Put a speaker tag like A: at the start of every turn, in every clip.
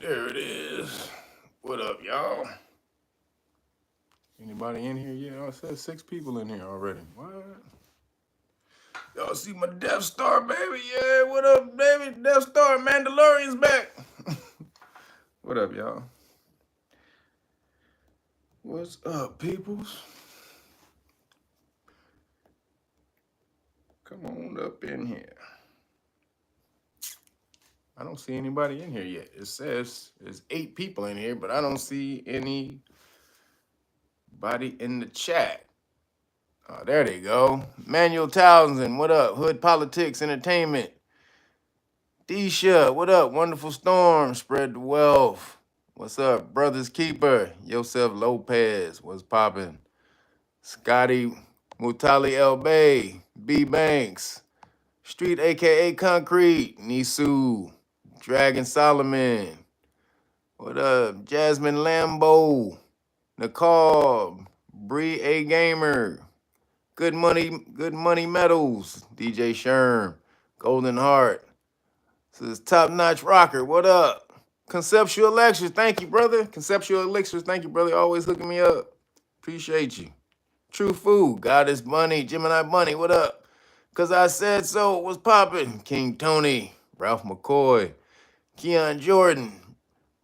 A: there it is. What up, y'all? Anybody in here yet? Oh, it says 6 people in here already. What? Y'all see my Death Star, baby? Yeah, what up, baby? Death Star, Mandalorian's back. What up, y'all? What's up, peoples? Come on up in here. I don't see anybody in here yet. It says there's 8 people in here, but I don't see anybody in the chat. Oh, there they go. Manuel Townsend, what up? Hood Politics Entertainment. Disha, what up? Wonderful Storm, Spread the Wealth. What's up? Brothers Keeper, Yosef Lopez, what's poppin'? Scotty Mutali El Bay, B Banks, Street aka Concrete, Nisu, Dragon Solomon, what up? Jasmine Lambo, Nicole, Bree A Gamer, Good Money Metals, DJ Sherm, Golden Heart. This is Top Notch Rocker. What up? Conceptual Lectures. Thank you, brother. Conceptual Elixirs. Thank you, brother. Always hooking me up. Appreciate you. True Food. Goddess Bunny. Gemini Bunny. What up? Cause I said so. What's poppin'? King Tony. Ralph McCoy. Keon Jordan.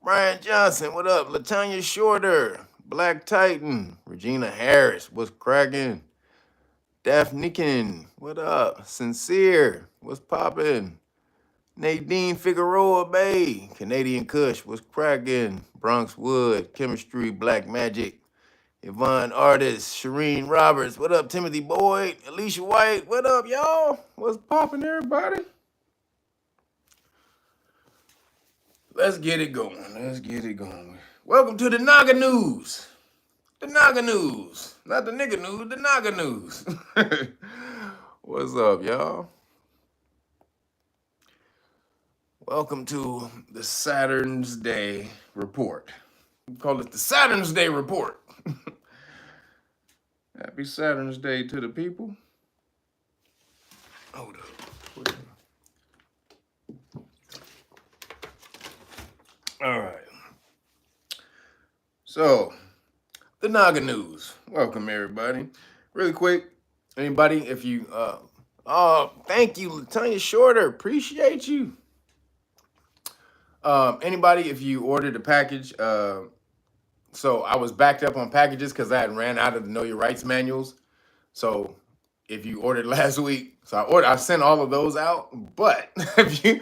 A: Brian Johnson. What up? Latanya Shorter. Black Titan. Regina Harris. What's cracking? Daphnikin. What up? Sincere. What's poppin'? Nadine Figueroa Bay, Canadian Kush, what's cracking? Bronx Wood, Chemistry, Black Magic, Yvonne Artist, Shireen Roberts, what up, Timothy Boyd, Alicia White, what up, y'all? What's poppin', everybody? Let's get it going. Let's get it going. Welcome to the Naga News. The Naga News. Not the nigga news, the Naga News. What's up, y'all? Welcome to the Saturn's Day Report. We call it the Saturn's Day Report. Happy Saturn's Day to the people. Hold up. All right. So, the Naga News. Welcome, everybody. Really quick, anybody, if you, thank you, Latanya Shorter. Appreciate you. Anybody, if you ordered a package, so I was backed up on packages because I had ran out of the Know Your Rights manuals. So if you ordered last week, I sent all of those out, but if you,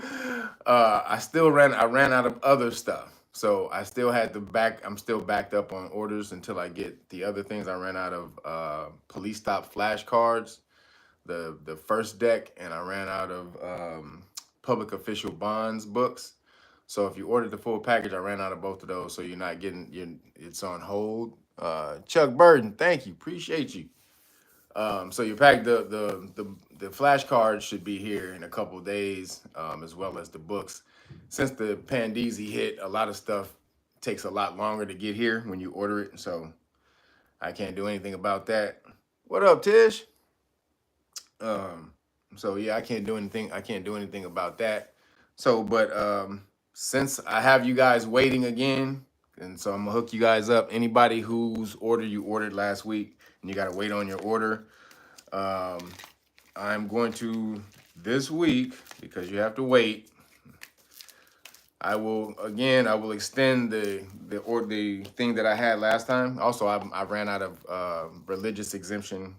A: I ran out of other stuff. So I still had I'm still backed up on orders until I get the other things. I ran out of police stop flashcards, the first deck, and I ran out of public official bonds books. So if you ordered the full package, I ran out of both of those. So you're not getting it's on hold. Chuck Burden, thank you, appreciate you. So you pack the flashcards should be here in a couple of days, as well as the books. Since the Pandeezy hit, a lot of stuff takes a lot longer to get here when you order it. So I can't do anything about that. What up, Tish? So yeah, I can't do anything about that. So, but since I have you guys waiting again, and so I'm gonna hook you guys up. Anybody whose order you ordered last week and you gotta wait on your order, I'm going to this week, because you have to wait. I will extend the thing that I had last time. Also, I ran out of religious exemption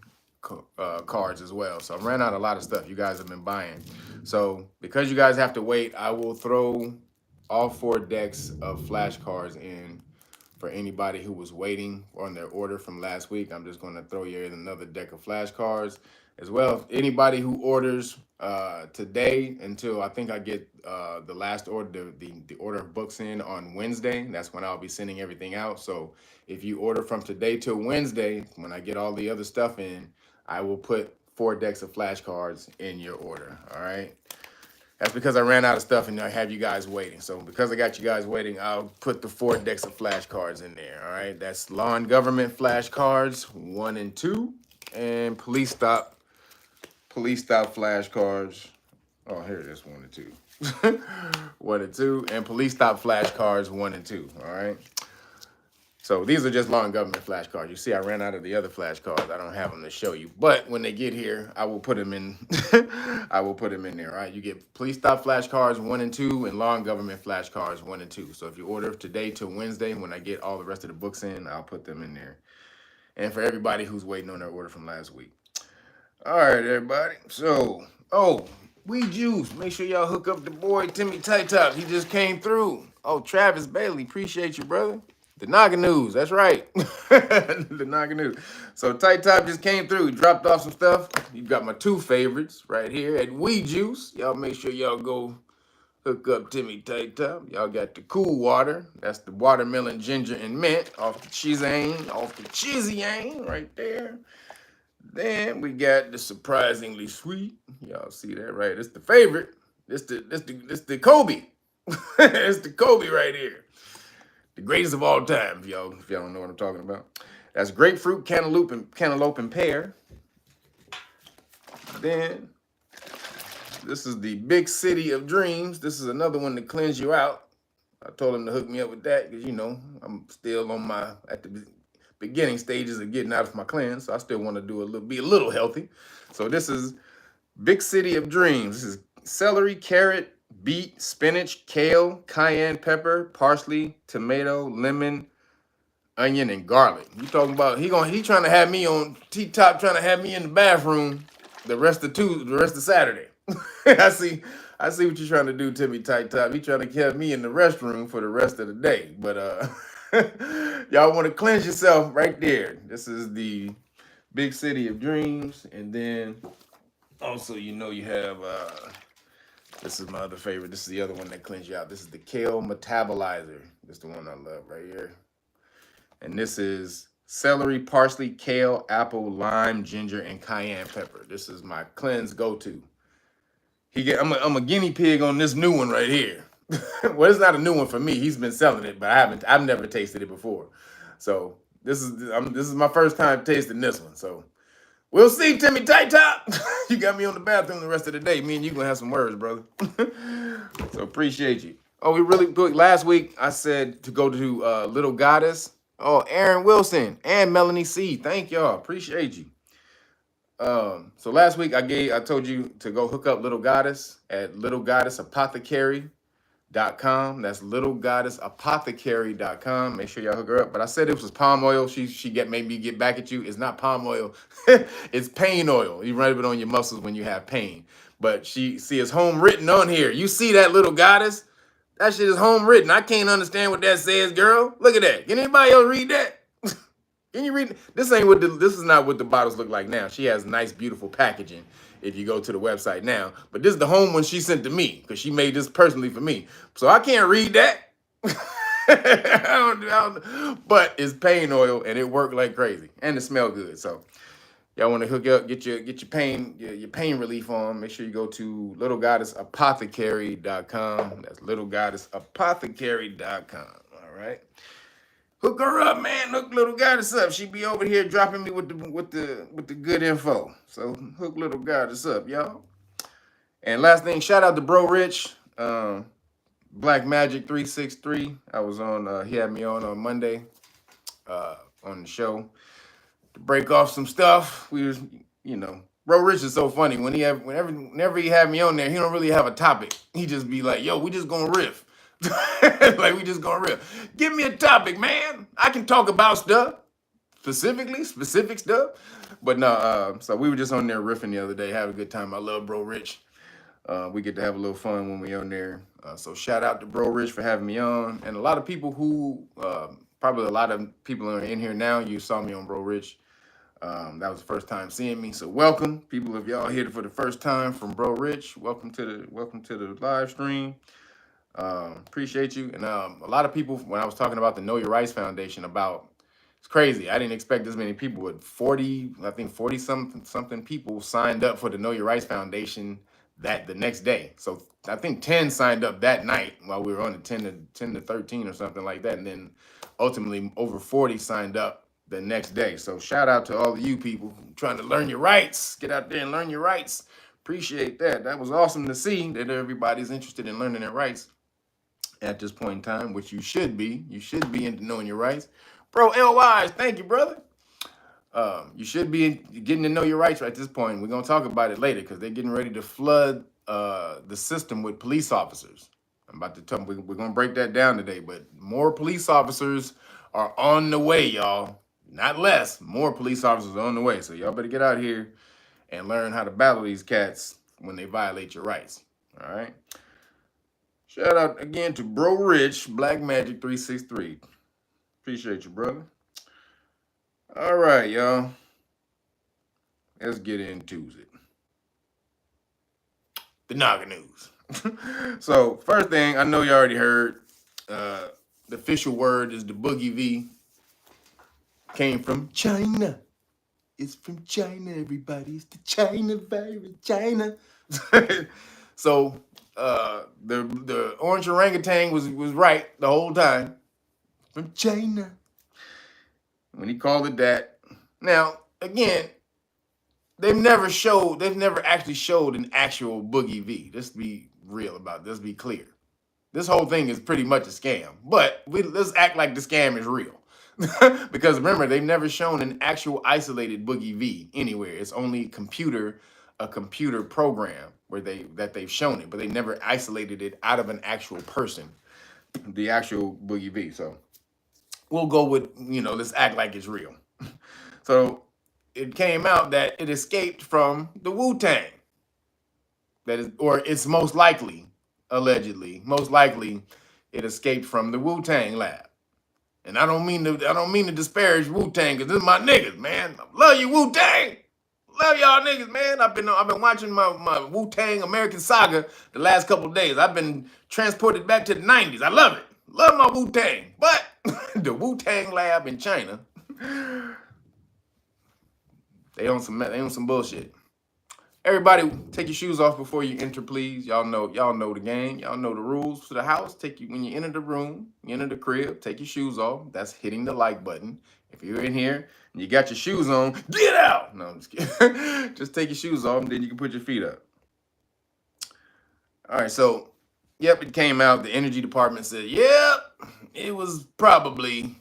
A: cards as well. So I ran out a lot of stuff you guys have been buying. So because you guys have to wait, I will throw all 4 decks of flashcards in for anybody who was waiting on their order from last week. I'm just going to throw you in another deck of flashcards as well. Anybody who orders today until I think I get the last order, the order of books in on Wednesday, that's when I'll be sending everything out. So if you order from today till Wednesday, when I get all the other stuff in, I will put 4 decks of flashcards in your order. All right. That's because I ran out of stuff and I have you guys waiting. So because I got you guys waiting, I'll put the 4 decks of flashcards in there. All right. That's law and government flashcards 1 and 2, and police stop flashcards. Oh, here it is, 1 and 2. 1 and 2, and police stop flashcards 1 and 2. All right. So these are just law and government flashcards. You see, I ran out of the other flashcards. I don't have them to show you. But when they get here, I will put them in. I will put them in there. All right. You get police stop flashcards 1 and 2, and law and government flashcards 1 and 2. So if you order today till Wednesday, when I get all the rest of the books in, I'll put them in there. And for everybody who's waiting on their order from last week. All right, everybody. So, Weed Juice. Make sure y'all hook up the boy Timmy Tight Top. He just came through. Oh, Travis Bailey. Appreciate you, brother. The Naga News, that's right. The Naga News. So Tight Top just came through. He dropped off some stuff. You got my 2 favorites right here at Weed Juice. Y'all make sure y'all go hook up Timmy Tight Top. Y'all got the cool water. That's the watermelon, ginger, and mint off the Chizane right there. Then we got the surprisingly sweet. Y'all see that, right? It's the favorite. It's the Kobe. It's the Kobe right here. The greatest of all time, if y'all don't know what I'm talking about. That's grapefruit, cantaloupe, and pear. Then, this is the Big City of Dreams. This is another one to cleanse you out. I told him to hook me up with that because, I'm still at the beginning stages of getting out of my cleanse. So I still want to be a little healthy. So this is Big City of Dreams. This is celery, carrot, beet, spinach, kale, cayenne pepper, parsley, tomato, lemon, onion, and garlic. You talking about he trying to have me on T-Top, trying to have me in the bathroom the rest of Saturday. I see what you're trying to do, Timmy Tight Top. He trying to have me in the restroom for the rest of the day. But y'all want to cleanse yourself right there. This is the Big City of Dreams. And then also, you have this is my other favorite. This is the other one that cleans you out. This is the Kale Metabolizer. This is the one I love right here. And this is celery, parsley, kale, apple, lime, ginger, and cayenne pepper. This is my cleanse go-to. I'm a guinea pig on this new one right here. Well, it's not a new one for me. He's been selling it, but I've never tasted it before. So this is my first time tasting this one. So we'll see, Timmy Tight Top. You got me on the bathroom the rest of the day. Me and you gonna have some words, brother. So appreciate you. Oh, we really good. Last week I said to go to Little Goddess. Oh, Aaron Wilson and Melanie C. Thank y'all. Appreciate you. So last week I told you to go hook up Little Goddess at littlegoddessapothecary.com. That's littlegoddessapothecary.com. Make sure y'all hook her up. But I said it was palm oil. She made me get back at you. It's not palm oil. It's pain oil. You rub it on your muscles when you have pain. But it's home written on here. You see that, Little Goddess? That shit is home written. I can't understand what that says, girl. Look at that. Can anybody else read that? Can you read? This is not what the bottles look like now. She has nice, beautiful packaging if you go to the website now. But this is the home one she sent to me because she made this personally for me. So I can't read that. But it's pain oil and it worked like crazy. And it smelled good. So y'all want to hook up, get your pain relief on. Make sure you go to littlegoddessapothecary.com. That's littlegoddessapothecary.com. All right. Hook her up, man. Hook Little Goddess up. She be over here dropping me with the good info. So hook Little Goddess up, y'all. And last thing, shout out to Bro Rich, Black Magic 363. I was on. He had me on Monday, on the show to break off some stuff. We was, Bro Rich is so funny. Whenever he have me on there, he don't really have a topic. He just be like, "Yo, we just gonna riff." Like we just gonna riff. Give me a topic, man. I can talk about stuff, specific stuff. But no, so we were just on there riffing the other day, having a good time. I love Bro Rich. We get to have a little fun when we on there. So shout out to Bro Rich for having me on. And a lot of people who, probably a lot of people are in here now, you saw me on Bro Rich. That was the first time seeing me. So welcome, people. If y'all here for the first time from Bro Rich, welcome to the live stream. Appreciate you. And a lot of people, when I was talking about the Know Your Rights Foundation, it's crazy. I didn't expect this many people. With 40 something people signed up for the Know Your Rights Foundation the next day. So I think 10 signed up that night while we were on the 10 to 13 or something like that. And then ultimately over 40 signed up the next day. So shout out to all of you people trying to learn your rights. Get out there and learn your rights. Appreciate that. That was awesome to see that everybody's interested in learning their rights at this point in time, which you should be. You should be into knowing your rights. Bro, LYs, thank you, brother. You should be getting to know your rights right at this point. We're going to talk about it later because they're getting ready to flood the system with police officers. I'm about to tell them we're going to break that down today, but more police officers are on the way, y'all. Not less. More police officers are on the way. So y'all better get out here and learn how to battle these cats when they violate your rights. All right? Shout out again to Bro Rich, Black Magic 363. Appreciate you, brother. All right, y'all. Let's get into it. The Naga news. So, first thing, I know you already heard, the official word is the Boogie V. Came from China. It's from China, everybody. It's the China virus, China. So, the orange orangutan was right the whole time. From China. When he called it that. Now, again, they've never actually showed an actual Boogie V. Let's be real about it. Let's be clear. This whole thing is pretty much a scam. But let's act like the scam is real. Because remember, they've never shown an actual isolated Boogie V anywhere. It's only a computer program that they've shown it, but they never isolated it out of an actual person, the actual Boogie V. So we'll go with, let's act like it's real. So it came out that it escaped from the Wu-Tang. Or it's most likely, allegedly, it escaped from the Wu-Tang lab. And I don't mean to disparage Wu-Tang, because this is my niggas, man. Love you, Wu-Tang. Love y'all niggas, man. I've been watching my Wu-Tang American Saga the last couple of days. I've been transported back to the 90s. I love it. Love my Wu-Tang. But the Wu-Tang lab in China, they on some bullshit. Everybody, take your shoes off before you enter, please. Y'all know the game. Y'all know the rules for the house. When you enter the room, you enter the crib, take your shoes off. That's hitting the like button. If you're in here and you got your shoes on, get out. No, I'm just kidding. Just take your shoes off and then you can put your feet up. All right, so, yep, it came out. The energy department said, yep, it was probably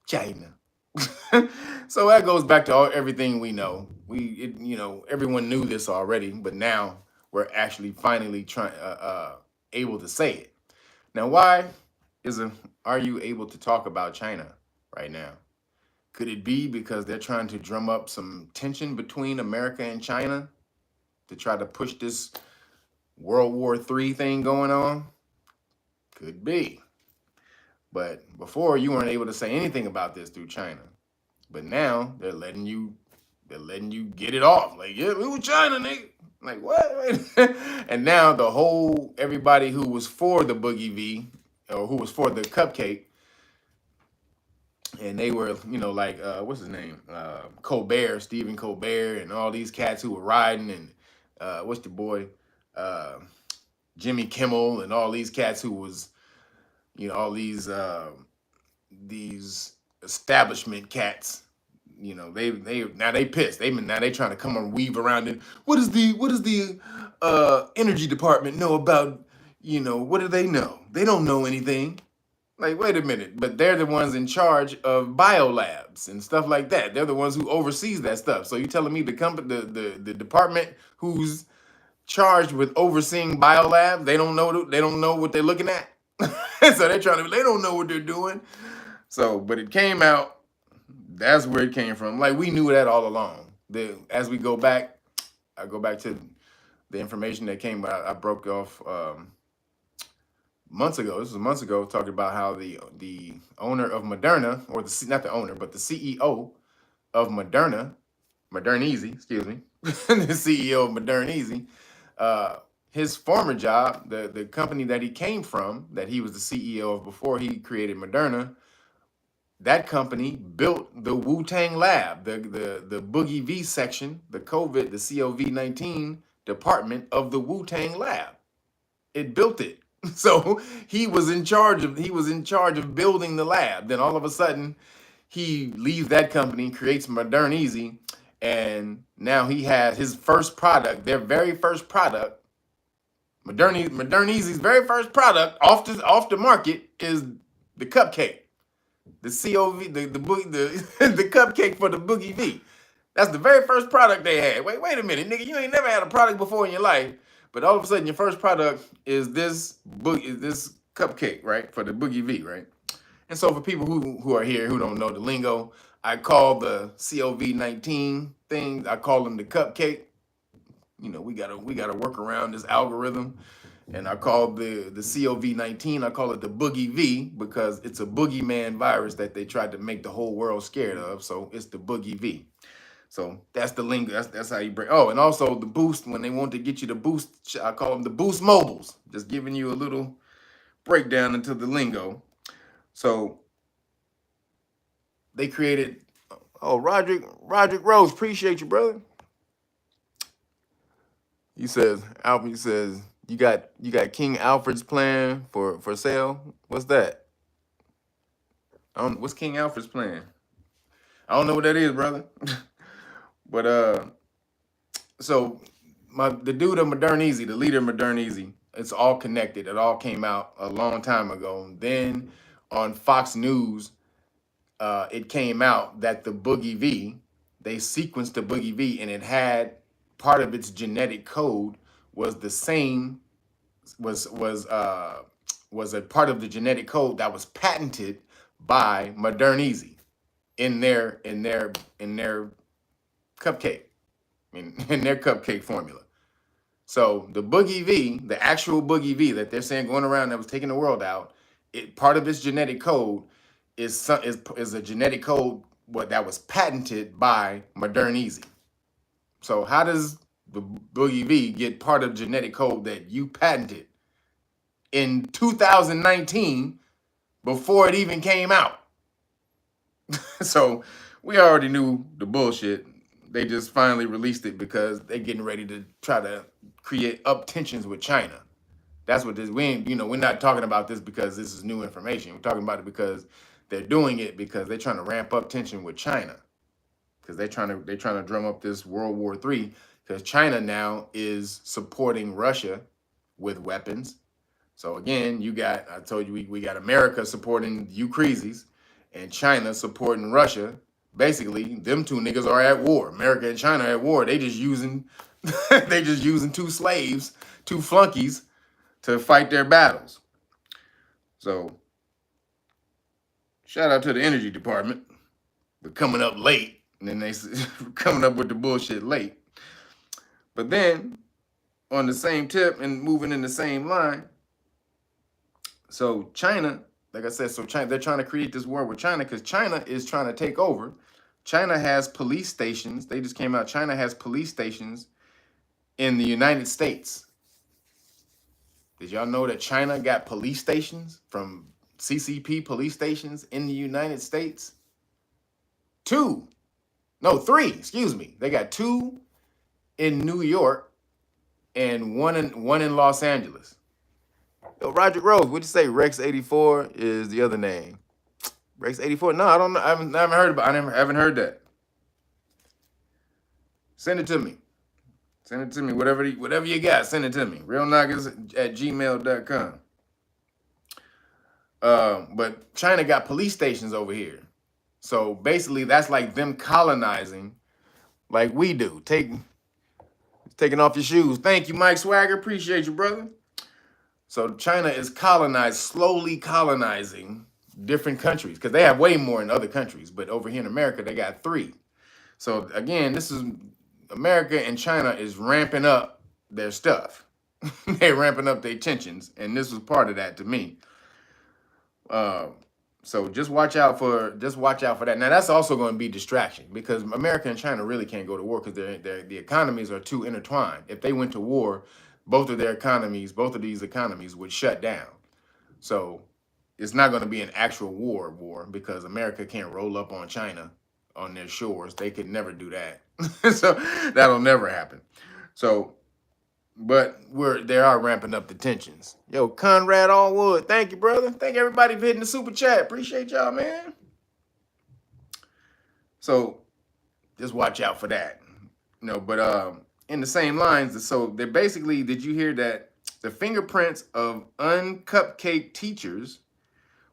A: China. So that goes back to everything we know. Everyone knew this already, but now we're actually finally able to say it. Now, why are you able to talk about China right now? Could it be because they're trying to drum up some tension between America and China to try to push this World War III thing going on? Could be. But before, you weren't able to say anything about this through China. But now they're letting you get it off. Like, yeah, we were China, nigga. Like, what? And now everybody who was for the Boogie V, or who was for the cupcake, and they were, what's his name? Stephen Colbert, and all these cats who were riding, and what's the boy? Jimmy Kimmel, and all these cats who was, all these establishment cats. They pissed. They trying to come and weave around it. What does the energy department know about, what do they know? They don't know anything. Like, wait a minute, but they're the ones in charge of biolabs and stuff like that. They're the ones who oversees that stuff. So you telling me the department who's charged with overseeing biolabs, they don't know what they're looking at? So they don't know what they're doing. So, but it came out. That's where it came from. Like, we knew that all along. As we go back, I go back to the information that came. I broke off months ago. This was months ago, talking about how the owner of Moderna, or not the owner, but the CEO of Moderneasy, excuse me, the CEO of Moderneasy, his former job, the company that he came from, that he was the CEO of before he created Moderna, that company built the Wu-Tang lab, the Boogie V section, the COVID-19 department of the Wu-Tang lab. It built it. So he was in charge of building the lab. Then all of a sudden, he leaves that company, creates Moderneasy, And now he has his first product, their very first product, Moderneasy's very first product off the market is the cupcake. The COV, the cupcake for the Boogie V. That's the very first product they had. Wait a minute, nigga. You ain't never had a product before in your life, but all of a sudden your first product is this cupcake, right? For the Boogie V, right? And so for people who are here who don't know the lingo, I call the COV-19 thing, I call them the cupcake. You know, we gotta work around this algorithm. And I call the COV-19, I call it the Boogie V because it's a boogeyman virus that they tried to make the whole world scared of. So it's the Boogie V. So that's the lingo. That's how you bring. Oh, and also the boost, when they want to get you to boost, I call them the boost mobiles. Just giving you a little breakdown into the lingo. So they created. Oh, Roderick Rose, appreciate you, brother. He says, you got King Alfred's plan for sale. What's that? What's King Alfred's plan? I don't know what that is, brother. But so the dude of Moderneasy, the leader of Moderneasy, it's all connected. It all came out a long time ago. Then on Fox News, it came out that the Boogie V, they sequenced the Boogie V, and it had part of its genetic code was the same, was a part of the genetic code that was patented by Moderneasy in their cupcake, in their cupcake formula. So the Boogie V, the actual Boogie V that they're saying going around that was taking the world out, part of its genetic code is a genetic code that was patented by Moderneasy. So how does the Boogie V get part of genetic code that you patented in 2019 before it even came out? So we already knew the bullshit. They just finally released it because they're getting ready to try to create up tensions with China. That's what this. We're not talking about this because this is new information. We're talking about it because they're doing it because they're trying to ramp up tension with China. Because they're trying to drum up this World War III. Because China now is supporting Russia with weapons. So again, I told you we got America supporting you crazies, and China supporting Russia. Basically, them two niggas are at war. America and China are at war. They just using two flunkies to fight their battles. So shout out to the energy department for coming up late. And then they coming up with the bullshit late. But then, on the same tip and moving in the same line, so China, like I said, they're trying to create this war with China because China is trying to take over. China has police stations. They just came out. China has police stations in the United States. Did y'all know that China got police stations from CCP police stations in the United States? 3, excuse me. They got 2 in New York and one in Los Angeles. Yo, Roger Rose, what'd you say? Rex 84 is the other name. Rex 84? No, I don't know. I haven't heard about. I haven't heard that. Send it to me. Send it to me. Whatever you got, send it to me. realnagas@gmail.com. But China got police stations over here. So basically, that's like them colonizing, like we do. Taking off your shoes. Thank you, Mike Swagger. Appreciate you, brother. So China is slowly colonizing different countries because they have way more in other countries. But over here in America, they got 3. So again, this is America and China is ramping up their stuff. They're ramping up their tensions, and this was part of that to me. So just watch out for that. Now that's also going to be distraction because America and China really can't go to war because the economies are too intertwined. If they went to war, both of these economies would shut down. So it's not going to be an actual war because America can't roll up on China on their shores. They could never do that. So that'll never happen. So, but they are ramping up the tensions. Yo, Conrad Allwood, thank you, brother. Thank everybody for hitting the super chat. Appreciate y'all, man. So just watch out for that. But in the same lines, so they basically, did you hear that the fingerprints of uncupcake teachers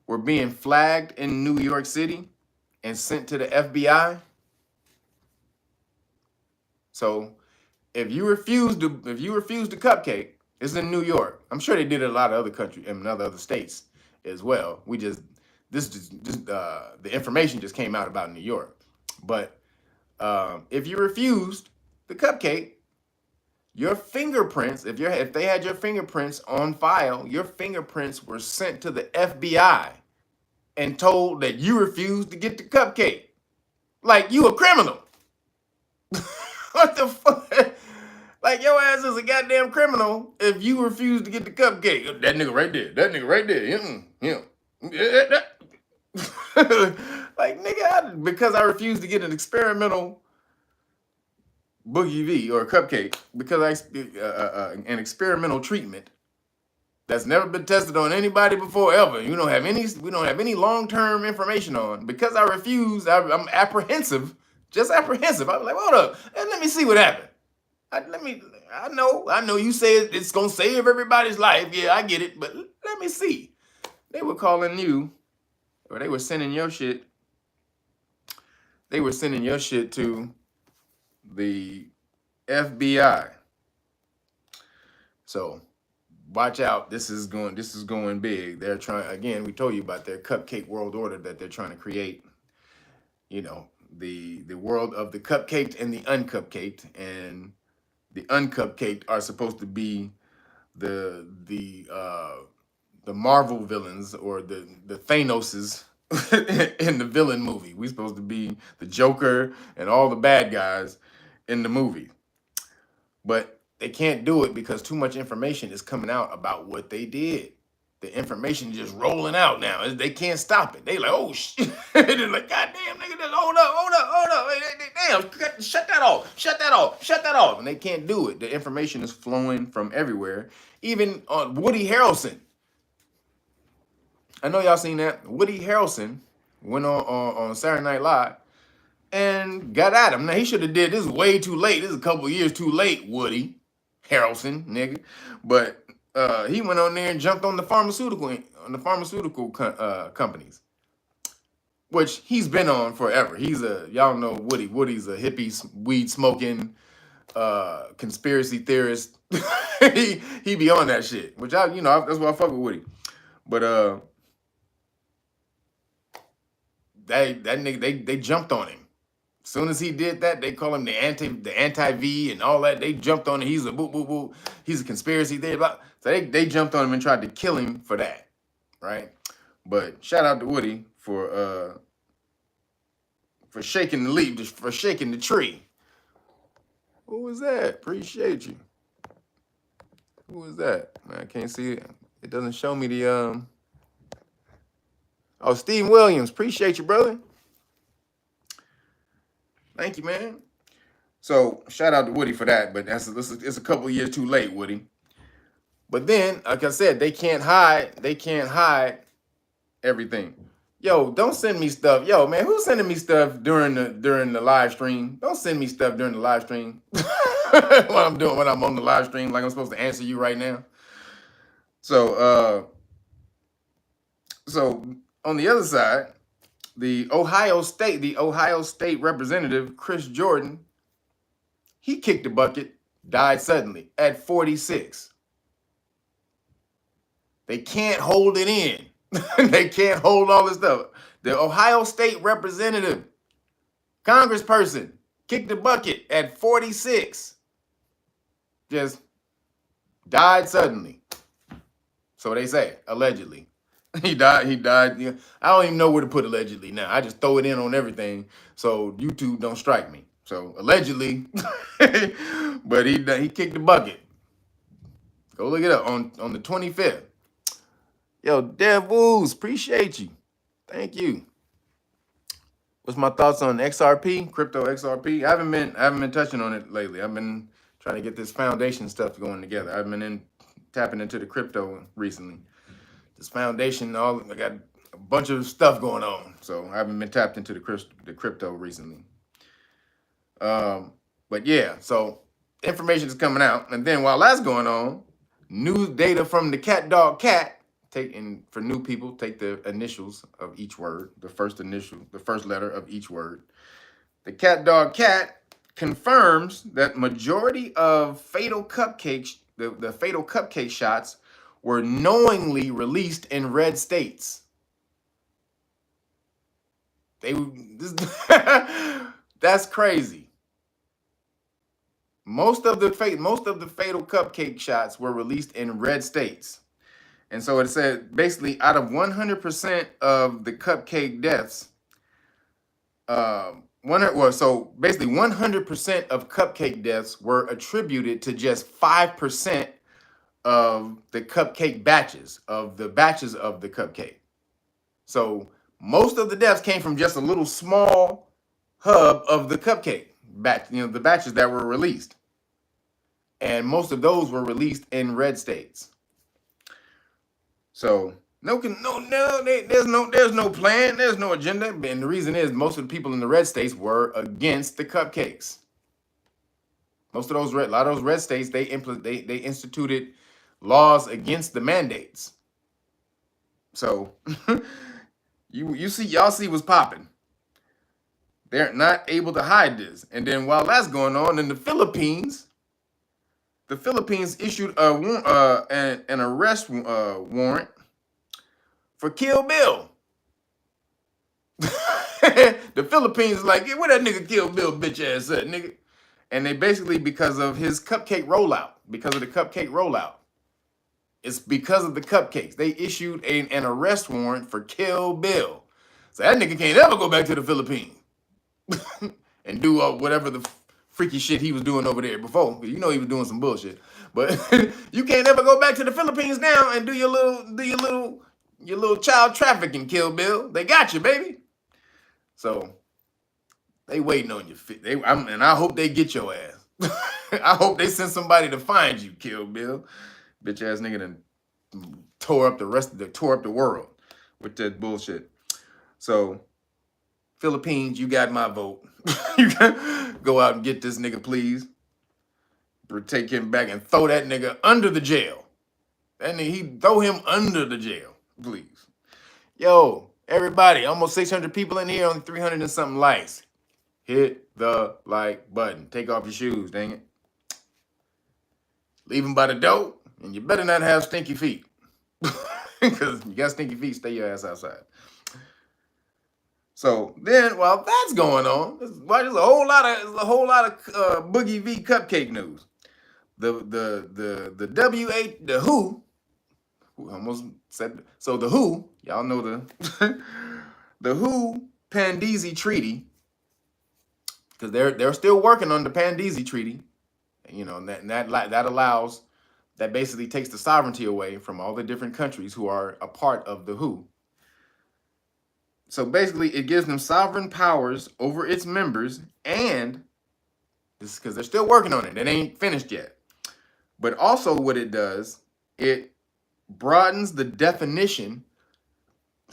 A: were being flagged in New York City and sent to the FBI? So if you refuse to cupcake, it's in New York. I'm sure they did it in a lot of other countries and other states as well. The information just came out about New York. But if you refused the cupcake, your fingerprints, if they had your fingerprints on file, your fingerprints were sent to the FBI and told that you refused to get the cupcake. Like you a criminal. What the fuck? Like your ass is a goddamn criminal if you refuse to get the cupcake. That nigga right there. That nigga right there. Like nigga, because I refused to get an experimental Boogie V or a cupcake, because an experimental treatment that's never been tested on anybody before ever. We don't have any long-term information on. Because I refuse, I'm apprehensive, just apprehensive. I was like, hold up, and let me see what happened. I know you say it's gonna save everybody's life. Yeah, I get it, but let me see. They were calling you, or they were sending your shit. They were sending your shit to the FBI. So watch out. This is going big. They're trying, again, we told you about their cupcake world order that they're trying to create. The world of the cupcaked and the uncupcaked, and the uncupcaked are supposed to be the Marvel villains, or the Thanoses in the villain movie. We're supposed to be the Joker and all the bad guys in the movie. But they can't do it because too much information is coming out about what they did. The information is just rolling out now. They can't stop it. They like, oh shit. They're like, God damn, nigga, hold up. Damn, shut that off. And they can't do it. The information is flowing from everywhere. Even on Woody Harrelson. I know y'all seen that. Woody Harrelson went on Saturday Night Live and got at him. Now, he should have did this way too late. This is a couple years too late, Woody Harrelson, nigga. But he went on there and jumped on the pharmaceutical companies, which he's been on forever. Y'all know Woody. Woody's a hippie, weed smoking, conspiracy theorist. he be on that shit, which that's why I fuck with Woody. But they jumped on him. As soon as he did that, they call him the anti-V and all that. They jumped on him. He's a boo. He's a conspiracy theorist. So they jumped on him and tried to kill him for that, right? But shout out to Woody for shaking the leaf, for shaking the tree. Who was that? Appreciate you. Who was that? Man, I can't see it. It doesn't show me the Oh, Steve Williams. Appreciate you, brother. Thank you, man. So shout out to Woody for that, but it's a couple of years too late, Woody. But then, like I said, they can't hide everything. Yo, don't send me stuff. Yo, man, who's sending me stuff during the live stream? Don't send me stuff during the live stream. What I'm on the live stream, like I'm supposed to answer you right now. So on the other side, the Ohio State representative, Chris Jordan, he kicked the bucket, died suddenly at 46. They can't hold it in. They can't hold all this stuff. The Ohio State representative, congressperson, kicked the bucket at 46. Just died suddenly. So they say, allegedly. He died. Yeah. I don't even know where to put allegedly now. I just throw it in on everything so YouTube don't strike me. So allegedly, but he kicked the bucket. Go look it up on the 25th. Yo, Dev Woos, appreciate you. Thank you. What's my thoughts on XRP, crypto XRP? I haven't been touching on it lately. I've been trying to get this foundation stuff going together. I've been tapping into the crypto recently. This foundation, I got a bunch of stuff going on, so I haven't been tapped into the crypto recently. But yeah, so information is coming out, and then while that's going on, new data from the CatDog cat. Taking for new people, take the initials of each word, the first initial, the first letter of each word. The CatDog cat confirms that majority of fatal cupcakes, the fatal cupcake shots, were knowingly released in red states. That's crazy. Most of the fatal cupcake shots were released in red states. And so it said basically out of 100% of the cupcake deaths, so basically 100% of cupcake deaths were attributed to just 5% of the cupcake batches, of the cupcake. So most of the deaths came from just a little small hub of the cupcake batch, the batches that were released. And most of those were released in red states. So there's no plan, there's no agenda, and the reason is most of the people in the red states were against the cupcakes. A lot of those red states, they instituted laws against the mandates. So y'all see what's popping. They're not able to hide this. And then while that's going on in the Philippines issued an arrest warrant for Kill Bill. The Philippines is like, yeah, where that nigga Kill Bill bitch ass at, nigga? And they basically, because of his cupcake rollout, it's because of the cupcakes. They issued an arrest warrant for Kill Bill. So that nigga can't ever go back to the Philippines and do whatever the freaky shit he was doing over there before. You know he was doing some bullshit. But you can't ever go back to the Philippines now and do your little child trafficking, Kill Bill. They got you, baby. So they waiting on you. And I hope they get your ass. I hope they send somebody to find you, Kill Bill. Bitch ass nigga done tore up the world with that bullshit. So Philippines, you got my vote. You go out and get this nigga, please. Take him back and throw that nigga under the jail. That nigga, throw him under the jail, please. Yo, everybody, almost 600 people in here, only 300 and something likes. Hit the like button. Take off your shoes, dang it. Leave them by the door, and you better not have stinky feet. Because you got stinky feet, stay your ass outside. So then, while that's going on, there's a whole lot of Boogie V cupcake news. The WHO, almost said, so the WHO, y'all know the the WHO Pandisi Treaty, because they're still working on the Pandisi Treaty, and that allows, that basically takes the sovereignty away from all the different countries who are a part of the WHO. So basically, it gives them sovereign powers over its members, and this is because they're still working on it. It ain't finished yet. But also what it does, it broadens the definition,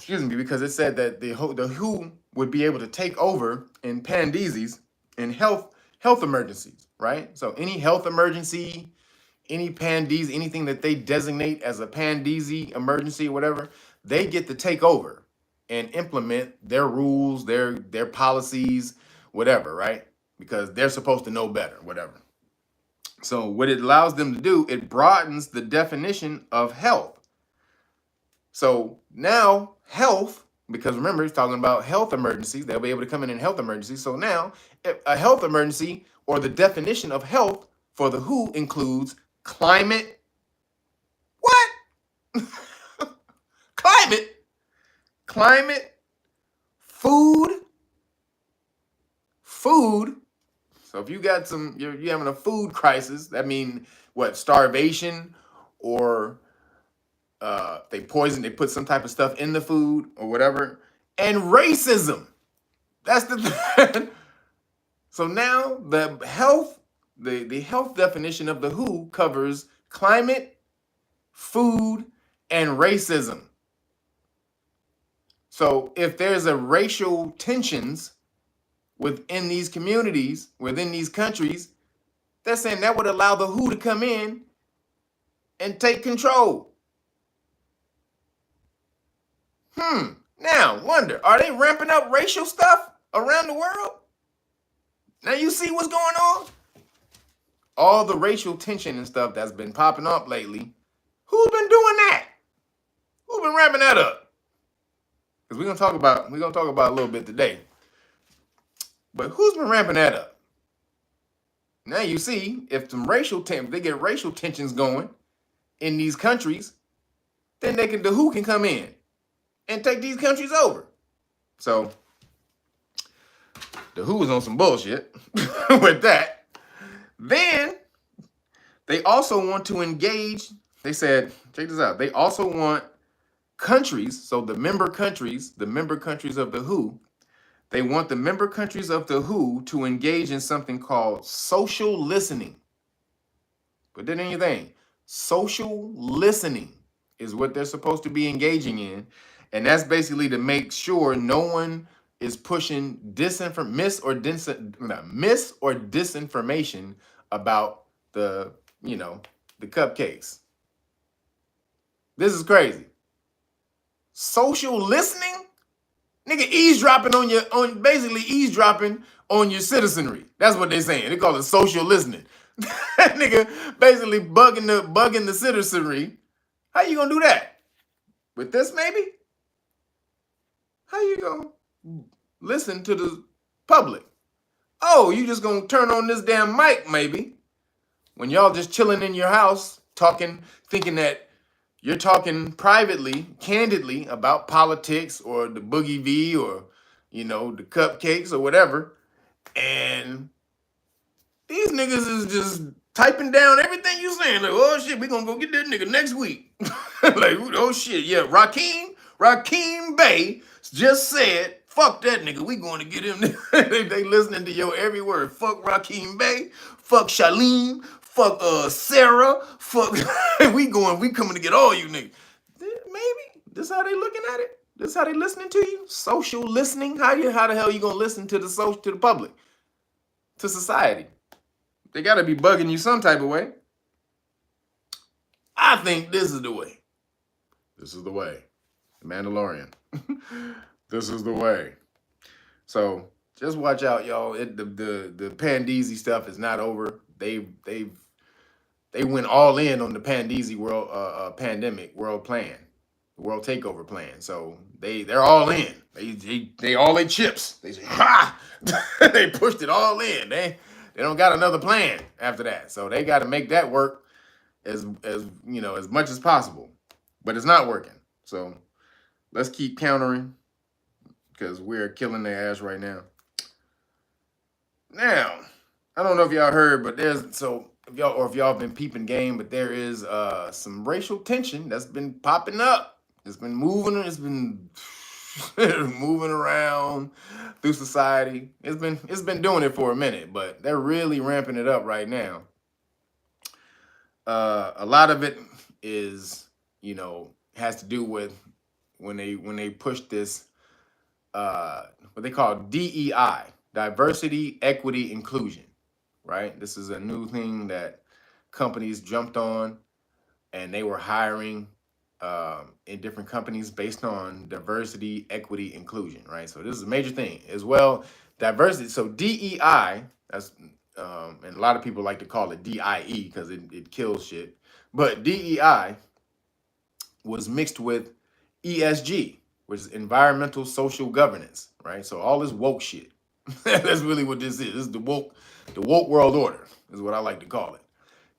A: because it said that the WHO would be able to take over in pandeses, in health emergencies, right? So any health emergency, any pandese, anything that they designate as a pandese emergency or whatever, they get to take over and implement their rules, their policies, whatever, right? Because they're supposed to know better, whatever. So what it allows them to do, it broadens the definition of health. So now health, because remember, he's talking about health emergencies. They'll be able to come in health emergencies. So now a health emergency, or the definition of health for the WHO, includes climate. What? Climate, food. So if you got you're having a food crisis, that means what? Starvation, or they put some type of stuff in the food or whatever, and racism. That's the So now the health definition of the WHO covers climate, food, and racism. So if there's a racial tensions within these communities, within these countries, they're saying that would allow the WHO to come in and take control. Now, wonder, are they ramping up racial stuff around the world? Now you see what's going on? All the racial tension and stuff that's been popping up lately. Who's been doing that? Who's been ramping that up? Because we're gonna talk about a little bit today. But who's been ramping that up? Now you see, if they get racial tensions going in these countries, then the WHO can come in and take these countries over. So the WHO is on some bullshit with that. Then they also want to engage. They said, check this out. They also want countries, so the member countries of the WHO, they want the member countries of the WHO to engage in something called social listening. Put that in your thing. Social listening is what they're supposed to be engaging in. And that's basically to make sure no one is pushing miss or disinformation about the cupcakes. This is crazy. Social listening? Nigga basically eavesdropping on your citizenry. That's what they're saying. They call it social listening. Nigga basically bugging the citizenry. How you gonna do that? With this maybe? How you gonna listen to the public? Oh, you just gonna turn on this damn mic maybe when y'all just chilling in your house talking, thinking that you're talking privately, candidly about politics or the Boogie V or, the cupcakes or whatever. And these niggas is just typing down everything you saying. Like, oh shit, we gonna go get that nigga next week. Like, oh shit, yeah, Rakeem Bey just said, fuck that nigga, we going to get him. They listening to your every word. Fuck Rakeem Bey, fuck Shalim, fuck Sarah, fuck we coming to get all you niggas. Maybe this how they looking at it. This how they listening to you. Social listening. How the hell you gonna listen to the public, to society? They gotta be bugging you some type of way. I think this is the way. This is the way. The Mandalorian. This is the way. So just watch out, y'all. The Pandeezy stuff is not over. They went all in on the Pandeezy world pandemic world plan, world takeover plan. So they're all in. They all they chips. They say, ha! They pushed it all in. They don't got another plan after that. So they got to make that work as much as possible. But it's not working. So let's keep countering, because we're killing their ass right now. Now, I don't know if y'all heard, but if y'all been peeping game, but there is some racial tension that's been popping up. It's been moving moving around through society. It's been doing it for a minute, but they're really ramping it up right now. A lot of it is, has to do with when they push this what they call DEI, diversity, equity, inclusion, right? This is a new thing that companies jumped on, and they were hiring in different companies based on diversity, equity, inclusion, right? So this is a major thing as well. Diversity. So DEI, that's and a lot of people like to call it DIE because it kills shit. But DEI was mixed with ESG, which is environmental social governance, right? So all this woke shit. That's really what this is. This is the woke world order, is what I like to call it.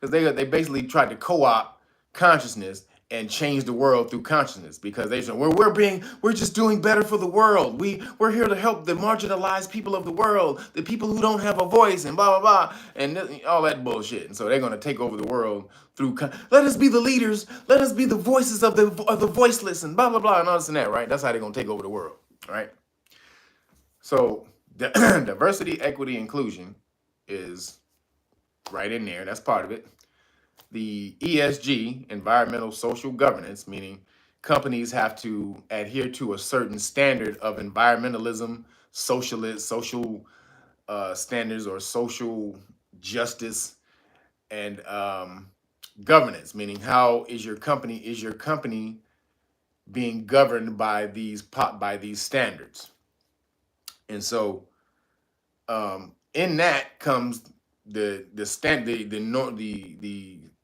A: Because they basically tried to co-opt consciousness and change the world through consciousness, because they said we're just doing better for the world. We're here to help the marginalized people of the world, the people who don't have a voice, and blah blah blah, and all that bullshit. And so they're gonna take over the world through. Let us be the leaders. Let us be the voices of the voiceless, and blah blah blah, and all this and that. Right? That's how they're gonna take over the world. Right? So diversity, equity, inclusion is right in there. That's part of it. The ESG, environmental social governance, meaning companies have to adhere to a certain standard of environmentalism, social standards or social justice and governance, meaning how is your company being governed by these standards. And so in that comes the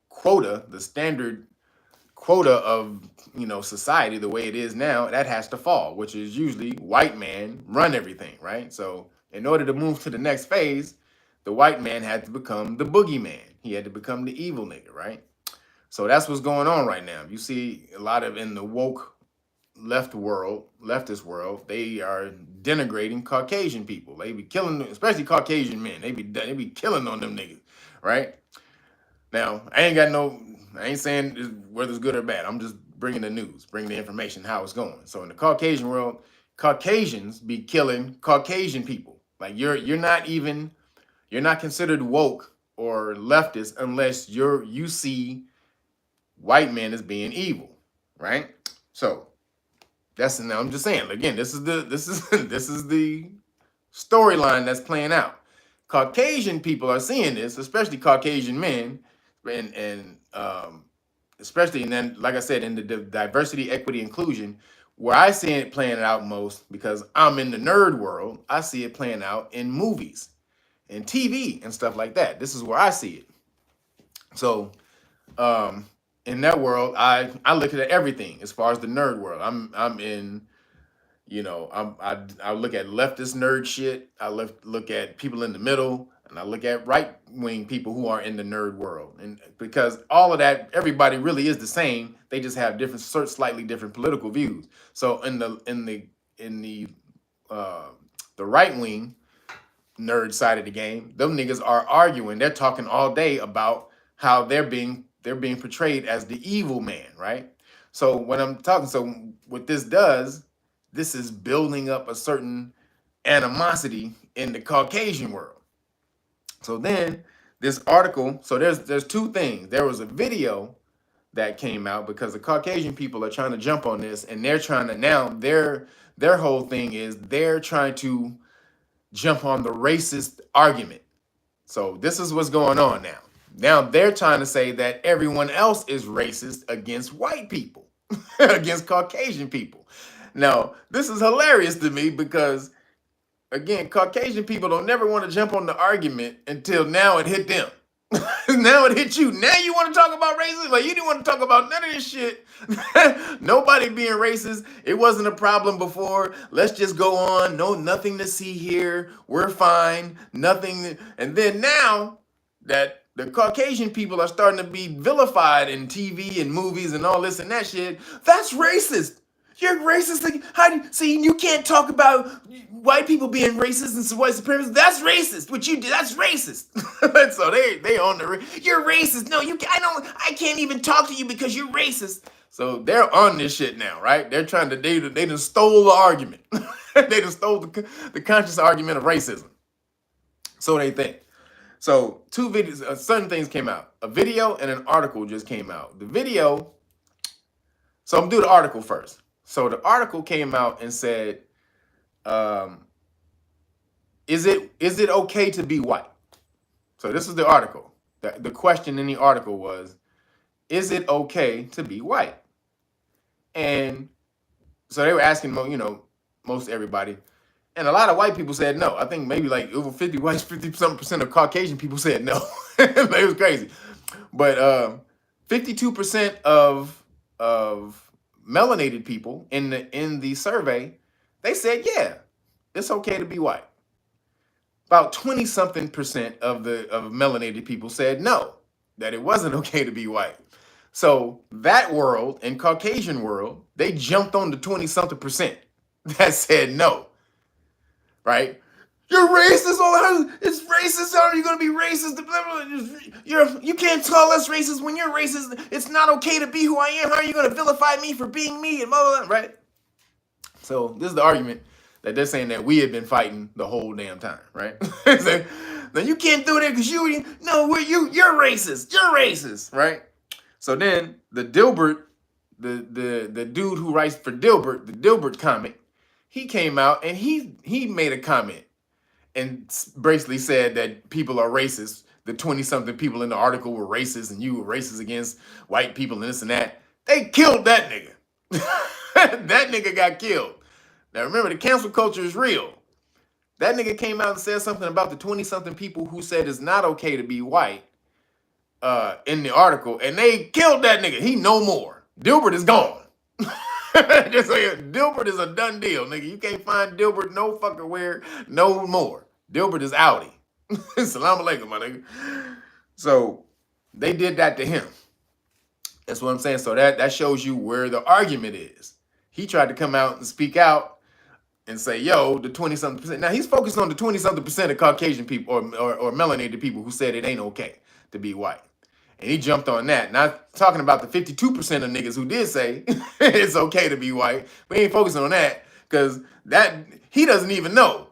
A: quota, the standard quota of society the way it is now, that has to fall, which is usually white man run everything, right? So in order to move to the next phase, the white man had to become the boogeyman. He had to become the evil nigga, right? So that's what's going on right now. You see a lot of in the woke leftist world, they are denigrating Caucasian people. They be killing, especially Caucasian men. They be killing on them niggas, right? Now, I ain't saying whether it's good or bad. I'm just bringing the news, bringing the information, how it's going. So in the Caucasian world, Caucasians be killing Caucasian people. Like you're not considered woke or leftist unless you see white men as being evil, right? So now I'm just saying, again, this is the storyline that's playing out. Caucasian people are seeing this, especially Caucasian men, and especially, and then, like I said, in the diversity, equity, inclusion, where I see it playing out most, because I'm in the nerd world, I see it playing out in movies and TV and stuff like that. This is where I see it. So in that world, I look at everything as far as the nerd world. I'm in, I look at leftist nerd shit. I look at people in the middle, and I look at right wing people who are in the nerd world. And because all of that, everybody really is the same. They just have slightly different political views. So in the right wing nerd side of the game, them niggas are arguing. They're talking all day about how they're being portrayed as the evil man, right? So what this does, this is building up a certain animosity in the Caucasian world. So then this article, so there's two things. There was a video that came out because the Caucasian people are trying to jump on this, and they're trying to now their whole thing is they're trying to jump on the racist argument. So this is what's going on now. Now they're trying to say that everyone else is racist against white people, against Caucasian people. Now, this is hilarious to me because, again, Caucasian people don't never want to jump on the argument until now it hit them. Now it hit you. Now you want to talk about racism? Like, you didn't want to talk about none of this shit. Nobody being racist. It wasn't a problem before. Let's just go on. No, nothing to see here. We're fine. Nothing. And then now that the Caucasian people are starting to be vilified in TV and movies and all this and that shit, that's racist. You're racist. Like, you can't talk about white people being racist and white supremacists. That's racist. What you did, that's racist. So they on you're racist. No, I can't even talk to you because you're racist. So they're on this shit now, right? They're trying to, they just stole the argument. They just stole the conscious argument of racism. So they think. So two videos, certain things came out. A video and an article just came out. The video, so I'm doing the article first. So the article came out and said, is it okay to be white? So this is the article. The question in the article was, is it okay to be white? And so they were asking, most everybody. And a lot of white people said no. I think maybe like over 50% of Caucasian people said no. It was crazy. But 52% of melanated people in the survey, they said, yeah, it's okay to be white. About 20-something% of melanated people said no, that it wasn't okay to be white. So that world and Caucasian world, they jumped on the 20-something% that said no. Right? You're racist. It's racist. How are you going to be racist? You can't call us racist when you're racist. It's not okay to be who I am. How are you going to vilify me for being me? And blah, blah, blah, right? So this is the argument that they're saying that we have been fighting the whole damn time, right? So, now you can't do that because you're racist. You're racist, right? So then the Dilbert, the dude who writes for Dilbert, the Dilbert comic, he came out and he made a comment. and basically said that people are racist. The 20-something people in the article were racist, and you were racist against white people and this and that. They killed that nigga. That nigga got killed. Now remember, the cancel culture is real. That nigga came out and said something about the 20-something people who said it's not okay to be white in the article, and they killed that nigga. He no more. Dilbert is gone. Just saying, Dilbert is a done deal, nigga. You can't find Dilbert no fucking where no more. Dilbert is outie. Salam alaikum, my nigga. So they did that to him. That's what I'm saying. So that shows you where the argument is. He tried to come out and speak out and say, yo, the 20-something percent. Now he's focused on the 20-something percent of Caucasian people or melanated people who said it ain't okay to be white. And he jumped on that. Not talking about the 52% of niggas who did say it's okay to be white. But he ain't focusing on that because that he doesn't even know.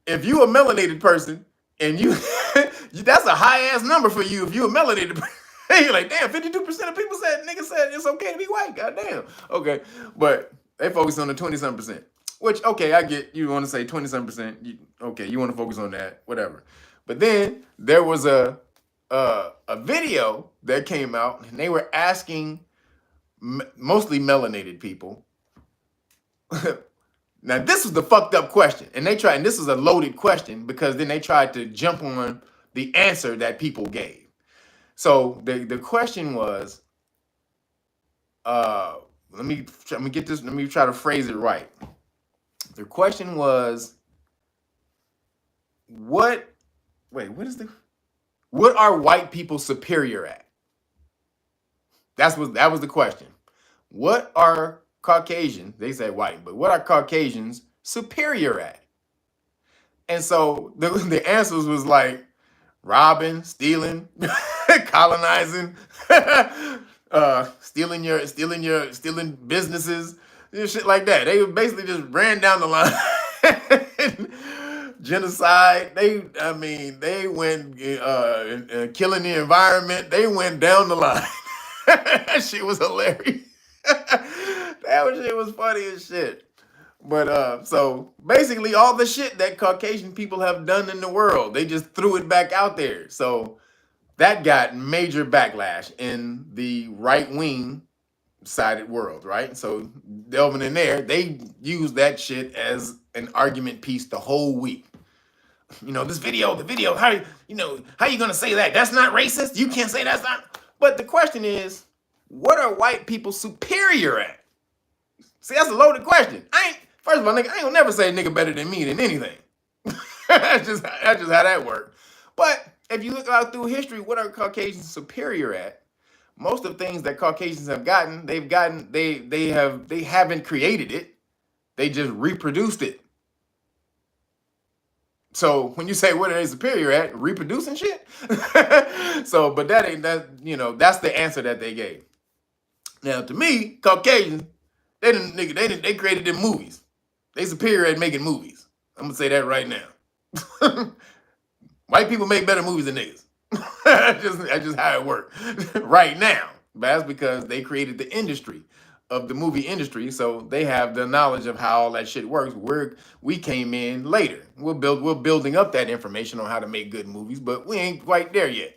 A: If you a melanated person and you that's a high ass number for you if you a melanated person. You're like, damn, 52% of people niggas said it's okay to be white. Goddamn. Okay. But they focus on the 20-something percent. Which, okay, I get you want to say 20-something percent. Okay, you want to focus on that, whatever. But then there was a video that came out, and they were asking mostly melanated people. Now, this was the fucked up question, and this is a loaded question because then they tried to jump on the answer that people gave. So the question was, let me try to phrase it right. The question was, what are white people superior at? That was the question. What are Caucasians, they say white, but what are Caucasians superior at? And so the answers was like robbing, stealing, colonizing, stealing businesses, shit like that. They basically just ran down the line. Genocide. They went killing the environment. They went down the line. That shit was hilarious. That shit was funny as shit. But so basically all the shit that Caucasian people have done in the world, they just threw it back out there. So that got major backlash in the right-wing sided world, right? So delving in there, they used that shit as an argument piece the whole week. You know, the video, how you gonna say that? That's not racist? You can't say that's not. But the question is, what are white people superior at? See, that's a loaded question. First of all, nigga, I ain't gonna never say a nigga better than me than anything. That's just how that works. But if you look out through history, what are Caucasians superior at? Most of the things that Caucasians have gotten, they haven't created it. They just reproduced it. So when you say what are they superior at, reproducing shit? So, but that's the answer that they gave. Now, to me, Caucasians, they created them movies. They superior at making movies. I'm gonna say that right now. White people make better movies than niggas. That's just how it works right now. But that's because they created the industry of the movie industry, so they have the knowledge of how all that shit works. We came in later. We're building up that information on how to make good movies, but we ain't quite there yet.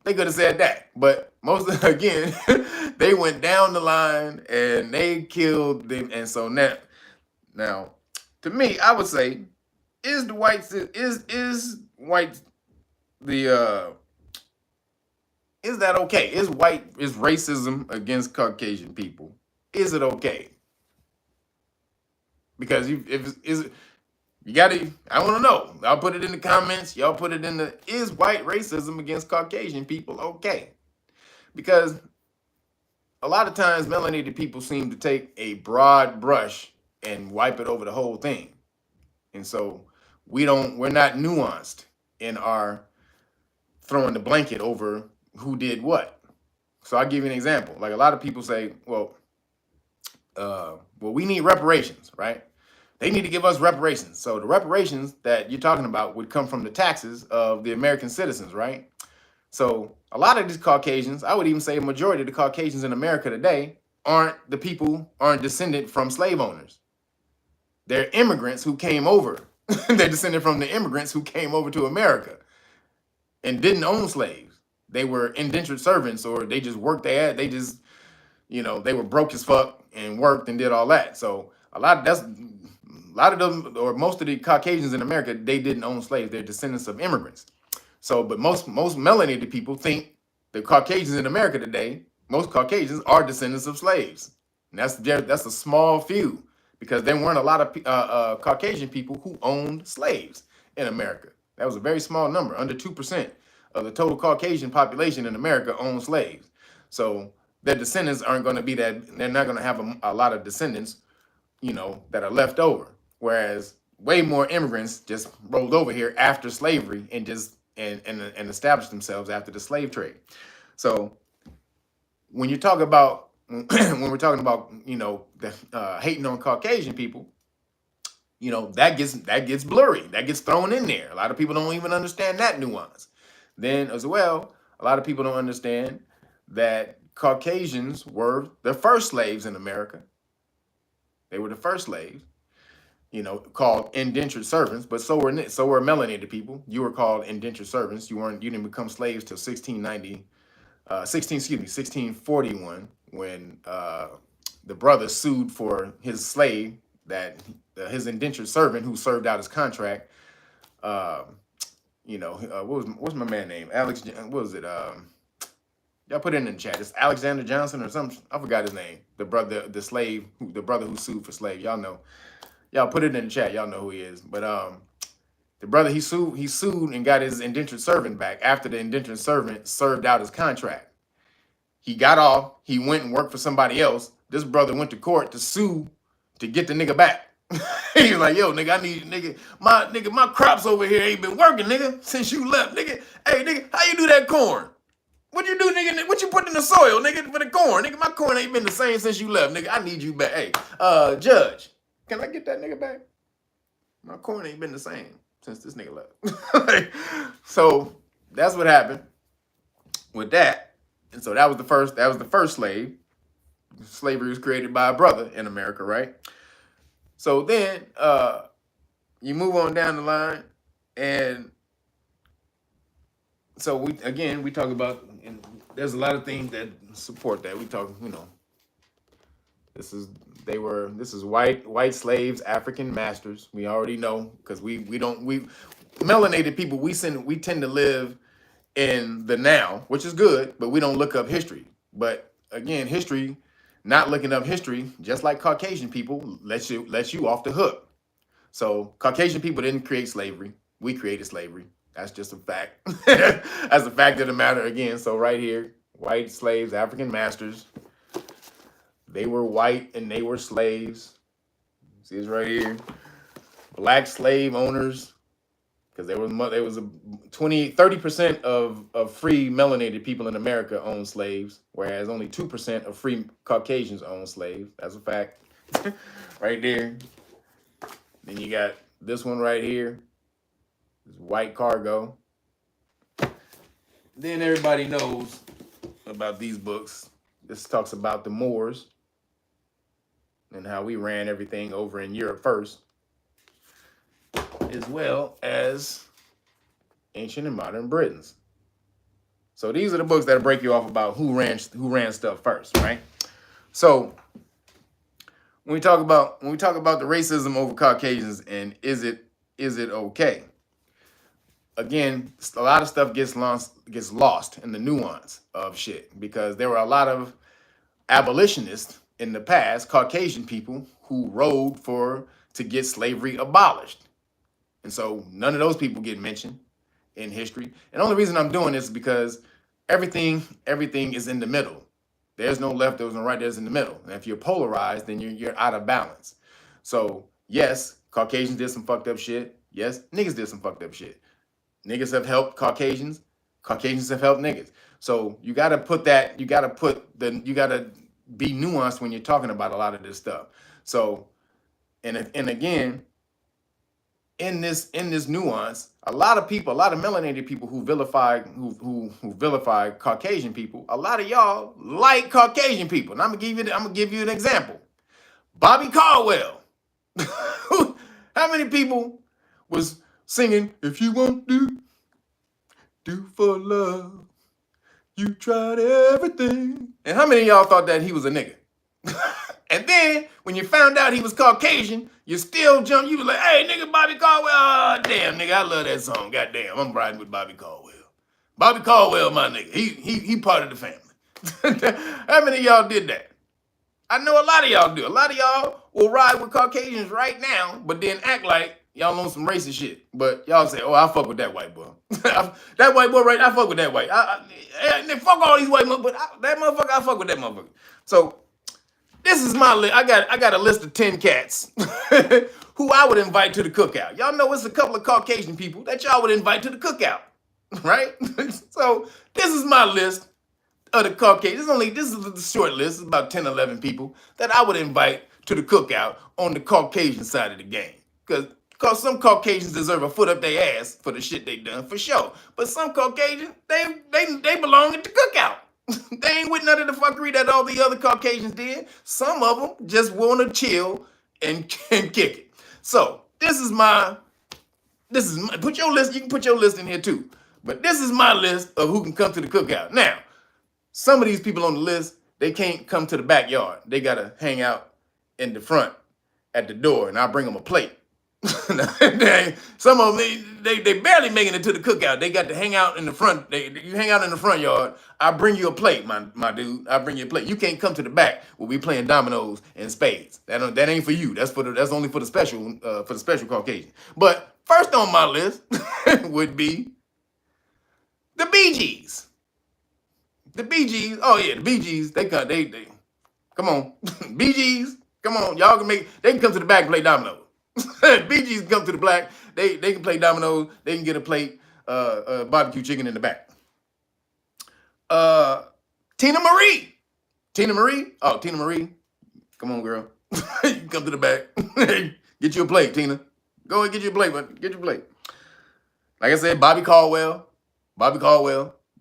A: They could have said that, but again, they went down the line and they killed them. And so now, to me, I would say, is that okay? Is racism against Caucasian people? Is it okay? Because I want to know. I'll put it in the comments. Y'all put it in is white racism against Caucasian people okay? Because a lot of times melanated people seem to take a broad brush and wipe it over the whole thing. And so we're not nuanced in our throwing the blanket over who did what. So I'll give you an example. Like a lot of people say, well, we need reparations, right? They need to give us reparations. So the reparations that you're talking about would come from the taxes of the American citizens, right? So a lot of these Caucasians, I would even say a majority of the Caucasians in America today aren't descended from slave owners. They're immigrants who came over They're descended from the immigrants who came over to America and didn't own slaves. They were indentured servants, or they just worked they just, they were broke as fuck and worked and did all that. So a lot of them, or most of the Caucasians in America, they didn't own slaves. They're descendants of immigrants. So, but most melanated people think the Caucasians in America today, most Caucasians are descendants of slaves. And that's a small few, because there weren't a lot of Caucasian people who owned slaves in America. That was a very small number. Under 2% of the total Caucasian population in America owned slaves. So their descendants aren't going to be that. They're not going to have a lot of descendants, that are left over. Whereas way more immigrants just rolled over here after slavery and just and established themselves after the slave trade. So when you talk about when we're talking about hating on Caucasian people, that gets blurry, that gets thrown in there. A lot of people don't even understand that nuance. Then as well, a lot of people don't understand that Caucasians were the first slaves in America. They were the first slaves, called indentured servants, but so were melanated people. You were called indentured servants. You didn't become slaves till 1641, when the brother sued for his slave, that his indentured servant who served out his contract. What's my man name? Alex. What was it? Y'all put it in the chat. It's Alexander Johnson or something. I forgot his name. The brother who sued for slaves. Y'all know. Y'all put it in the chat. Y'all know who he is. But the brother, he sued and got his indentured servant back after the indentured servant served out his contract. He got off. He went and worked for somebody else. This brother went to court to sue to get the nigga back. He was like, yo, nigga, I need my crops over here ain't been working, nigga, since you left, nigga. Hey, nigga, how you do that corn? What you do, nigga? What you put in the soil, nigga, for the corn? Nigga, my corn ain't been the same since you left, nigga. I need you back. Hey, Judge, can I get that nigga back? My corn ain't been the same since this nigga left. So that's what happened with that. And so that was the first slave. Slavery was created by a brother in America, right? So then you move on down the line, and so we talk about, and there's a lot of things that support that. We talk, this is white slaves, African masters. We already know, because we melanated people, we tend to live in the now, which is good, but we don't look up history. But again, not looking up history, just like Caucasian people, lets you off the hook. So Caucasian people didn't create slavery. We created slavery. That's just a fact. That's a fact of the matter again. So right here, white slaves, African masters. They were white and they were slaves. See this right here? Black slave owners, because there was 30% of free melanated people in America own slaves, whereas only 2% of free Caucasians own slaves. That's a fact. Right there. Then you got this one right here. This white cargo. Then everybody knows about these books. This talks about the Moors and how we ran everything over in Europe first, as well as ancient and modern Britons. So these are the books that break you off about who ran stuff first, right? So when we talk about the racism over Caucasians and is it okay? Again, a lot of stuff gets lost in the nuance of shit, because there were a lot of abolitionists in the past, Caucasian people, who rode to get slavery abolished. And so none of those people get mentioned in history. And the only reason I'm doing this is because everything is in the middle. There's no left, there's no right, there's in the middle. And if you're polarized, then you're out of balance. So yes, Caucasians did some fucked up shit. Yes, niggas did some fucked up shit. Niggas have helped Caucasians. Caucasians have helped niggas. So you gotta be nuanced when you're talking about a lot of this stuff. So, and again, in this nuance, a lot of melanated people who vilify Caucasian people, a lot of y'all like Caucasian people. And I'm gonna give you an example. Bobby Caldwell. How many people was singing, if you won't do for love, you tried everything. And how many of y'all thought that he was a nigga? And then, when you found out he was Caucasian, you still jumped. You was like, hey, nigga, Bobby Caldwell. Oh, damn, nigga, I love that song. Goddamn, I'm riding with Bobby Caldwell. Bobby Caldwell, my nigga. He part of the family. How many of y'all did that? I know a lot of y'all do. A lot of y'all will ride with Caucasians right now, but then act like y'all on some racist shit. But y'all say, oh, I fuck with that white boy. That white boy, right? I fuck with that white. Fuck all these white motherfuckers. That motherfucker, I fuck with that motherfucker. So, this is my list. I got a list of 10 cats who I would invite to the cookout. Y'all know it's a couple of Caucasian people that y'all would invite to the cookout, right? So this is my list of the Caucasians. This is the short list. It's about 10, 11 people that I would invite to the cookout on the Caucasian side of the game. Because some Caucasians deserve a foot up their ass for the shit they done, for sure. But some Caucasians, they belong at the cookout. They ain't with none of the fuckery that all the other Caucasians did. Some of them just want to chill and kick it. So put your list. You can put your list in here too. But this is my list of who can come to the cookout. Now, some of these people on the list, they can't come to the backyard. They gotta hang out in the front at the door, and I'll bring them a plate. Some of them, they barely making it to the cookout. They got to hang out in the front. You hang out in the front yard. I bring you a plate, my dude. I bring you a plate. You can't come to the back where we playing dominoes and spades. That ain't for you. That's only for the special Caucasian. But first on my list would be the Bee Gees. The Bee Gees. Oh yeah, the Bee Gees. They come on, Bee Gees. Come on, y'all can They can come to the back and play dominoes. Bee Gees come to the black. They can play dominoes. They can get a plate barbecue chicken in the back. Tina Marie. Oh, Tina Marie. Come on, girl. You can come to the back. Get you a plate, Tina. Go and get you a plate, but get your plate. Like I said, Bobby Caldwell.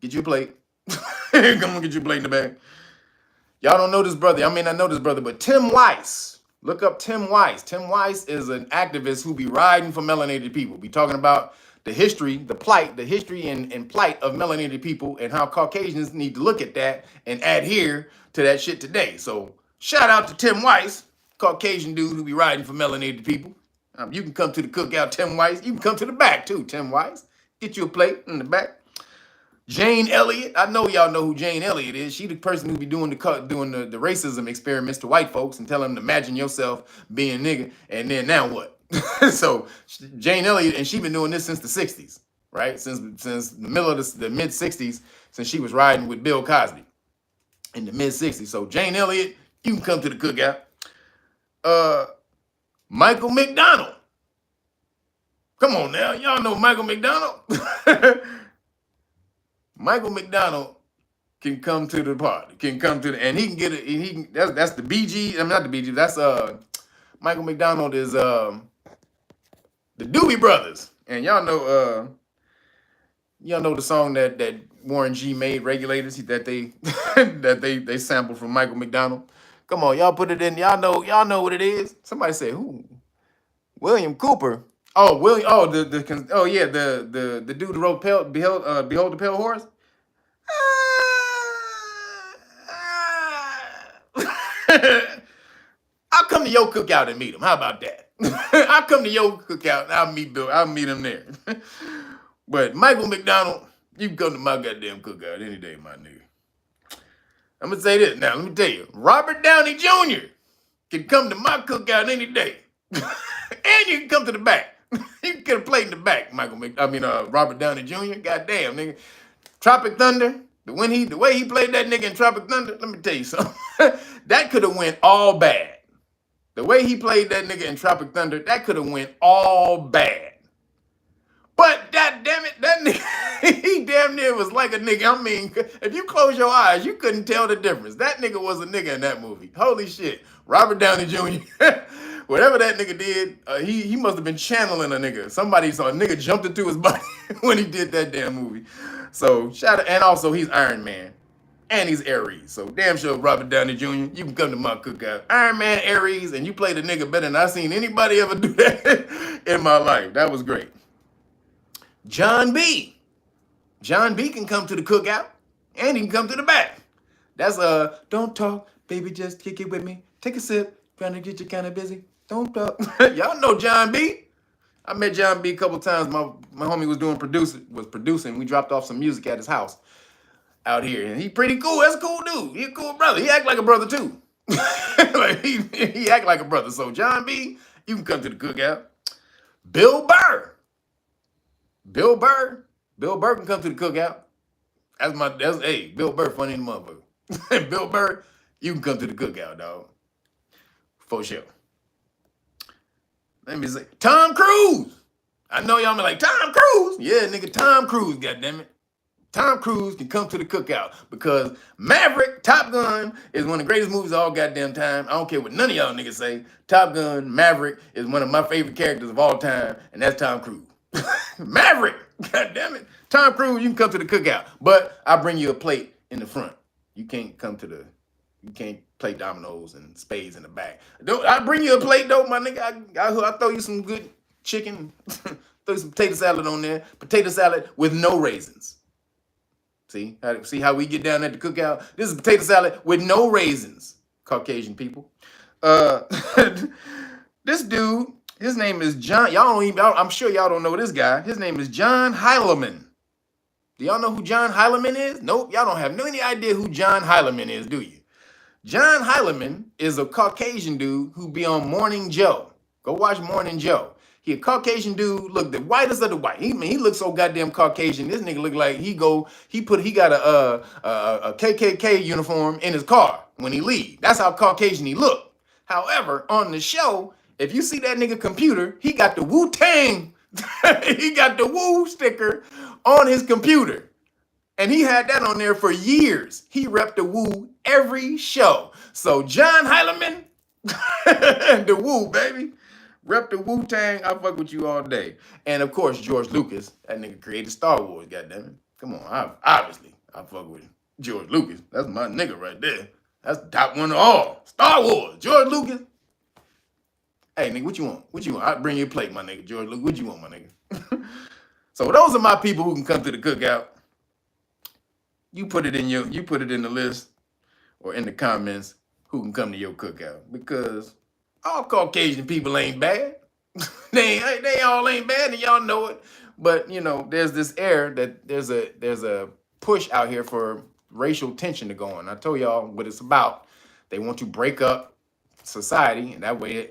A: Get you a plate. Come on, get you a plate in the back. Y'all don't know this brother. I may not know this brother, but Tim Weiss. Look up Tim Weiss. Tim Weiss is an activist who be riding for melanated people. Be talking about the history, the history and plight of melanated people and how Caucasians need to look at that and adhere to that shit today. So shout out to Tim Weiss, Caucasian dude who be riding for melanated people. You can come to the cookout, Tim Weiss. You can come to the back too, Tim Weiss. Get you a plate in the back. Jane Elliott, I know y'all know who Jane Elliott is. She the person who be doing the racism experiments to white folks and tell them to imagine yourself being a nigga, and then now what? So Jane Elliott, and she been doing this since the 60s, right? Since the middle of the mid 60s, since she was riding with Bill Cosby in the mid 60s. So Jane Elliott, you can come to the cookout. Michael McDonald. Come on now, y'all know Michael McDonald. Michael McDonald can come to the party, and he can get it. That's the BG. I'm not the BG. That's Michael McDonald is the Doobie Brothers, and y'all know the song that Warren G made, Regulators, that they sampled from Michael McDonald. Come on, y'all put it in. Y'all know what it is. Somebody say who? William Cooper. Oh, William. Oh, the dude who wrote Behold the Pale Horse. I'll come to your cookout and meet him. How about that? I'll come to your cookout and I'll meet him there. But Michael McDonald, you can come to my goddamn cookout any day, my nigga. I'm gonna say this now. Let me tell you, Robert Downey Jr. can come to my cookout any day, and you can come to the back. You can get a plate in the back, Robert Downey Jr. Goddamn, nigga. Tropic Thunder, the way he played that nigga in Tropic Thunder, let me tell you something. That could have went all bad. The way he played that nigga in Tropic Thunder, that could have went all bad. But that damn it, that nigga, he damn near was like a nigga. I mean, if you close your eyes, you couldn't tell the difference. That nigga was a nigga in that movie. Holy shit. Robert Downey Jr. Whatever that nigga did, he must have been channeling a nigga. Somebody saw a nigga jumped into his body when he did that damn movie. So shout out, and also he's Iron Man. And he's Aries. So damn sure, Robert Downey Jr., you can come to my cookout. Iron Man, Aries, and you play the nigga better than I seen anybody ever do that in my life. That was great. John B. John B can come to the cookout, and he can come to the back. That's don't talk, baby, just kick it with me. Take a sip, trying to get you kind of busy. Don't talk. Y'all know John B. I met John B a couple times. My homie was producing. We dropped off some music at his house out here, and he pretty cool. That's a cool dude. He a cool brother. He act like a brother too. Like he act like a brother. So John B, you can come to the cookout. Bill Burr. Bill Burr. Bill Burr can come to the cookout. Hey, Bill Burr funny in the motherfucker. Bill Burr, you can come to the cookout, dog. For sure. Let me say, Tom Cruise. I know y'all be like, Tom Cruise? Yeah, nigga, Tom Cruise, goddammit. Tom Cruise can come to the cookout because Maverick, Top Gun, is one of the greatest movies of all goddamn time. I don't care what none of y'all niggas say. Top Gun, Maverick is one of my favorite characters of all time, and that's Tom Cruise. Maverick, goddammit. Tom Cruise, you can come to the cookout, but I'll bring you a plate in the front. You can't play dominoes and spades in the back. I bring you a plate though, my nigga. I throw you some good chicken, throw you some potato salad on there. Potato salad with no raisins. See how we get down at the cookout? This is potato salad with no raisins, Caucasian people. This dude, his name is John. I'm sure y'all don't know this guy. His name is John Heilemann. Do y'all know who John Heilemann is? Nope, y'all don't have any idea who John Heilemann is, do you? John Heilemann is a Caucasian dude who be on Morning Joe. Go watch Morning Joe. He a Caucasian dude, look the whitest of the white. He looks so goddamn Caucasian. This nigga look like he got a KKK uniform in his car when he leave. That's how Caucasian he look. However, on the show, if you see that nigga computer, he got the Wu-Tang. He got the Wu sticker on his computer. And he had that on there for years. He repped the Wu every show. So John Heilemann, the Wu, baby. Rep the Wu-Tang, I fuck with you all day. And of course, George Lucas, that nigga created Star Wars, goddammit. Come on, obviously, I fuck with George Lucas. That's my nigga right there. That's the top one of all. Star Wars, George Lucas. Hey, nigga, what you want? What you want? I'll bring you a plate, my nigga. George Lucas, what you want, my nigga? So those are my people who can come to the cookout. You put it in the list or in the comments who can come to your cookout, because all Caucasian people ain't bad. they all ain't bad, and y'all know it. But you know, there's this air that there's a push out here for racial tension to go on. I told y'all what it's about. They want to break up society, and that way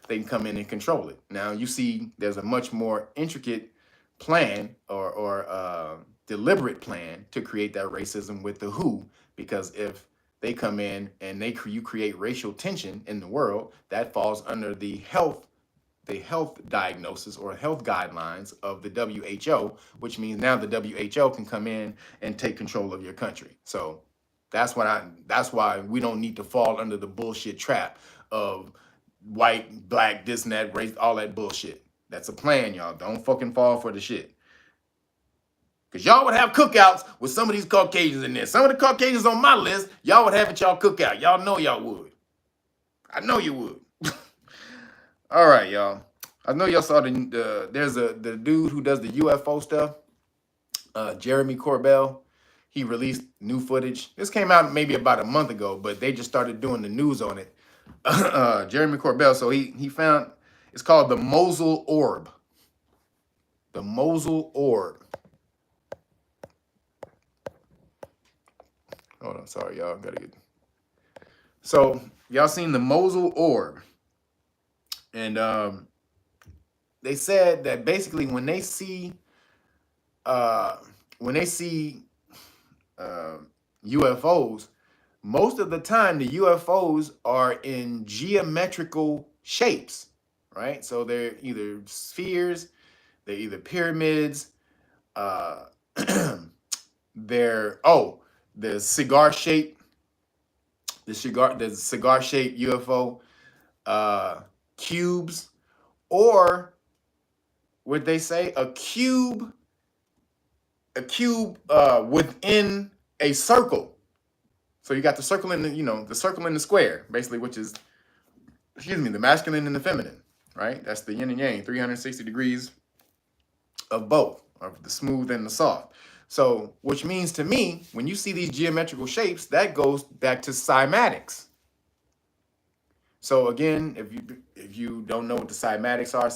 A: they can come in and control it. Now you see, there's a much more intricate plan or deliberate plan to create that racism with the WHO, because if they come in and you create racial tension in the world, that falls under the health diagnosis or health guidelines of the WHO, which means now the WHO can come in and take control of your country. So that's why we don't need to fall under the bullshit trap of white, black, this and that, race, all that bullshit. That's a plan, y'all. Don't fucking fall for the shit. Because y'all would have cookouts with some of these Caucasians in there. Some of the Caucasians on my list, y'all would have at y'all cookout. Y'all know y'all would. I know you would. All right, y'all. I know y'all saw the dude who does the UFO stuff, Jeremy Corbell. He released new footage. This came out maybe about a month ago, but they just started doing the news on it. Jeremy Corbell. So he found, it's called the Mosul Orb. The Mosul Orb. Hold on, sorry, y'all. So y'all seen the Mosul Orb, and they said that basically when they see UFOs, most of the time the UFOs are in geometrical shapes, right? So they're either spheres, they're either pyramids, the cigar shape UFO, cubes, or would they say a cube within a circle. So you got the circle and the circle and the square, basically, which is, excuse me, the masculine and the feminine, right? That's the yin and yang, 360 degrees of both, of the smooth and the soft. So, which means to me, when you see these geometrical shapes, that goes back to cymatics. So again, if you don't know what the cymatics are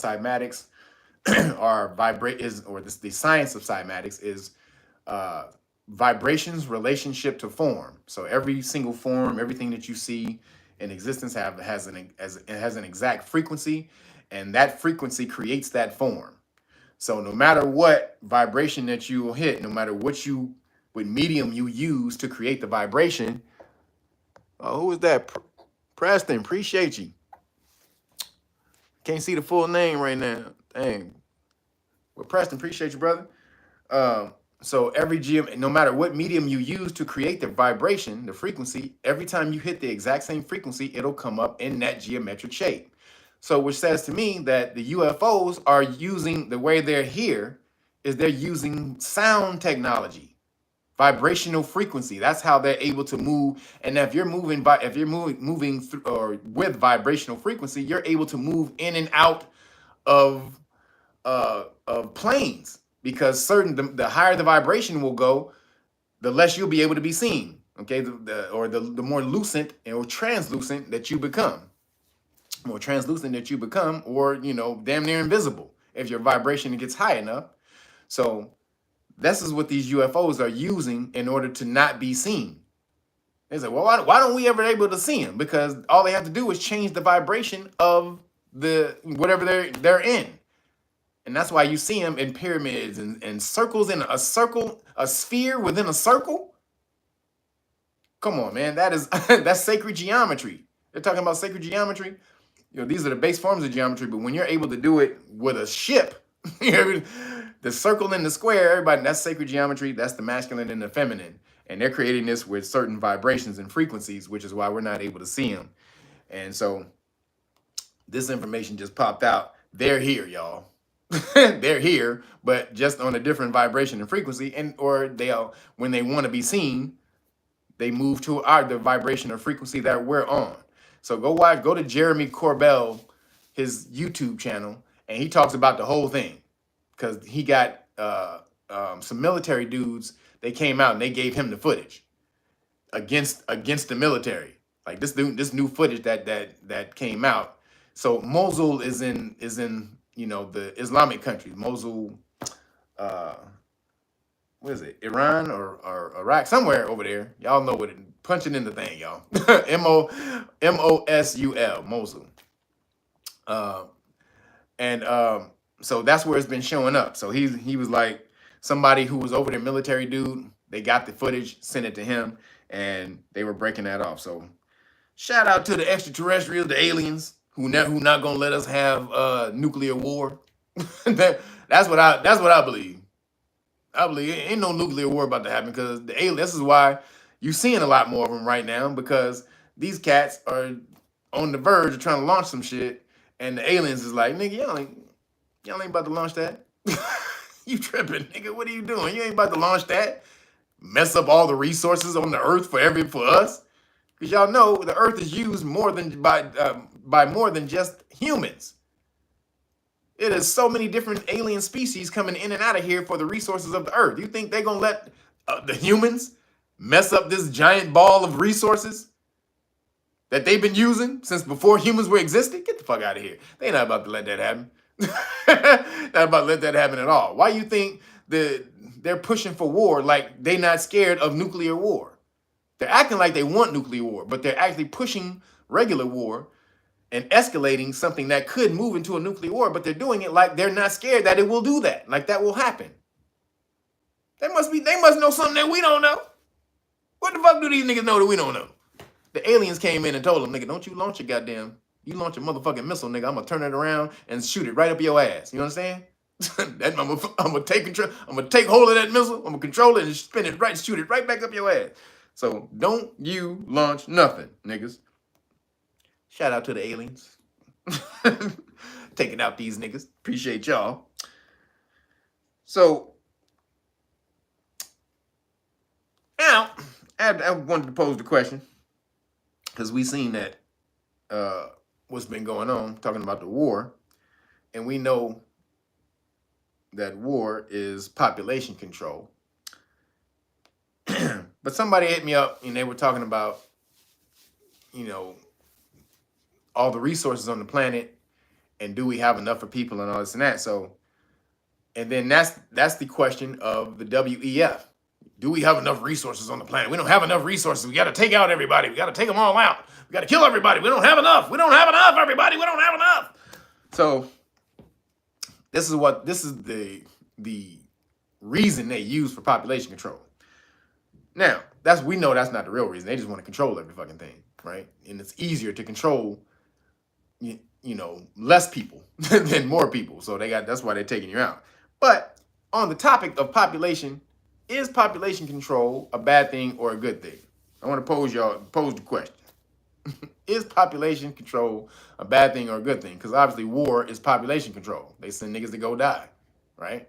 A: the science of cymatics is vibrations relationship to form. So every single form, everything that you see in existence has an exact frequency, and that frequency creates that form. So no matter what vibration that you will hit, no matter what medium you use to create the vibration. Oh, who is that? Preston, appreciate you. Can't see the full name right now. Dang. Well, Preston, appreciate you, brother. So no matter what medium you use to create the vibration, the frequency, every time you hit the exact same frequency, it'll come up in that geometric shape. So which says to me that the UFOs are using, the way they're here is they're using sound technology, vibrational frequency. That's how they're able to move. And if you're moving through or with vibrational frequency, you're able to move in and out of planes, because the higher the vibration will go, the less you'll be able to be seen. Okay, the more lucent or translucent that you become, or damn near invisible if your vibration gets high enough. So this is what these UFOs are using in order to not be seen. They say, well, why don't we ever able to see them? Because all they have to do is change the vibration of the whatever they're in. And that's why you see them in pyramids and circles in a circle, a sphere within a circle. Come on, man. That's sacred geometry. They're talking about sacred geometry. These are the base forms of geometry, but when you're able to do it with a ship, the circle and the square, everybody, that's sacred geometry. That's the masculine and the feminine. And they're creating this with certain vibrations and frequencies, which is why we're not able to see them. And so this information just popped out. They're here, y'all. They're here, but just on a different vibration and frequency, when they want to be seen, they move to the vibration or frequency that we're on. So go to Jeremy Corbell, his YouTube channel, and he talks about the whole thing, because he got some military dudes. They came out and they gave him the footage against the military, like this new footage that came out. So Mosul is in the Islamic countries. Mosul, what is it? Iran or Iraq, somewhere over there. Y'all know what it. Punching in the thing, y'all. Mosul, Mosul. So that's where it's been showing up. So he was like somebody who was over there, military dude. They got the footage, sent it to him, and they were breaking that off. So shout out to the extraterrestrials, the aliens, who not gonna let us have nuclear war. That's what I believe. I believe ain't no nuclear war about to happen, because the aliens. This is why you're seeing a lot more of them right now, because these cats are on the verge of trying to launch some shit, and the aliens is like, nigga, y'all ain't about to launch that. You tripping, nigga? What are you doing? You ain't about to launch that. Mess up all the resources on the earth for us. Because y'all know the earth is used by more than just humans. It is so many different alien species coming in and out of here for the resources of the earth. You think they're going to let the humans mess up this giant ball of resources that they've been using since before humans were existing? Get the fuck out of here. They're not about to let that happen. Not about to let that happen at all. Why you think they're pushing for war like they're not scared of nuclear war? They're acting like they want nuclear war, but they're actually pushing regular war and escalating something that could move into a nuclear war, but they're doing it like they're not scared that it will do that, like that will happen. They must know something that we don't know. What the fuck do these niggas know that we don't know? The aliens came in and told them, nigga, don't you launch you launch a motherfucking missile, nigga, I'm gonna turn it around and shoot it right up your ass. You understand? I'm gonna take control. I'm gonna take hold of that missile. I'm gonna control it and shoot it right back up your ass. So don't you launch nothing, niggas. Shout out to the aliens. Taking out these niggas. Appreciate y'all. So now I wanted to pose the question because we seen that what's been going on, talking about the war, and we know that war is population control. But somebody hit me up and they were talking about, you know, all the resources on the planet and do we have enough for people and all this and that. So, and then that's the question of the WEF. Do we have enough resources on the planet? We don't have enough resources. We got to take out everybody. We got to take them all out. We got to kill everybody. We don't have enough. We don't have enough, everybody. We don't have enough. So this is the reason they use for population control. Now, we know that's not the real reason. They just want to control every fucking thing, right? And it's easier to control, you know, less people than more people. So that's why they're taking you out. But on the topic of population, is population control a bad thing or a good thing? I want to pose the question. Is population control a bad thing or a good thing? Because obviously war is population control. They send niggas to go die, right?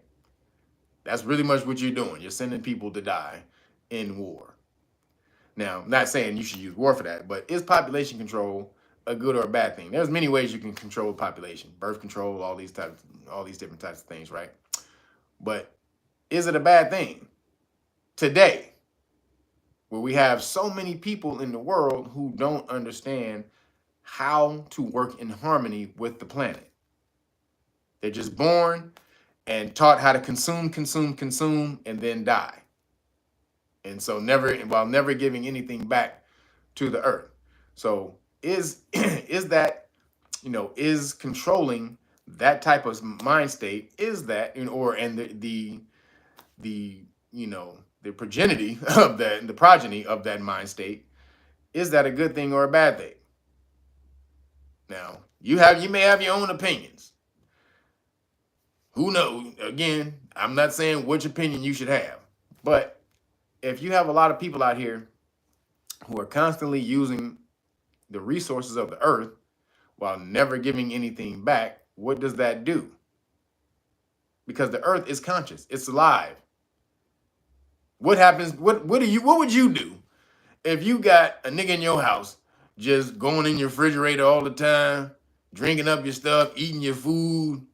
A: That's really much what you're doing. You're sending people to die in war. Now, I'm not saying you should use war for that, but is population control a good or a bad thing? There's many ways you can control population, birth control, all these different types of things, right? But is it a bad thing today, where we have so many people in the world who don't understand how to work in harmony with the planet? They're just born and taught how to consume, and then die. And so while never giving anything back to the earth. So is that, you know, is controlling that type of mind state, is that, you know, or and the you know, the progeny of that mind state, is that a good thing or a bad thing? Now, you may have your own opinions. Who knows? Again, I'm not saying which opinion you should have, but if you have a lot of people out here who are constantly using the resources of the earth while never giving anything back, what does that do? Because the earth is conscious, it's alive. What happens? What would you do if you got a nigga in your house just going in your refrigerator all the time, drinking up your stuff, eating your food,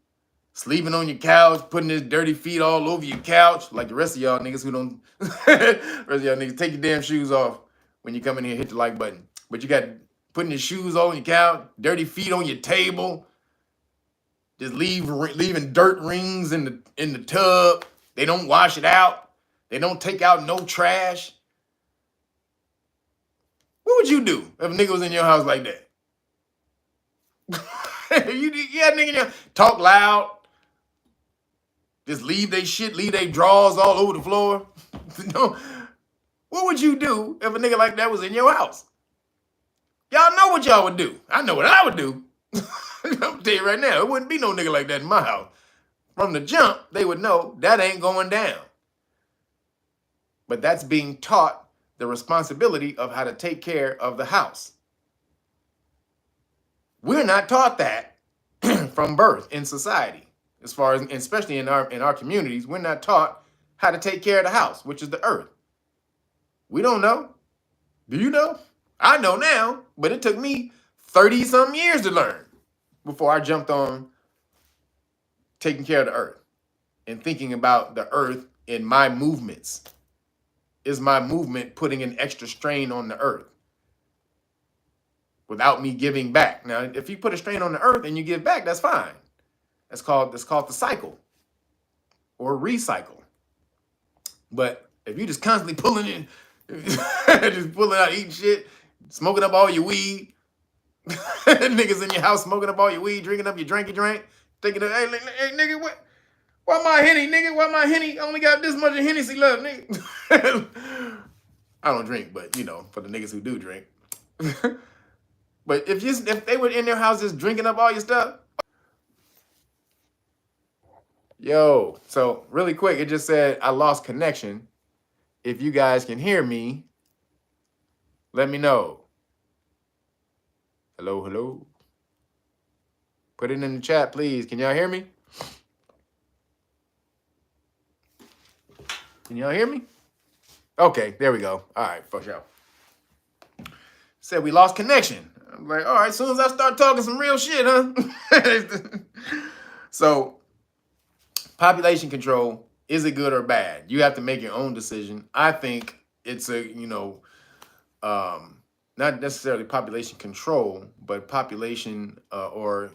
A: sleeping on your couch, putting his dirty feet all over your couch, like the rest of y'all niggas who don't, rest of y'all niggas, take your damn shoes off when you come in here and hit the like button. But you got putting your shoes on your couch, dirty feet on your table, just leaving dirt rings in the tub. They don't wash it out. They don't take out no trash. What would you do if a nigga was in your house like that? you had a nigga in your talk loud, just leave they drawers all over the floor. What would you do if a nigga like that was in your house? Y'all know what y'all would do. I know what I would do. I'm gonna tell you right now, it wouldn't be no nigga like that in my house. From the jump, they would know that ain't going down. But that's being taught the responsibility of how to take care of the house. We're not taught that from birth in society. As far as, especially in our communities, we're not taught how to take care of the house, which is the earth. We don't know. Do you know? I know now, but it took me 30-something years to learn before I jumped on taking care of the earth and thinking about the earth in my movements. Is my movement putting an extra strain on the earth without me giving back? Now, if you put a strain on the earth and you give back, that's fine. That's called the cycle or recycle. But if you just constantly pulling in, just pulling out, eating shit, smoking up all your weed, niggas in your house smoking up all your weed, drinking up your drink, thinking, hey nigga, what? Why my Henny, nigga? Why my Henny only got this much of Hennessy left, nigga? I don't drink, but, you know, for the niggas who do drink. But if they were in their house just drinking up all your stuff. Yo, so really quick, it just said I lost connection. If you guys can hear me, let me know. Hello. Put it in the chat, please. Can y'all hear me? Can y'all hear me? Okay, there we go. All right, fuck y'all. Said we lost connection. I'm like, all right, as soon as I start talking some real shit, huh? So, population control, is it good or bad? You have to make your own decision. I think it's a, not necessarily population control, but population or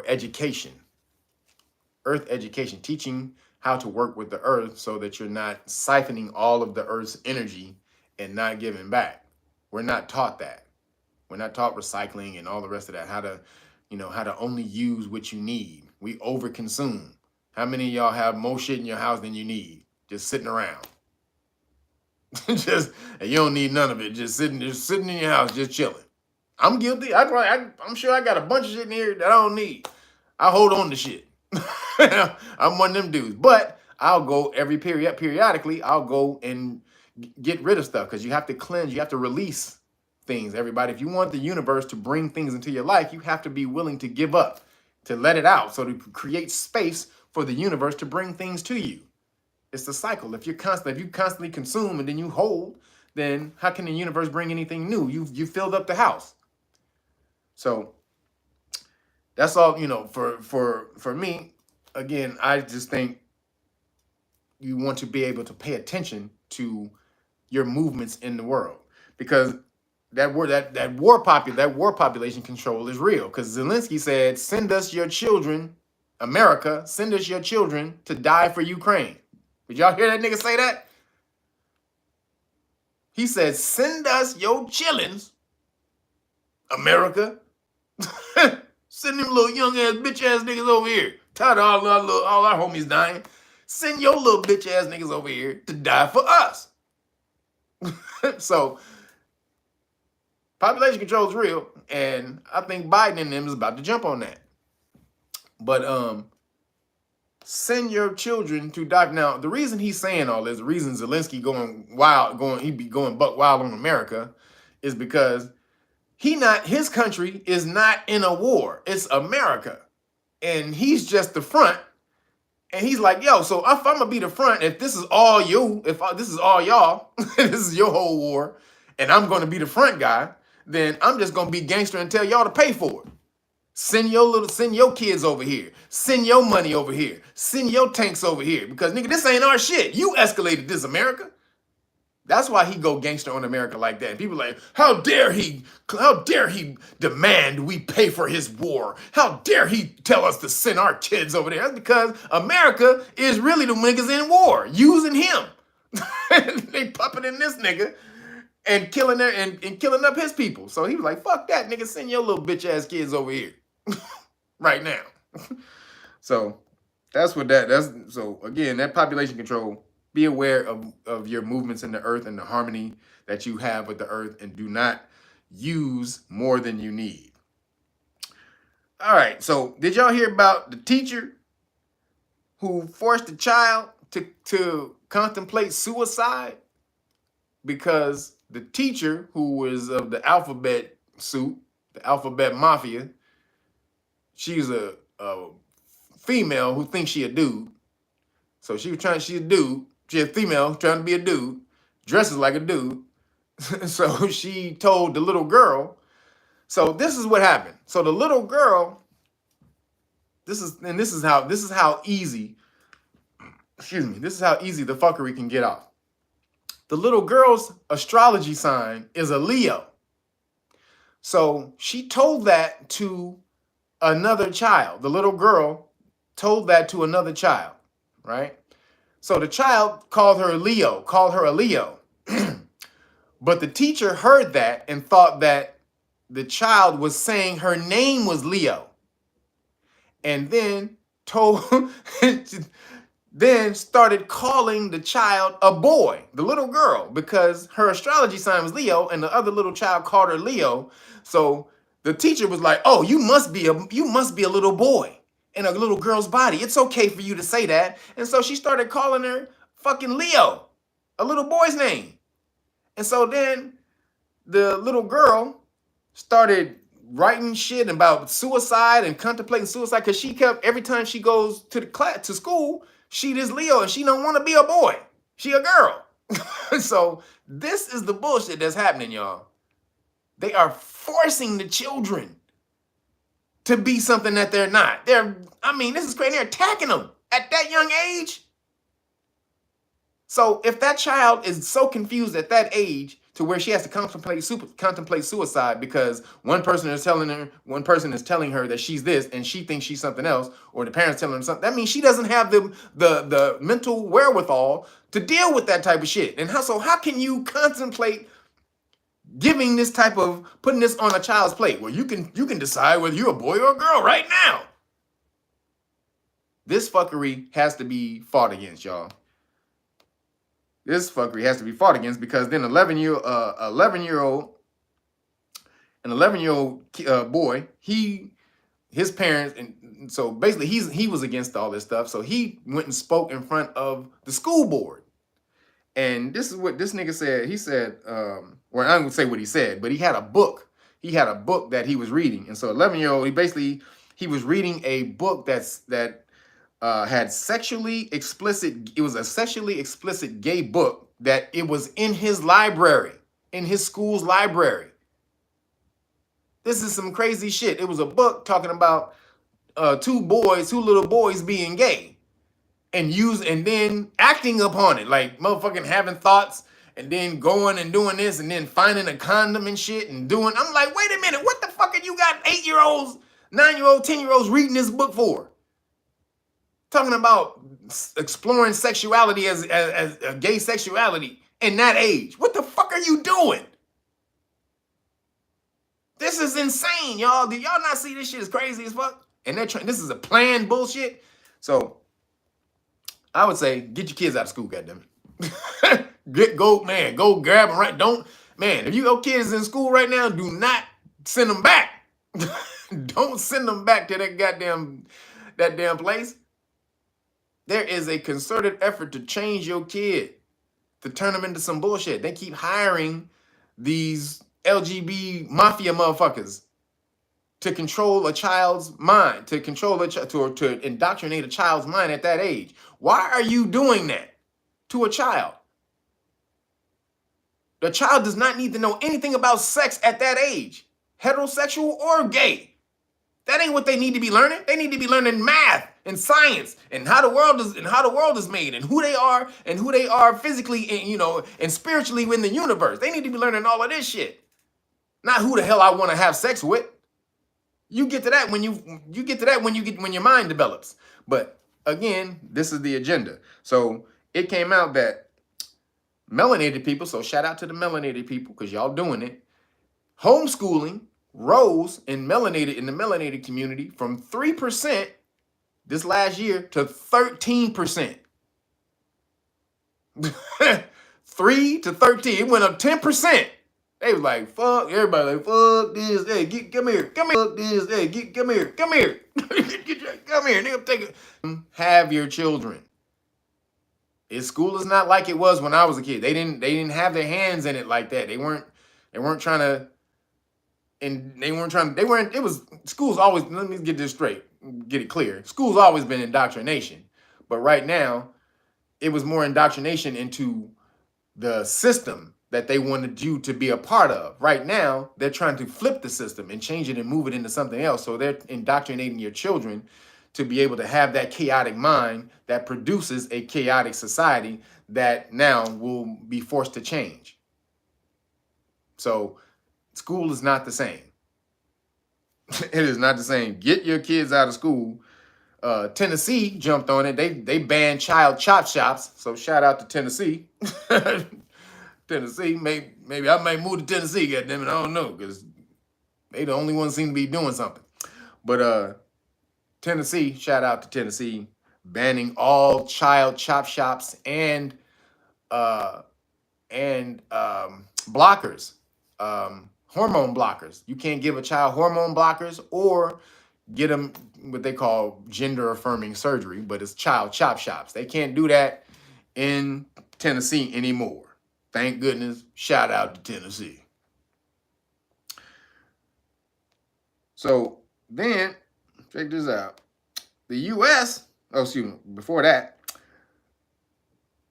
A: education, earth education, teaching how to work with the earth so that you're not siphoning all of the earth's energy and not giving back. We're not taught that. We're not taught recycling and all the rest of that, how to only use what you need. We overconsume. How many of y'all have more shit in your house than you need, just sitting around? And you don't need none of it, just sitting in your house, just chilling. I'm guilty. I'm sure I got a bunch of shit in here that I don't need. I hold on to shit. I'm one of them dudes. But I'll go periodically, I'll go and get rid of stuff, because you have to cleanse, you have to release things, everybody. If you want the universe to bring things into your life, you have to be willing to give up, to let it out, so to create space for the universe to bring things to you. It's the cycle. If you constantly consume and then you hold, then how can the universe bring anything new? You filled up the house. So that's all, for me. Again, I just think you want to be able to pay attention to your movements in the world, because that war population control is real. Because Zelensky said, "Send us your children, America. Send us your children to die for Ukraine." Did y'all hear that nigga say that? He said, "Send us your chillins, America." Send them little young ass bitch ass niggas over here. Tired of all our homies dying. Send your little bitch ass niggas over here to die for us. So population control is real, and I think Biden and them is about to jump on that. But send your children to die. Now, the reason he's saying all this, the reason Zelensky he be going buck wild on America, is because his country is not in a war. It's America. And he's just the front. And he's like, yo, so if I'm gonna be the front, if this is all you, this is all y'all, this is your whole war, and I'm gonna be the front guy, then I'm just gonna be gangster and tell y'all to pay for it. Send your kids over here. Send your money over here. Send your tanks over here. Because nigga, this ain't our shit. You escalated this, America. That's why he go gangster on America like that. People like, how dare he demand we pay for his war? How dare he tell us to send our kids over there? That's because America is really the niggas in war, using him. They puppeting this nigga and killing up his people. So he was like, fuck that, nigga, send your little bitch ass kids over here right now. So that's so again, that population control. Be aware of your movements in the earth and the harmony that you have with the earth, and do not use more than you need. All right, so did y'all hear about the teacher who forced the child to contemplate suicide? Because the teacher, who was of the alphabet suit, the alphabet mafia, she's a female who thinks she a dude. So she's a dude. She's a female trying to be a dude, dresses like a dude. So she told the little girl. So this is what happened. So the little girl, this is how easy the fuckery can get off. The little girl's astrology sign is a Leo. So she told that to another child. The little girl told that to another child, right? So the child called her a Leo. But the teacher heard that and thought that the child was saying her name was Leo. And then started calling the child a boy, the little girl, because her astrology sign was Leo and the other little child called her Leo. So the teacher was like, oh, you must be a little boy in a little girl's body. It's okay for you to say that. And so she started calling her fucking Leo, a little boy's name. And so then the little girl started writing shit about suicide and contemplating suicide, because she kept, every time she goes to school, she this Leo and she don't want to be a boy. She a girl. So this is the bullshit that's happening, y'all. They are forcing the children to be something that they're not. I mean, this is crazy. They're attacking them at that young age. So if that child is so confused at that age to where she has to contemplate suicide because one person is telling her that she's this and she thinks she's something else, or the parents telling her something, that means she doesn't have the mental wherewithal to deal with that type of shit. And how can you contemplate giving this type of putting this on a child's plate? Well, you can decide whether you're a boy or a girl right now. This fuckery has to be fought against, y'all. This fuckery has to be fought against, because then 11-year-old boy, his parents, and so basically he was against all this stuff. So he went and spoke in front of the school board. And this is what this nigga said. He said, well, I don't say what he said, but he had a book. He had a book that he was reading. And so 11-year-old, he was reading a book that had sexually explicit. It was a sexually explicit gay book that it was in his library, in his school's library. This is some crazy shit. It was a book talking about two little boys being gay. And then acting upon it, like motherfucking having thoughts, and then going and doing this, and then finding a condom and shit and doing. I'm like, wait a minute, what the fuck are you got 8-year-olds, 9-year-olds, 10-year-olds reading this book for? Talking about exploring sexuality as gay sexuality in that age. What the fuck are you doing? This is insane, y'all. Do y'all not see this shit is crazy as fuck? And this is a planned bullshit. So I would say, get your kids out of school, goddammit. Go grab them right. If your kid is in school right now, do not send them back. Don't send them back to that damn place. There is a concerted effort to change your kid, to turn them into some bullshit. They keep hiring these LGB mafia motherfuckers to control a child's mind, to indoctrinate a child's mind at that age. Why are you doing that to a child? The child does not need to know anything about sex at that age, heterosexual or gay. That ain't what they need to be learning. They need to be learning math and science and how the world is made, and who they are physically and spiritually in the universe. They need to be learning all of this shit. Not who the hell I want to have sex with. You get to that when your mind develops. But again, this is the agenda. So it came out that melanated people, so shout out to the melanated people because y'all doing it. Homeschooling rose in the melanated community from 3% this last year to 13%. 3 to 13. It went up 10%. They was like, fuck, everybody like, fuck this, hey, come here, fuck this, hey, come here, come here, nigga, take it. Have your children. School is not like it was when I was a kid. They didn't have their hands in it like that. They weren't trying to, schools always, let me get this straight, get it clear. School's always been indoctrination. But right now, it was more indoctrination into the system that they wanted you to be a part of. Right now, they're trying to flip the system and change it and move it into something else. So they're indoctrinating your children to be able to have that chaotic mind that produces a chaotic society that now will be forced to change. So school is not the same. It is not the same. Get your kids out of school. Tennessee jumped on it. They banned child chop shops. So shout out to Tennessee. Tennessee, maybe I might move to Tennessee, goddammit. I don't know, because they the only ones seem to be doing something. But Tennessee, shout out to Tennessee, banning all child chop shops and blockers, hormone blockers. You can't give a child hormone blockers or get them what they call gender affirming surgery, but it's child chop shops. They can't do that in Tennessee anymore. Thank goodness. Shout out to Tennessee. So then, check this out. The U.S., before that,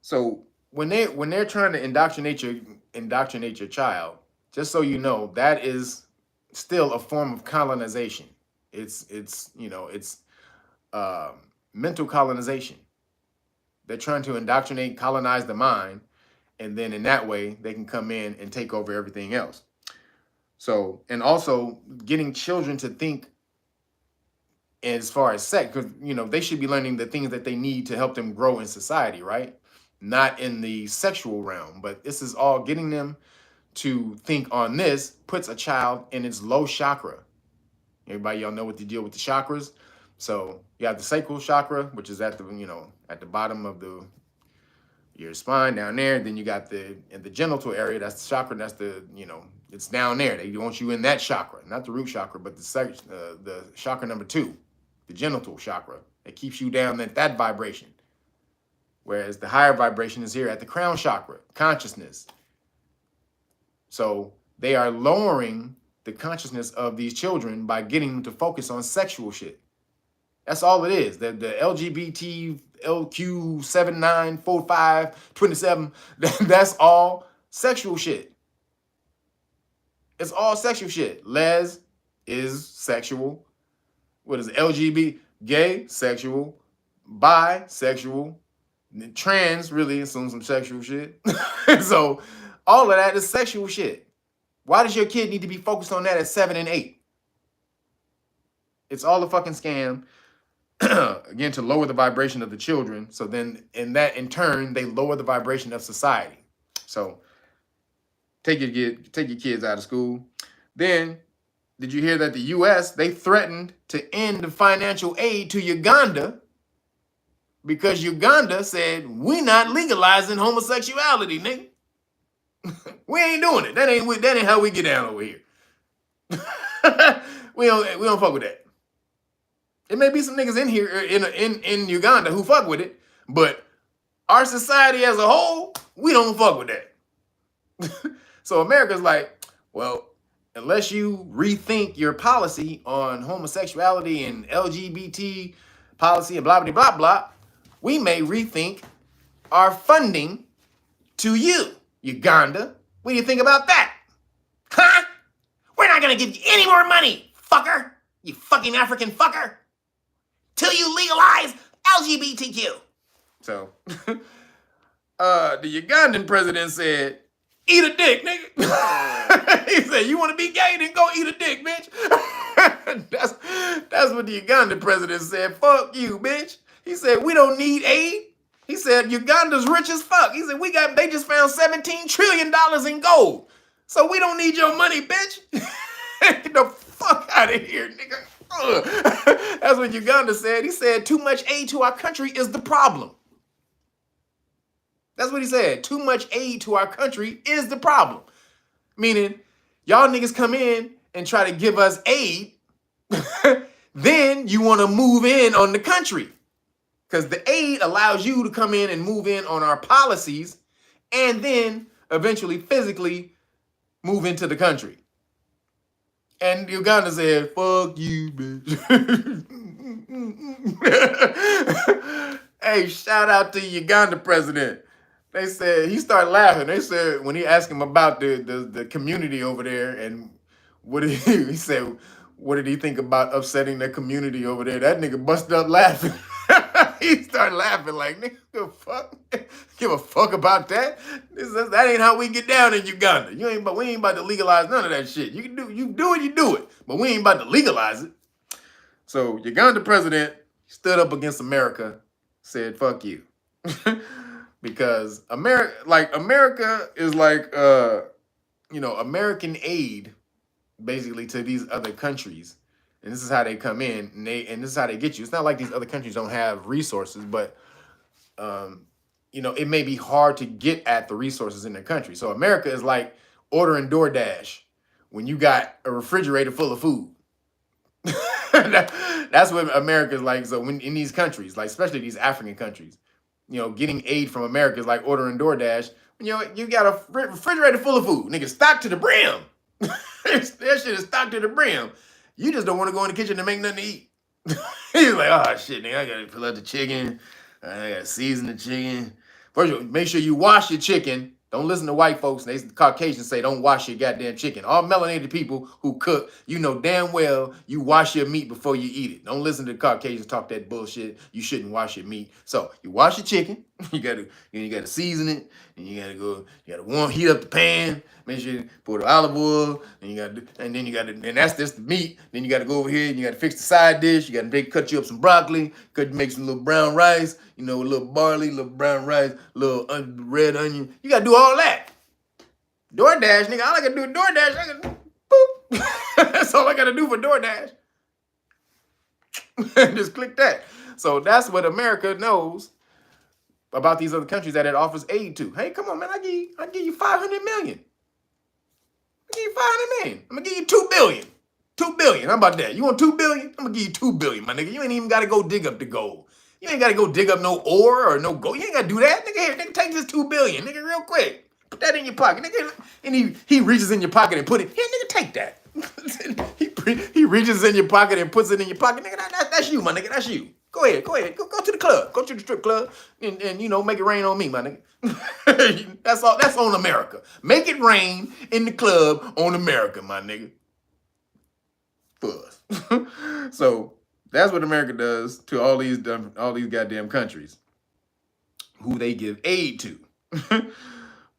A: so when they're trying to indoctrinate your child, just so you know, that is still a form of colonization. It's mental colonization. They're trying to indoctrinate, colonize the mind, and then in that way they can come in and take over everything else. So, and also getting children to think as far as sex, because they should be learning the things that they need to help them grow in society, right? Not in the sexual realm, but this is all getting them to think on this puts a child in its low chakra. Everybody, y'all know what the deal with the chakras. So you have the sacral chakra, which is at the bottom of your spine down there. Then you got in the genital area. That's the chakra. That's it's down there. They want you in that chakra, not the root chakra, but the chakra number 2, the genital chakra. It keeps you down at that vibration. Whereas the higher vibration is here at the crown chakra, consciousness. So they are lowering the consciousness of these children by getting them to focus on sexual shit. That's all it is. The LGBT, LQ, 7945, 27, that's all sexual shit. It's all sexual shit. Les is sexual. What is it? LGBT? Gay, sexual. Bi, sexual. Trans, really, is some sexual shit. So all of that is sexual shit. Why does your kid need to be focused on that at 7 and 8? It's all a fucking scam. Again, to lower the vibration of the children. So then in turn, they lower the vibration of society. So take your kids out of school. Then, did you hear that the US, they threatened to end the financial aid to Uganda because Uganda said, we not legalizing homosexuality, nigga. We ain't doing it. That ain't how we get down over here. we don't fuck with that. It may be some niggas in here in Uganda who fuck with it, but our society as a whole, we don't fuck with that. So America's like, well, unless you rethink your policy on homosexuality and LGBT policy and blah, blah, blah, blah, we may rethink our funding to you, Uganda. What do you think about that? Huh? We're not going to give you any more money, fucker. You fucking African fucker. Till you legalize LGBTQ. So, the Ugandan president said, eat a dick, nigga. He said, you want to be gay? Then go eat a dick, bitch. That's what the Ugandan president said. Fuck you, bitch. He said, we don't need aid. He said, Uganda's rich as fuck. He said, they just found $17 trillion in gold. So we don't need your money, bitch. Get the fuck out of here, nigga. That's what Uganda said. He said, too much aid to our country is the problem. That's what he said. Too much aid to our country is the problem. Meaning, y'all niggas come in and try to give us aid, then you want to move in on the country. Because the aid allows you to come in and move in on our policies and then eventually physically move into the country. And Uganda said, fuck you, bitch. Hey, shout out to Uganda president. They said, he started laughing. They said, when he asked him about the community over there and what did he said, what did he think about upsetting the community over there? That nigga busted up laughing. He started laughing like, nigga, give a fuck about that? That ain't how we get down in Uganda. We ain't about to legalize none of that shit. You do it, but we ain't about to legalize it. So Uganda president stood up against America, said, fuck you. Because America is like, American aid basically to these other countries. And this is how they come in, and this is how they get you. It's not like these other countries don't have resources, but it may be hard to get at the resources in their country. So America is like ordering DoorDash when you got a refrigerator full of food. That's what America is like. So when in these countries, like especially these African countries, getting aid from America is like ordering DoorDash. You got a refrigerator full of food, nigga, stocked to the brim. That shit is stocked to the brim. You just don't want to go in the kitchen to make nothing to eat. He's like, oh shit, nigga, I gotta pull out the chicken. I gotta season the chicken, First of all, make sure you wash your chicken. Don't listen to white folks. The Caucasians say don't wash your goddamn chicken. All melanated people who cook, you know damn well you wash your meat before you eat it. Don't listen to the Caucasians talk that bullshit. You shouldn't wash your meat. So you wash your chicken. You gotta season it, and you gotta heat up the pan. Make sure you put the olive oil, and that's just the meat. Then you gotta go over here and you gotta fix the side dish. You gotta cut you up some broccoli, make some little brown rice, a little barley, little brown rice, little red onion. You gotta do all that. DoorDash, nigga, all I gotta do with DoorDash, I gotta boop. That's all I gotta do for DoorDash. Just click that. So that's what America knows about these other countries that it offers aid to. Hey, come on, man, I give you 500 million. I give you 500 million. I'm gonna give you 2 billion. 2 billion. How about that? You want 2 billion? I'm gonna give you 2 billion, my nigga. You ain't even gotta go dig up the gold. You ain't gotta go dig up no ore or no gold. You ain't gotta do that. Nigga, here, nigga, take this 2 billion, nigga, real quick. Put that in your pocket, nigga. And he reaches in your pocket and put it, here, nigga, take that. he reaches in your pocket and puts it in your pocket. Nigga, that's you, my nigga. That's you. Go ahead. Go to the club. Go to the strip club and make it rain on me, my nigga. That's all. That's on America. Make it rain in the club on America, my nigga. For us. So that's what America does to all these goddamn countries who they give aid to.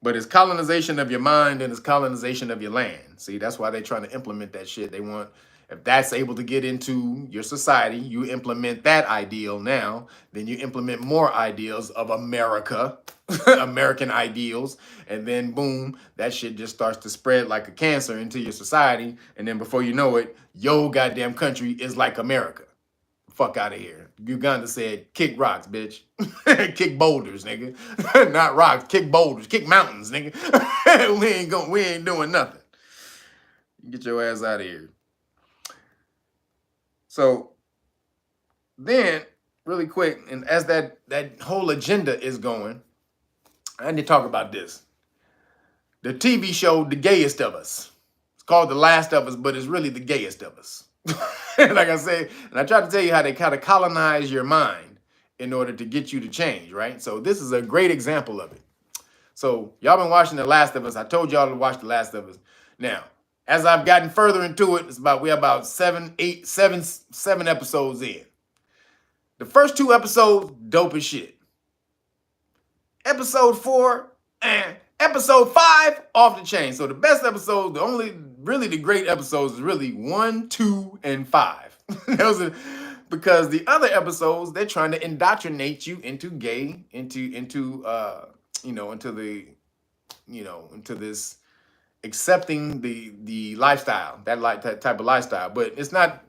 A: But it's colonization of your mind and it's colonization of your land. See, that's why they're trying to implement that shit. They want, if that's able to get into your society, you implement that ideal now, then you implement more ideals of America, American ideals, and then boom, that shit just starts to spread like a cancer into your society, and then before you know it, your goddamn country is like America. Fuck out of here. Uganda said, kick rocks, bitch. Kick boulders, nigga. Not rocks, kick boulders, kick mountains, nigga. we ain't doing nothing. Get your ass out of here. So then, really quick, and as that whole agenda is going, I need to talk about this. The TV show, The Gayest of Us. It's called The Last of Us, but it's really The Gayest of Us. Like I said, and I tried to tell you how they kind of colonize your mind in order to get you to change, right? So this is a great example of it. So y'all been watching The Last of Us. I told y'all to watch The Last of Us. Now, as I've gotten further into it, we're about seven episodes in. The first 2 episodes, dope as shit. Episode 4, episode 5, off the chain. So the best episode, the great episodes is really 1, 2, and 5. Those are, because the other episodes, they're trying to indoctrinate you into this accepting the lifestyle, that type of lifestyle. But it's not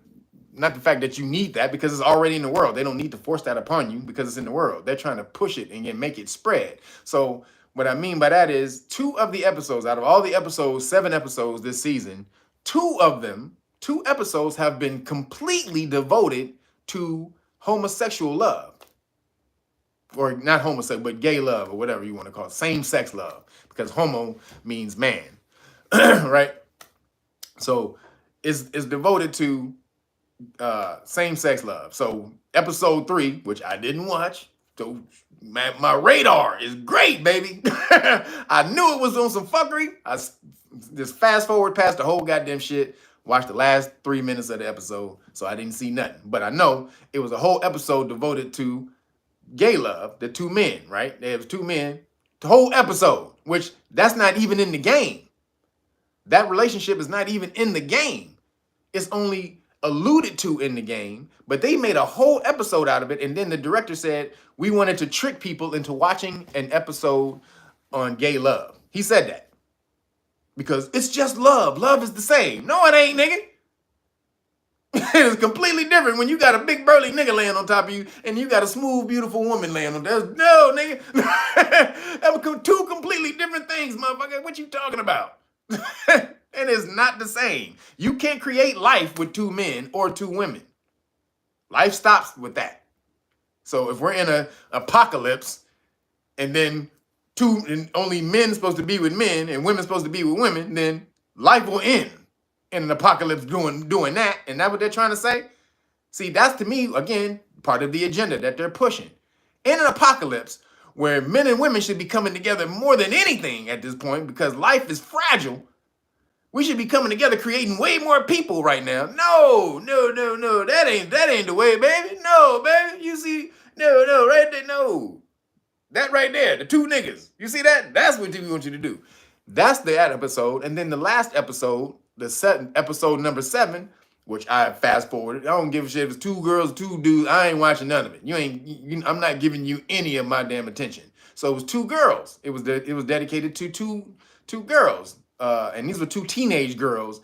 A: the fact that you need that, because it's already in the world. They don't need to force that upon you because it's in the world. They're trying to push it and make it spread. So what I mean by that is 2 of the episodes, out of all the episodes, 7 episodes this season, 2 episodes have been completely devoted to homosexual love. Or not homosexual, but gay love, or whatever you want to call it. Same-sex love, because homo means man, right? So it's devoted to same-sex love. So episode 3, which I didn't watch, so my radar is great, baby. I knew it was on some fuckery. I just fast forward past the whole goddamn shit, watched the last 3 minutes of the episode, so I didn't see nothing. But I know it was a whole episode devoted to gay love, the 2 men, right? There was 2 men, the whole episode, which that's not even in the game. That relationship is not even in the game. It's only alluded to in the game, but they made a whole episode out of it. And then the director said, we wanted to trick people into watching an episode on gay love. He said that because it's just love. Love is the same. No, it ain't, nigga. It's completely different when you got a big burly nigga laying on top of you and you got a smooth, beautiful woman laying on there. No, nigga. That were 2 completely different things, motherfucker. What you talking about? And it's not the same. You can't create life with 2 men or 2 women. Life stops with that. So if we're in an apocalypse and then only men supposed to be with men and women supposed to be with women, then life will end in an apocalypse doing that. And that's what they're trying to say. See, that's to me, again, part of the agenda that they're pushing. In an apocalypse, where men and women should be coming together more than anything at this point because life is fragile. We should be coming together, creating way more people right now. No, no, no, no. That ain't the way, baby. No, baby. You see, no, right there, no. That right there, the two niggas. You see that? That's what we want you to do. That's that episode. And then the last episode, episode number 7, which I fast forwarded. I don't give a shit if it's 2 girls, 2 dudes. I ain't watching none of it. I'm not giving you any of my damn attention. So it was 2 girls. It was dedicated to two girls. And these were 2 teenage girls,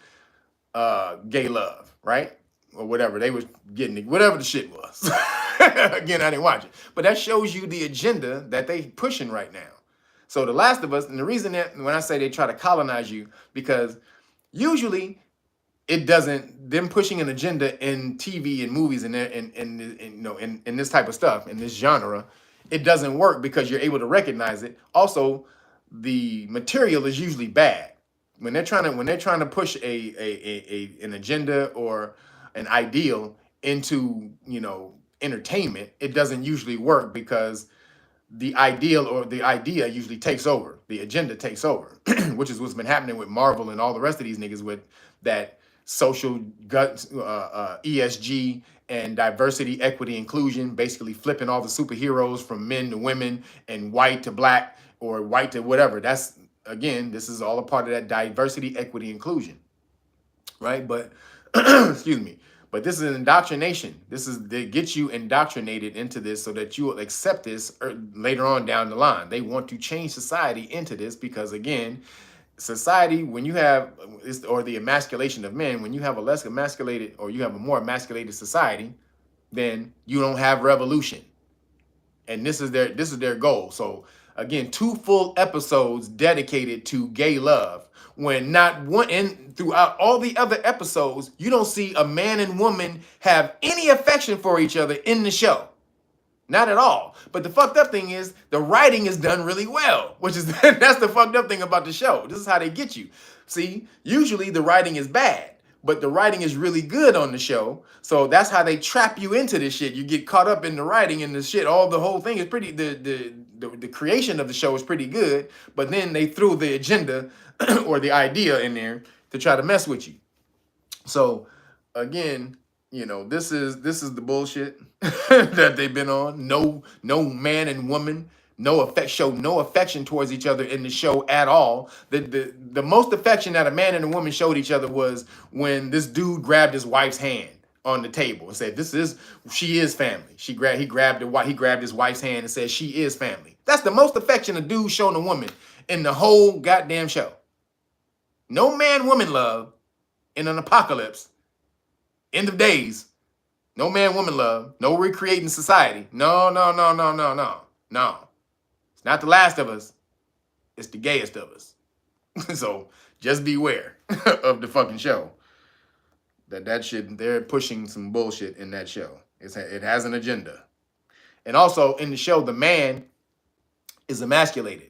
A: gay love, right? Or whatever. They was getting whatever the shit was. Again, I didn't watch it. But that shows you the agenda that they pushing right now. So The Last of Us, and the reason that when I say they try to colonize you, because usually it doesn't, them pushing an agenda in TV and movies and in this type of stuff, in this genre, it doesn't work because you're able to recognize it. Also, the material is usually bad. When they're trying to push an agenda or an ideal into, entertainment, it doesn't usually work because the ideal or the idea usually takes over. The agenda takes over, which is what's been happening with Marvel and all the rest of these niggas with that social gut, ESG and diversity, equity, inclusion, basically flipping all the superheroes from men to women and white to black or white to whatever. That's, again, this is all a part of that diversity, equity, inclusion, right? But, excuse me. But this is an indoctrination. They get you indoctrinated into this so that you will accept this later on down the line. They want to change society into this because, again, society, when you have, or the emasculation of men, when you have a less emasculated or you have a more emasculated society, then you don't have revolution. And this is their goal. So again, 2 full episodes dedicated to gay love. When not one, and throughout all the other episodes, you don't see a man and woman have any affection for each other in the show. Not at all. But the fucked up thing is the writing is done really well, which is, that's the fucked up thing about the show. This is how they get you. See, usually the writing is bad, but the writing is really good on the show. So that's how they trap you into this shit. You get caught up in the writing and the shit. The whole thing is pretty, the creation of the show is pretty good, but then they threw the agenda or the idea in there to try to mess with you. So again, this is the bullshit that they've been on. No man and woman, show no affection towards each other in the show at all. The most affection that a man and a woman showed each other was when this dude grabbed his wife's hand on the table and said, she is family. He grabbed his wife's hand and said, she is family. That's the most affection a dude shown a woman in the whole goddamn show. No man-woman love in an apocalypse. End of days. No man-woman love. No recreating society. No. It's not The Last of Us. It's the gayest of us. So just beware of the fucking show. That shit, they're pushing some bullshit in that show. It has an agenda. And also in the show, the man is emasculated.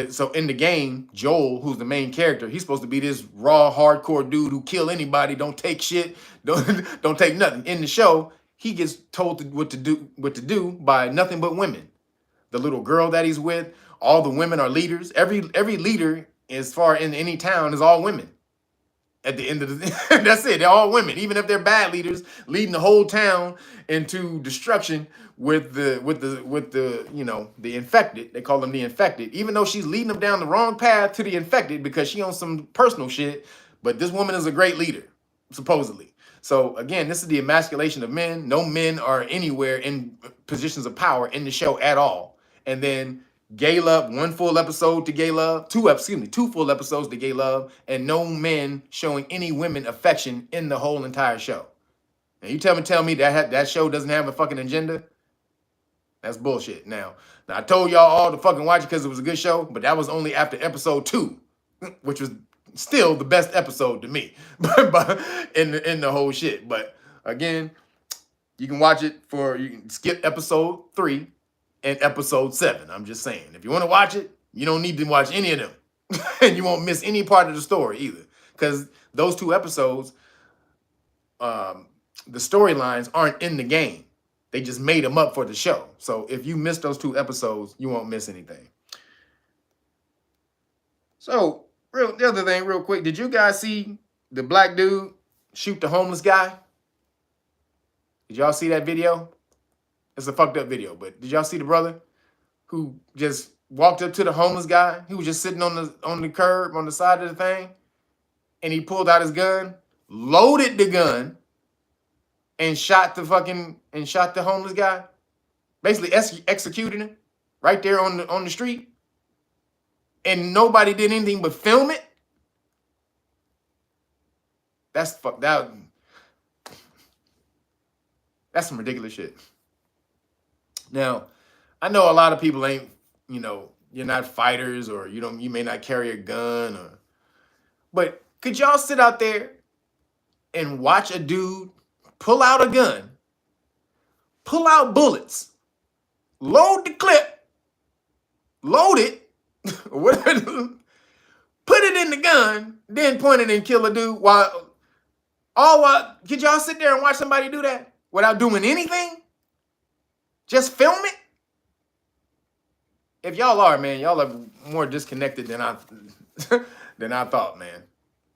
A: So in the game, Joel, who's the main character, he's supposed to be this raw, hardcore dude who kill anybody, don't take shit, don't take nothing. In the show, he gets told what to do by nothing but women. The little girl that he's with, all the women are leaders. Every leader, as far in any town, is all women. At the end of that's it. They're all women, even if they're bad leaders, leading the whole town into destruction with the the infected. They call them the infected, even though she's leading them down the wrong path to the infected because she on some personal shit. But this woman is a great leader, supposedly. So again, this is the emasculation of men. No men are anywhere in positions of power in the show at all. And then gay love, 1 full episode to gay love, 2 full episodes to gay love, and no men showing any women affection in the whole entire show. And you tell me that show doesn't have a fucking agenda? That's bullshit. Now I told y'all all to fucking watch it because it was a good show, but that was only after episode 2, which was still the best episode to me in the whole shit. But again, you can watch it you can skip episode 3 and episode 7. I'm just saying, if you want to watch it, you don't need to watch any of them. And you won't miss any part of the story either. Because those 2 episodes, the storylines aren't in the game. They just made them up for the show. So if you miss those 2 episodes, you won't miss anything. So, the other thing, real quick, did you guys see the black dude shoot the homeless guy? Did y'all see that video? It's a fucked up video, but did y'all see the brother who just walked up to the homeless guy? He was just sitting on the curb on the side of the thing, and he pulled out his gun, loaded the gun, and shot the homeless guy. Basically executed him right there on the street. And nobody did anything but film it. That's some ridiculous shit. Now, I know a lot of people ain't, you're not fighters, or you may not carry a gun, but could y'all sit out there and watch a dude pull out a gun, pull out bullets, load the clip, load it, whatever, put it in the gun, then point it and kill a dude could y'all sit there and watch somebody do that without doing anything? Just film it? If y'all are, man, y'all are more disconnected than I thought, man.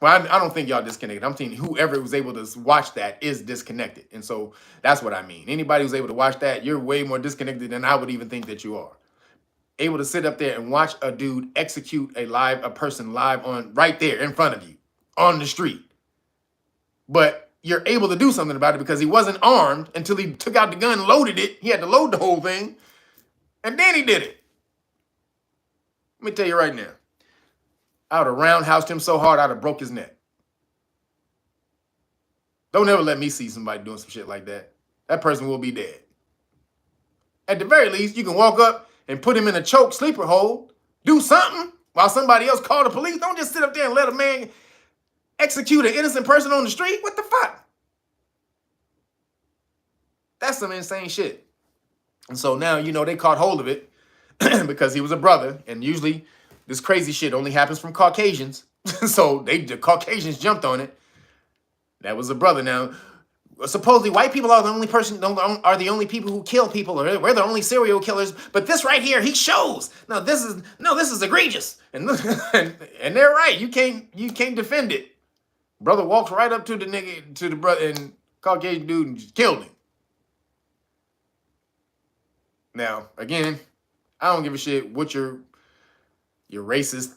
A: Well, I don't think y'all disconnected. I'm thinking whoever was able to watch that is disconnected. And so that's what I mean. Anybody who's able to watch that, you're way more disconnected than I would even think that you are. Able to sit up there and watch a dude execute a person live on right there in front of you on the street. But you're able to do something about it because he wasn't armed until he took out the gun, loaded it. He had to load the whole thing, and then he did it. Let me tell you right now, I would have roundhoused him so hard I'd have broke his neck. Don't ever let me see somebody doing some shit like that. That person will be dead. At the very least, you can walk up and put him in a choke sleeper hold. Do something while somebody else call the police. Don't just sit up there and let a man execute an innocent person on the street. What the fuck? That's some insane shit. And so now, they caught hold of it because he was a brother. And usually this crazy shit only happens from Caucasians. So the Caucasians jumped on it. That was a brother. Now, supposedly white people are the only people who kill people, or we're the only serial killers. But this right here, he shows. No, this is egregious. And and they're right. You can't defend it. Brother walks right up to the brother and Caucasian dude and just killed him. Now, again, I don't give a shit what your racist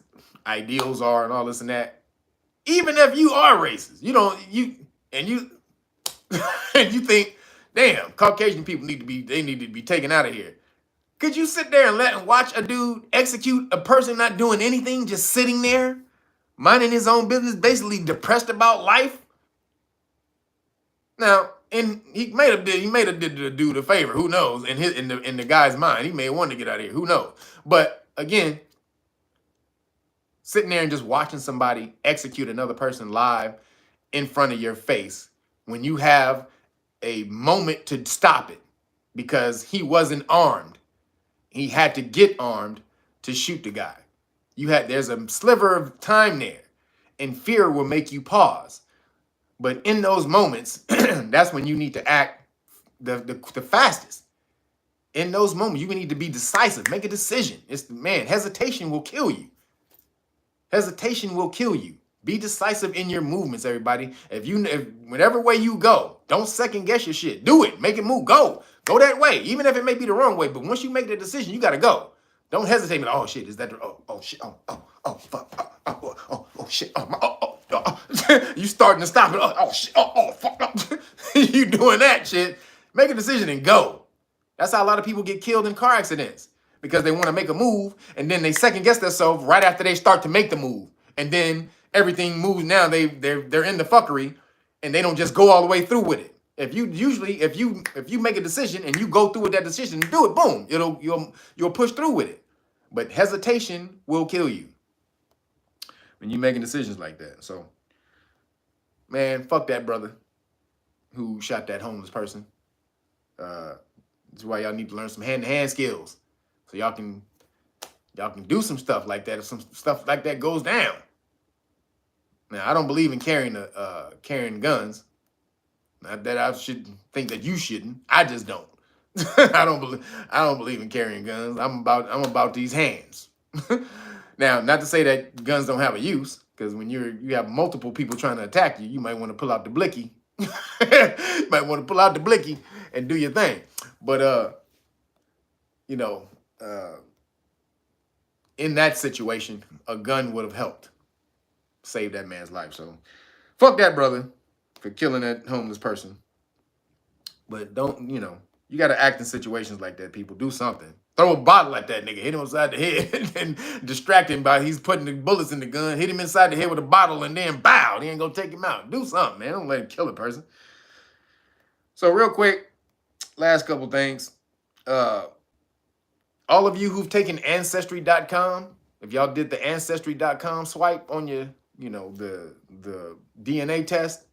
A: ideals are and all this and that. Even if you are racist, you think, damn, Caucasian people need to be taken out of here. Could you sit there and watch a dude execute a person not doing anything, just sitting there, minding his own business, basically depressed about life? Now, and he may have did the dude a favor. Who knows? In the guy's mind, he may want to get out of here. Who knows? But again, sitting there and just watching somebody execute another person live in front of your face when you have a moment to stop it because he wasn't armed. He had to get armed to shoot the guy. There's a sliver of time there, and fear will make you pause. But in those moments, that's when you need to act the fastest. In those moments, you need to be decisive. Make a decision. Hesitation will kill you. Hesitation will kill you. Be decisive in your movements, everybody. If whatever way you go, don't second guess your shit. Do it. Make it move. Go that way, even if it may be the wrong way. But once you make the decision, you got to go. Don't hesitate. Oh shit, is that? Oh shit. Oh fuck. Oh shit. You starting to stop it. Oh shit. Oh fuck. You doing that shit? Make a decision and go. That's how a lot of people get killed in car accidents, because they want to make a move and then they second guess themselves right after they start to make the move, and then everything moves. Now they're in the fuckery and they don't just go all the way through with it. If you make a decision and you go through with that decision and do it, boom, you'll push through with it. But hesitation will kill you when you're making decisions like that. So, man, fuck that brother who shot that homeless person. That's why y'all need to learn some hand-to-hand skills, so y'all can do some stuff like that if some stuff like that goes down. Now, I don't believe in carrying guns. Not that I should think that you shouldn't. I just don't. I don't believe in carrying guns. I'm about these hands. Now, not to say that guns don't have a use, because when you have multiple people trying to attack you, you might want to pull out the blicky. You might want to pull out the blicky and do your thing. But you know, uh, in that situation, a gun would have helped save that man's life. So fuck that brother for killing that homeless person. But don't, you got to act in situations like that, people. Do something. Throw a bottle at that nigga. Hit him upside the head and distract him by he's putting the bullets in the gun. Hit him inside the head with a bottle and then bow. He ain't going to take him out. Do something, man. Don't let him kill a person. So real quick, last couple things. All of you who've taken Ancestry.com, if y'all did the Ancestry.com swipe on your, the DNA test,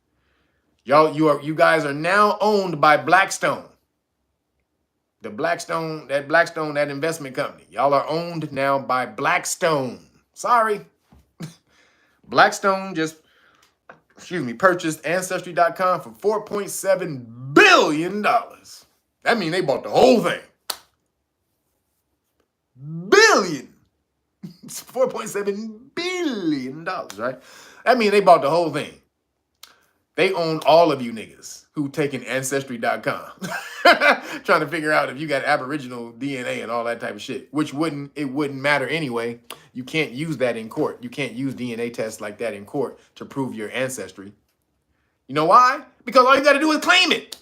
A: you guys are now owned by Blackstone. That investment company. Y'all are owned now by Blackstone. Sorry. Blackstone just, purchased Ancestry.com for $4.7 billion. That means they bought the whole thing. Billion. It's $4.7 billion, right? That means they bought the whole thing. They own all of you niggas who taken Ancestry.com. Trying to figure out if you got Aboriginal DNA and all that type of shit, which wouldn't matter anyway. You can't use that in court. You can't use DNA tests like that in court to prove your ancestry. You know why? Because all you got to do is claim it.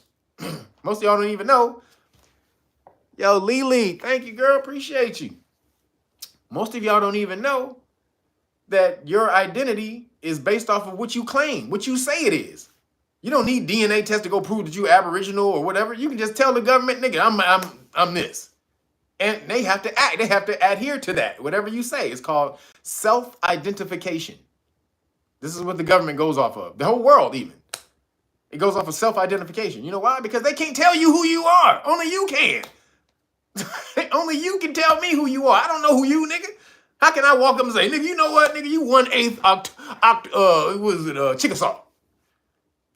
A: Most of y'all don't even know. Yo, Lily, thank you, girl. Appreciate you. Most of y'all don't even know that your identity is based off of what you claim, what you say it is. You don't need DNA test to go prove that you Aboriginal or whatever. You can just tell the government, nigga, I'm this. And they have to act. They have to adhere to that. Whatever you say. It's called self-identification. This is what the government goes off of. The whole world even. It goes off of self-identification. You know why? Because they can't tell you who you are. Only you can. Only you can tell me who you are. I don't know who you, nigga. How can I walk up and say, nigga, you know what, nigga, you 1/8 Chickasaw.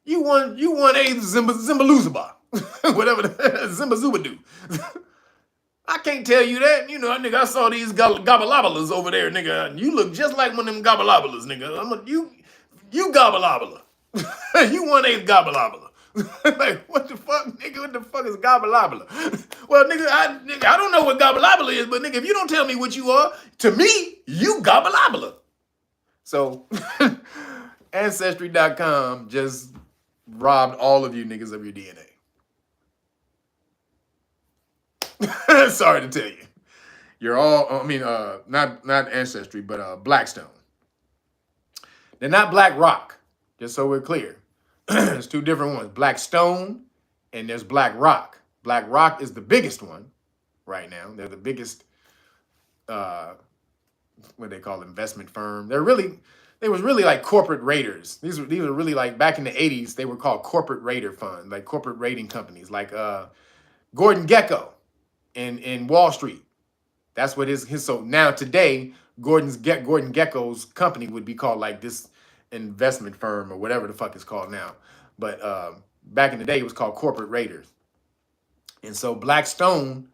A: You 1/8 Zimbaluzaba. Whatever Zimbazubadoo. I can't tell you that. Nigga, I saw these gobalabalas over there, nigga. You look just like one of them gobalabalas, nigga. You gobalabala. You 1/8 gobalabala. Like, what the fuck, nigga? What the fuck is gobalabala? Well, nigga, I don't know what gobalabala is, but nigga, if you don't tell me what you are, to me, you gobalabala. So, Ancestry.com just robbed all of you niggas of your DNA. Sorry to tell you. You're all, not Ancestry, but Blackstone. They're not BlackRock, just so we're clear. There's two different ones, Blackstone and there's BlackRock. BlackRock is the biggest one right now. They're the biggest, what they call investment firm. They was really like corporate raiders. These were really like back in the 80s, they were called corporate raider funds, like corporate raiding companies, like Gordon Gekko in Wall Street. That's what his so now today, Gordon Gekko's company would be called like this investment firm or whatever the fuck it's called now. But back in the day, it was called corporate raiders. And so Blackstone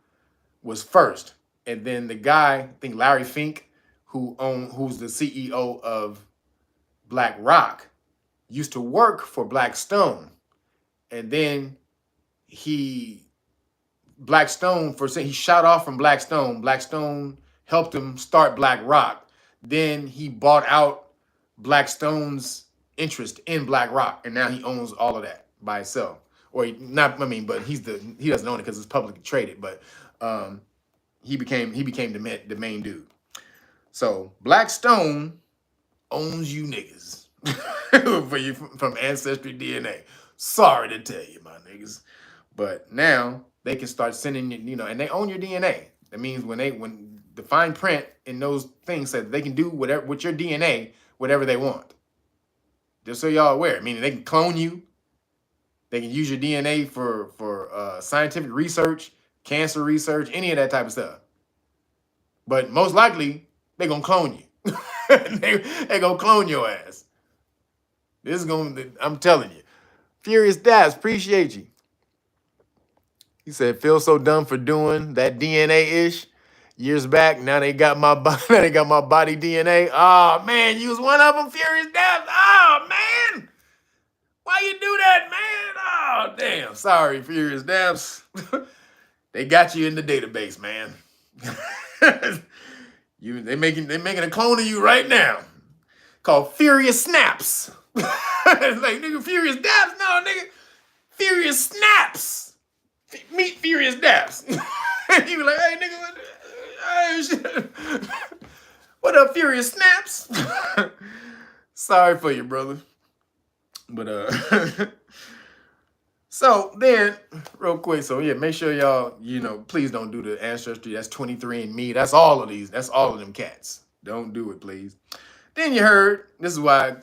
A: was first. And then the guy, I think Larry Fink, who's the CEO of BlackRock, used to work for Blackstone. And then he shot off from Blackstone. Blackstone helped him start BlackRock. Then he bought out Blackstone's interest in BlackRock, and now he owns all of that by himself. But he doesn't own it because it's publicly traded. But he became the main dude. So Blackstone owns you niggas for you from Ancestry DNA. Sorry to tell you, my niggas, but now they can start sending and they own your DNA. That means when the fine print in those things says they can do whatever with your DNA, whatever they want. Just so y'all aware, meaning they can clone you. They can use your DNA for scientific research, cancer research, any of that type of stuff. But most likely, they're going to clone you. They're going to clone your ass. I'm telling you. Furious Dabs, appreciate you. He said, feel so dumb for doing that DNA-ish years back. Now they got my body, now they got my body DNA. Oh man, you was one of them, Furious Dapps. Oh man. Why you do that, man? Oh, damn. Sorry, Furious Dapps. They got you in the database, man. They making a clone of you right now. Called Furious Snaps. It's like, nigga, Furious Dapps? No, nigga. Furious Snaps. Meet Furious Dapps. You be like, hey, nigga, what up, Furious Snaps? Sorry for you, brother. But so then real quick, so yeah, make sure y'all, please don't do the ancestry. That's 23andMe. That's all of these. That's all of them cats. Don't do it, please. Then you heard, this is why,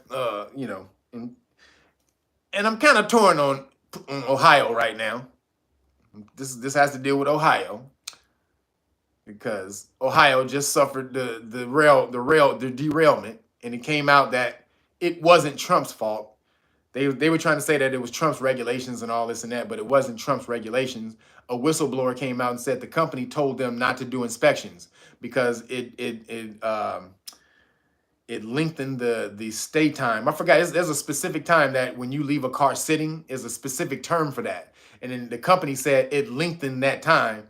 A: and I'm kind of torn on Ohio right now. This has to deal with Ohio because Ohio just suffered the derailment, and it came out that it wasn't Trump's fault. They were trying to say that it was Trump's regulations and all this and that, but it wasn't Trump's regulations. A whistleblower came out and said the company told them not to do inspections because it lengthened the stay time. I forgot, there's a specific time that when you leave a car sitting is a specific term for that. And then the company said it lengthened that time.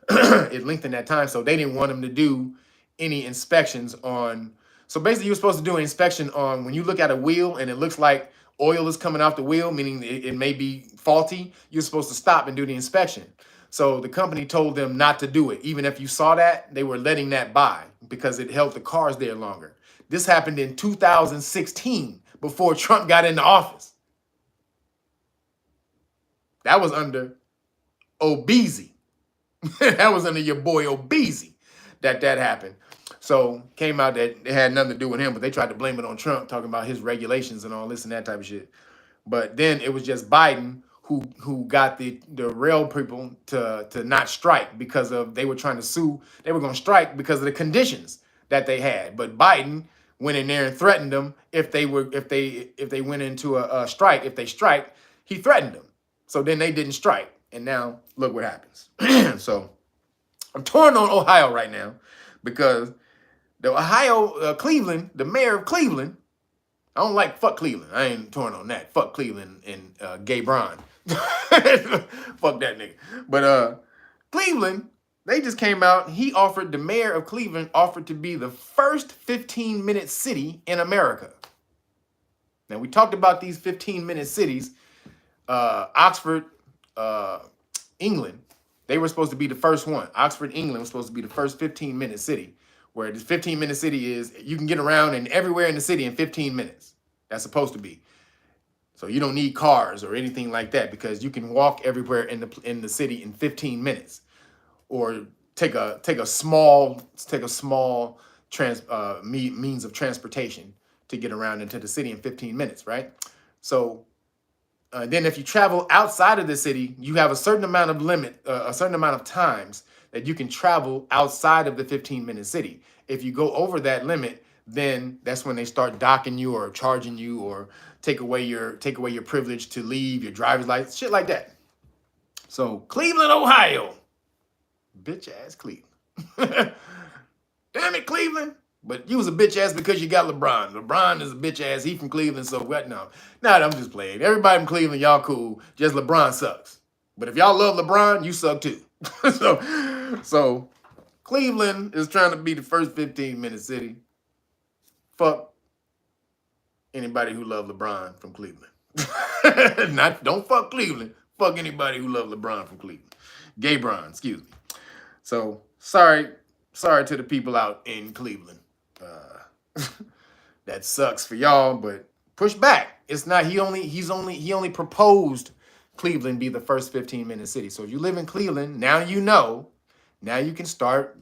A: It lengthened that time, so they didn't want them to do any inspections on. So basically, you're supposed to do an inspection on when you look at a wheel and it looks like oil is coming off the wheel, meaning it may be faulty. You're supposed to stop and do the inspection. So the company told them not to do it. Even if you saw that, they were letting that by because it held the cars there longer. This happened in 2016 before Trump got into office. That was under Obeezy. That was under your boy Obeezy that happened. So came out that it had nothing to do with him, but they tried to blame it on Trump, talking about his regulations and all this and that type of shit. But then it was just Biden who got the rail people to not strike because of they were trying to sue. They were going to strike because of the conditions that they had. But Biden went in there and threatened them if they went into a strike. If they strike, he threatened them. So then they didn't strike, and now look what happens. So I'm torn on Ohio right now because the Ohio, Cleveland, the mayor of Cleveland, I don't like fuck Cleveland. I ain't torn on that. Fuck Cleveland and Gay Bron. Fuck that nigga. But Cleveland, they just came out. The mayor of Cleveland offered to be the first 15-minute city in America. Now, we talked about these 15-minute cities. Oxford, England, they were supposed to be the first one. Oxford, England was supposed to be the first 15-minute city, where this 15-minute city is, you can get around and everywhere in the city in 15 minutes. That's supposed to be. So you don't need cars or anything like that because you can walk everywhere in the city in 15 minutes, or take a small means of transportation to get around into the city in 15 minutes, right? So then if you travel outside of the city, you have a certain amount of times that you can travel outside of the 15-minute city. If you go over that limit, then that's when they start docking you or charging you or take away your privilege to leave, your driver's license, shit like that. So Cleveland, Ohio. Bitch ass Cleveland. Damn it, Cleveland. But you was a bitch ass because you got LeBron. LeBron is a bitch ass. He from Cleveland, so what? No, I'm just playing. Everybody from Cleveland, y'all cool. Just LeBron sucks. But if y'all love LeBron, you suck too. So Cleveland is trying to be the first 15-minute city. Fuck anybody who love LeBron from Cleveland. Don't fuck Cleveland. Fuck anybody who love LeBron from Cleveland. Gay Bron, excuse me. So sorry to the people out in Cleveland. That sucks for y'all, but push back. It's not. He only proposed Cleveland be the first 15-minute city. So if you live in Cleveland, now you know. Now you can start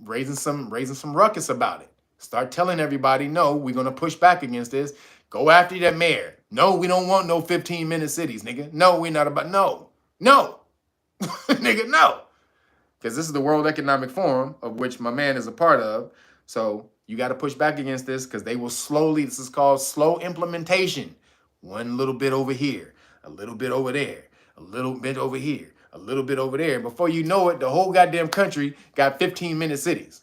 A: raising some ruckus about it. Start telling everybody, no, we're gonna push back against this. Go after that mayor. No, we don't want no 15-minute cities, nigga. No, we're not about no, nigga, no. Because this is the World Economic Forum, of which my man is a part of. So you got to push back against this because they will slowly, this is called slow implementation. One little bit over here, a little bit over there, a little bit over here, a little bit over there. Before you know it, the whole goddamn country got 15-minute cities.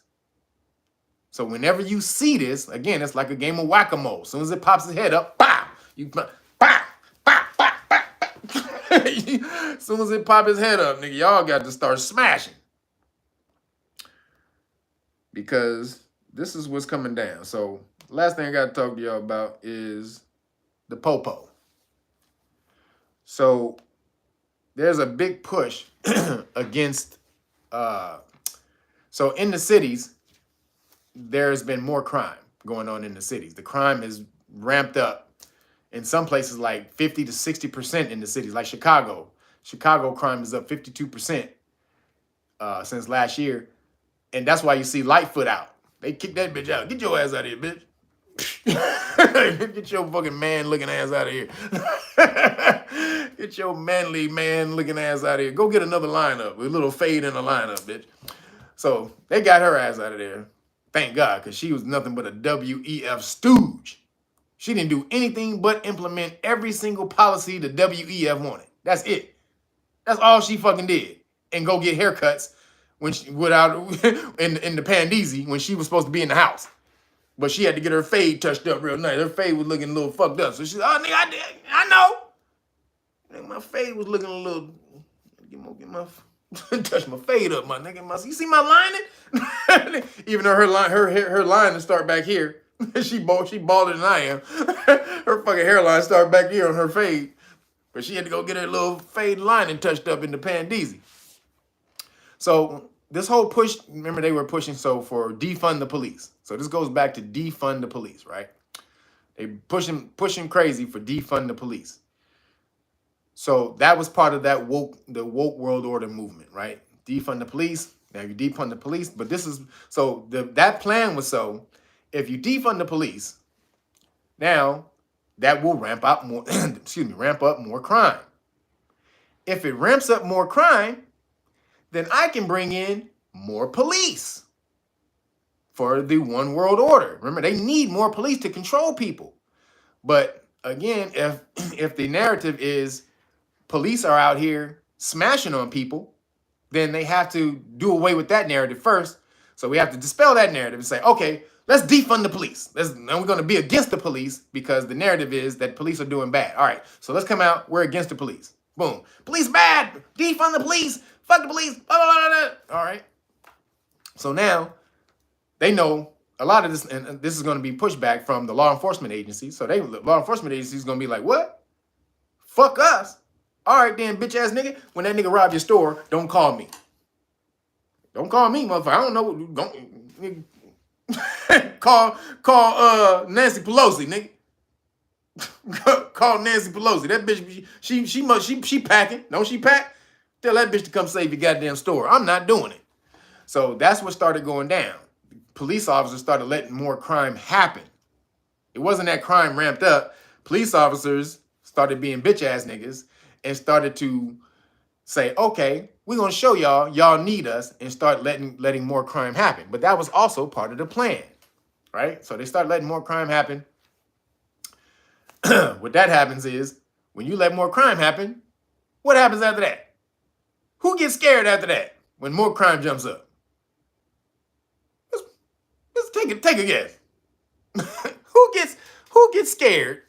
A: So whenever you see this, again, it's like a game of whack-a-mole. As soon as it pops its head up, pow! You pow, pow, pow, pow, pow. As soon as it pops its head up, nigga, y'all got to start smashing. Because this is what's coming down. So last thing I got to talk to y'all about is the popo. So there's a big push against, so in the cities, there's been more crime going on in the cities. The crime is ramped up in some places like 50 to 60% in the cities, like Chicago. Chicago crime is up 52% since last year. And that's why you see Lightfoot out. They kick that bitch out. Get your ass out of here, bitch. Get your fucking man-looking ass out of here. Get your manly man-looking ass out of here. Go get another lineup, a little fade in the lineup, bitch. So they got her ass out of there. Thank God, because she was nothing but a WEF stooge. She didn't do anything but implement every single policy the WEF wanted. That's it. That's all she fucking did. And go get haircuts when she, without in the Pandeezy when she was supposed to be in the house. But she had to get her fade touched up real nice. Her fade was looking a little fucked up. So she's, oh, nigga, I know. Nigga, my fade was looking a little, get my touch my fade up, my nigga. You see my lining? Even though her line start back here. she balder than I am. Her fucking hairline start back here on her fade. But she had to go get her little fade lining touched up in the Pandeezy. So this whole push, remember they were pushing for defund the police. So this goes back to defund the police, right? They pushing crazy for defund the police. So that was part of that the woke world order movement, right? Defund the police. Now you defund the police, but this is so that plan was so if you defund the police, now that will ramp up more crime. If it ramps up more crime, then I can bring in more police for the one world order. Remember, they need more police to control people. But again, if the narrative is police are out here smashing on people, then they have to do away with that narrative first. So we have to dispel that narrative and say, okay, let's defund the police. And we're going to be against the police because the narrative is that police are doing bad. All right, so let's come out. We're against the police. Boom. Police bad. Defund the police. Fuck the police. Blah, blah, blah, blah. All right. So now they know a lot of this, and this is going to be pushback from the law enforcement agencies. So the law enforcement agency is going to be like, what? Fuck us. All right, then, bitch ass nigga. When that nigga rob your store, don't call me. Don't call me, motherfucker. I don't know. Don't call Nancy Pelosi, nigga. Call Nancy Pelosi. That bitch, she packing. Don't she pack? Tell that bitch to come save your goddamn store. I'm not doing it. So that's what started going down. Police officers started letting more crime happen. It wasn't that crime ramped up. Police officers started being bitch ass niggas and started to say, okay, we're going to show y'all need us, and start letting more crime happen. But that was also part of the plan, right? So they started letting more crime happen. What that happens is when you let more crime happen, what happens after that? Who gets scared after that when more crime jumps up? Let's take a guess. Who gets scared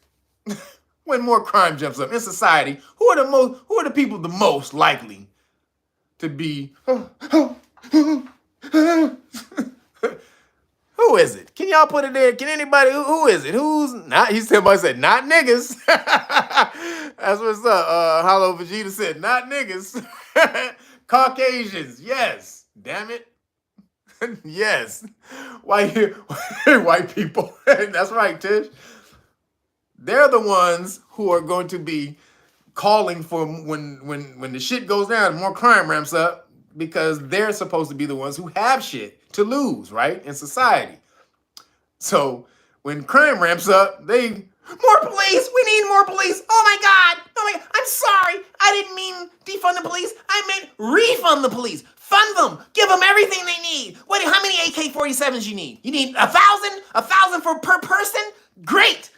A: when more crime jumps up in society? Who are the people the most likely to be? Who is it? Can y'all put it there? Can anybody? Who is it? Who's not? Somebody said not niggas. That's what's up. Hollow Vegeta said not niggas. Caucasians. Yes. Damn it. Yes. White people. That's right, Tish. They're the ones who are going to be calling for when the shit goes down and more crime ramps up, because they're supposed to be the ones who have shit to lose, right, in society. So when crime ramps up, more police. We need more police. Oh my God. I'm sorry. I didn't mean defund the police. I meant refund the police. Fund them. Give them everything they need. How many AK-47s you need? You need 1,000? 1,000 per person? Great.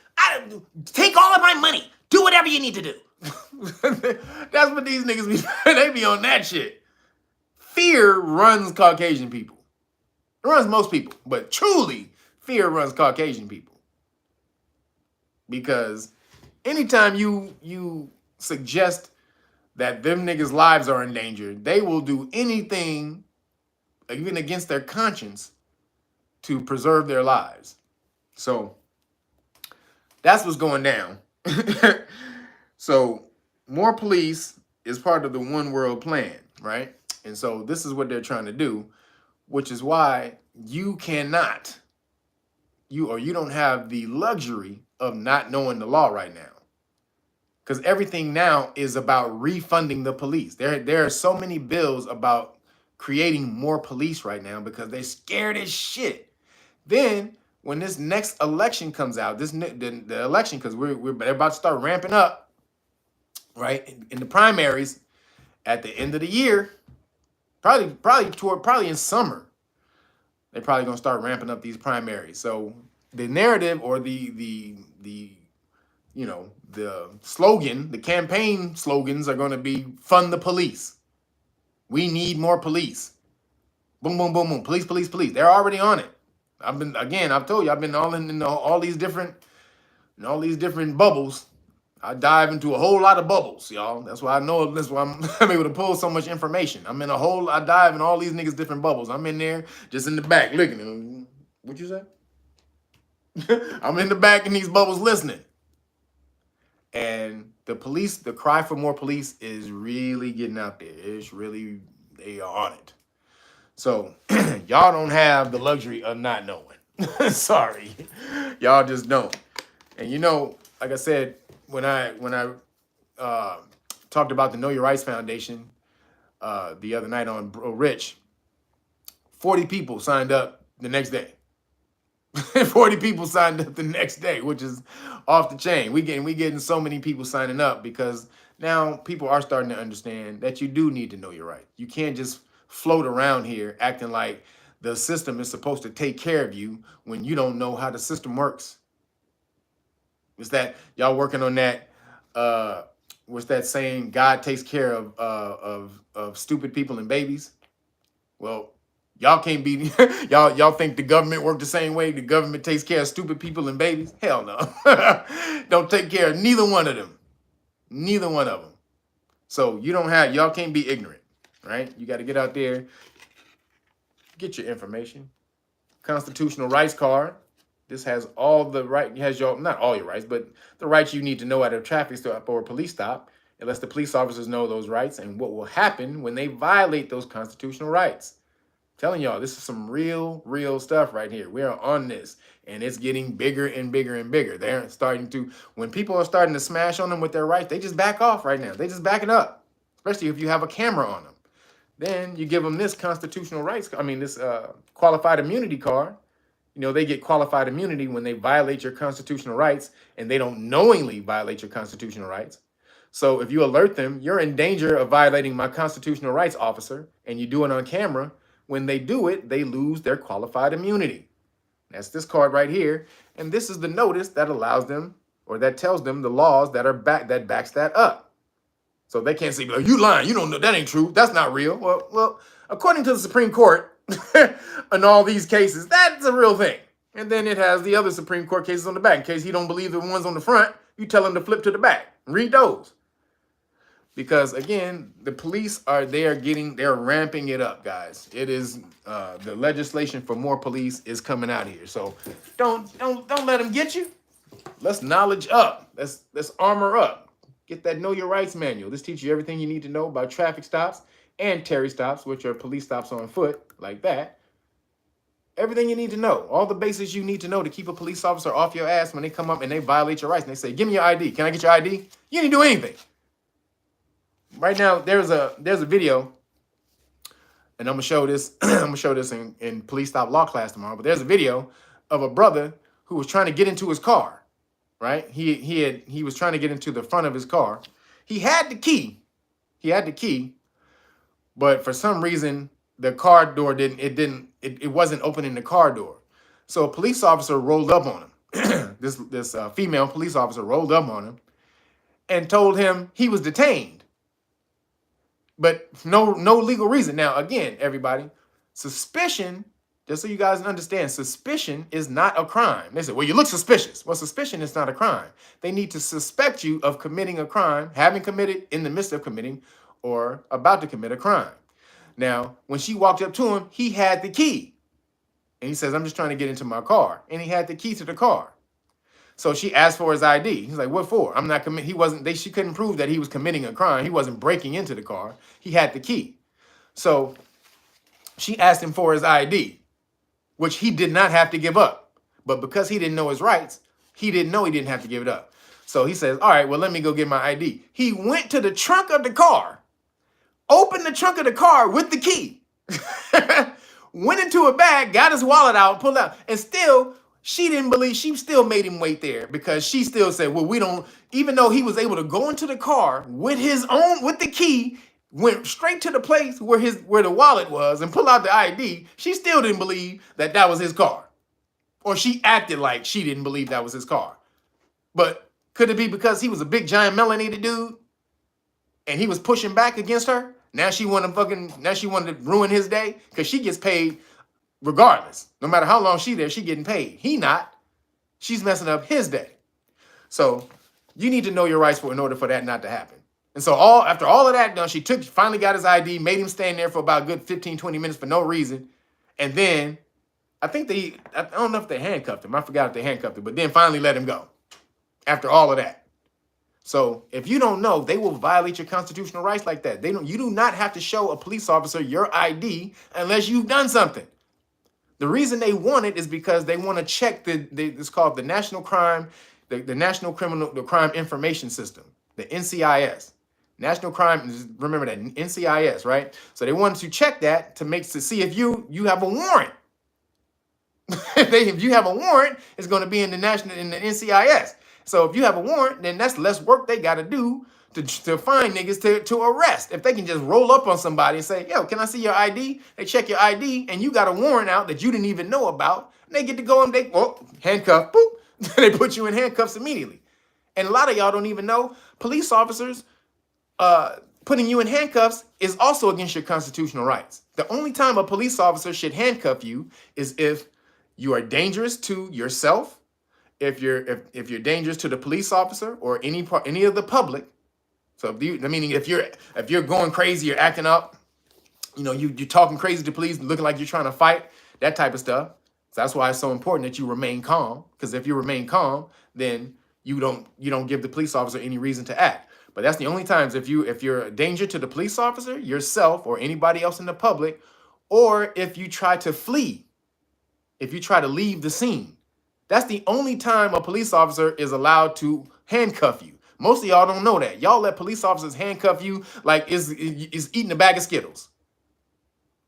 A: Take all of my money. Do whatever you need to do. That's what these niggas be. They be on that shit. Fear runs Caucasian people. It runs most people, but truly, fear runs Caucasian people. Because anytime you suggest that them niggas' lives are in danger, they will do anything, even against their conscience, to preserve their lives. So that's what's going down. So more police is part of the one world plan, right? And so this is what they're trying to do, which is why you cannot, you don't have the luxury of not knowing the law right now. Because everything now is about refunding the police. There are so many bills about creating more police right now because they're scared as shit. Then when this next election comes out, the election, because they're about to start ramping up, right? In the primaries at the end of the year, probably in summer, they're probably gonna start ramping up these primaries. So the narrative or the slogan, the campaign slogans are gonna be fund the police. We need more police. Boom, boom, boom, boom. Police, police, police. They're already on it. I've told you, I've been all in all these different bubbles. I dive into a whole lot of bubbles, y'all. That's why I know. That's why I'm able to pull so much information. I dive in all these niggas' different bubbles. I'm in there, just in the back, looking. What you say? I'm in the back in these bubbles listening. And the police, the cry for more police is really getting out there. They are on it. So y'all don't have the luxury of not knowing. Sorry, y'all just don't. And like I said, when I talked about the Know Your Rights Foundation the other night on Rich, 40 people signed up the next day. 40 people signed up the next day, which is off the chain. We getting so many people signing up because now people are starting to understand that you do need to know your rights. You can't just float around here acting like the system is supposed to take care of you when you don't know how the system works. Is that y'all working on that? What's that saying? God takes care of stupid people and babies. Well, y'all can't be y'all think the government work the same way? The government takes care of stupid people and babies? Hell no. Don't take care of neither one of them. Neither one of them. So y'all can't be ignorant, right? You got to get out there, get your information. Constitutional rights card. This has all the right. It has not all your rights, but the rights you need to know at a traffic stop or a police stop. It lets the police officers know those rights and what will happen when they violate those constitutional rights. I'm telling y'all, this is some real stuff right here. We are on this, and it's getting bigger and bigger and bigger. They're starting to, when people are starting to smash on them with their rights, they just back off right now. They just backing up, especially if you have a camera on them. Then you give them this constitutional rights. This qualified immunity card. They get qualified immunity when they violate your constitutional rights, and they don't knowingly violate your constitutional rights. So if you alert them, you're in danger of violating my constitutional rights, officer, and you do it on camera. When they do it, they lose their qualified immunity. That's this card right here. And this is the notice that allows them, or that tells them the laws that backs that up. So they can't say, you lying, you don't know, that ain't true, that's not real. Well, according to the Supreme Court, in all these cases, that's a real thing. And then it has the other Supreme Court cases on the back. In case he don't believe the ones on the front, you tell him to flip to the back. Read those. Because again, the police they're ramping it up, guys. It is the legislation for more police is coming out here. So don't let them get you. Let's knowledge up. Let's armor up. Get that Know Your Rights manual. This teaches you everything you need to know about traffic stops and Terry stops, which are police stops on foot, like that. Everything you need to know. All the basics you need to know to keep a police officer off your ass when they come up and they violate your rights. And they say, give me your ID. Can I get your ID? You didn't do anything. Right now, there's a video, and I'm gonna show this. I'm gonna show this in police stop law class tomorrow. But there's a video of a brother who was trying to get into his car. Right? He was trying to get into the front of his car. He had the key. But for some reason, the car door it wasn't opening the car door. So a police officer rolled up on him. This female police officer rolled up on him, and told him he was detained. But no legal reason. Now, again, everybody, suspicion, just so you guys understand, suspicion is not a crime. They say, well, you look suspicious. Well, suspicion is not a crime. They need to suspect you of committing a crime, having committed, in the midst of committing, or about to commit a crime. Now, when she walked up to him, he had the key. And he says, I'm just trying to get into my car. And he had the key to the car. So she asked for his ID. He's like, what for? I'm not committing. He wasn't, she couldn't prove that he was committing a crime. He wasn't breaking into the car. He had the key. So she asked him for his ID, which he did not have to give up. But because he didn't know his rights, he didn't know he didn't have to give it up. So he says, all right, well, let me go get my ID. He went to the trunk of the car, opened the trunk of the car with the key, went into a bag, got his wallet out, pulled out, and still, she didn't believe, she still made him wait there because she still said, well, we don't, even though he was able to go into the car with with the key, went straight to the place where the wallet was and pull out the ID, she still didn't believe that that was his car. Or she acted like she didn't believe that was his car. But could it be because he was a big, giant, melanated dude and he was pushing back against her? Now she wanted to ruin his day because she gets paid regardless. No matter how long she's there, she getting paid. He not. She's messing up his day. So you need to know your rights in order for that not to happen. And so after all of that done, she finally got his ID, made him stand there for about a good 15, 20 minutes for no reason. And then I don't know if they handcuffed him. I forgot if they handcuffed him, but then finally let him go after all of that. So if you don't know, they will violate your constitutional rights like that. You do not have to show a police officer your ID unless you've done something. The reason they want it is because they want to check it's called the National Crime, the National Crime Information System, the NCIS. National Crime, remember that, NCIS, right? So they want to check that to see if you have a warrant. If you have a warrant, it's going to be in the NCIS. So if you have a warrant, then that's less work they got to do to find niggas to arrest. If they can just roll up on somebody and say, yo, can I see your ID? They check your ID and you got a warrant out that you didn't even know about. And they get to go and handcuff, boop. They put you in handcuffs immediately. And a lot of y'all don't even know police officers putting you in handcuffs is also against your constitutional rights. The only time a police officer should handcuff you is if you are dangerous to yourself, if you're dangerous to the police officer or any of the public. So meaning if you're going crazy, you're acting up, you're talking crazy to police, looking like you're trying to fight, that type of stuff. So that's why it's so important that you remain calm. Because if you remain calm, then you don't give the police officer any reason to act. But that's the only times if you're a danger to the police officer, yourself, or anybody else in the public, or if you try to flee, if you try to leave the scene. That's the only time a police officer is allowed to handcuff you. Most of y'all don't know that. Y'all let police officers handcuff you like is eating a bag of Skittles.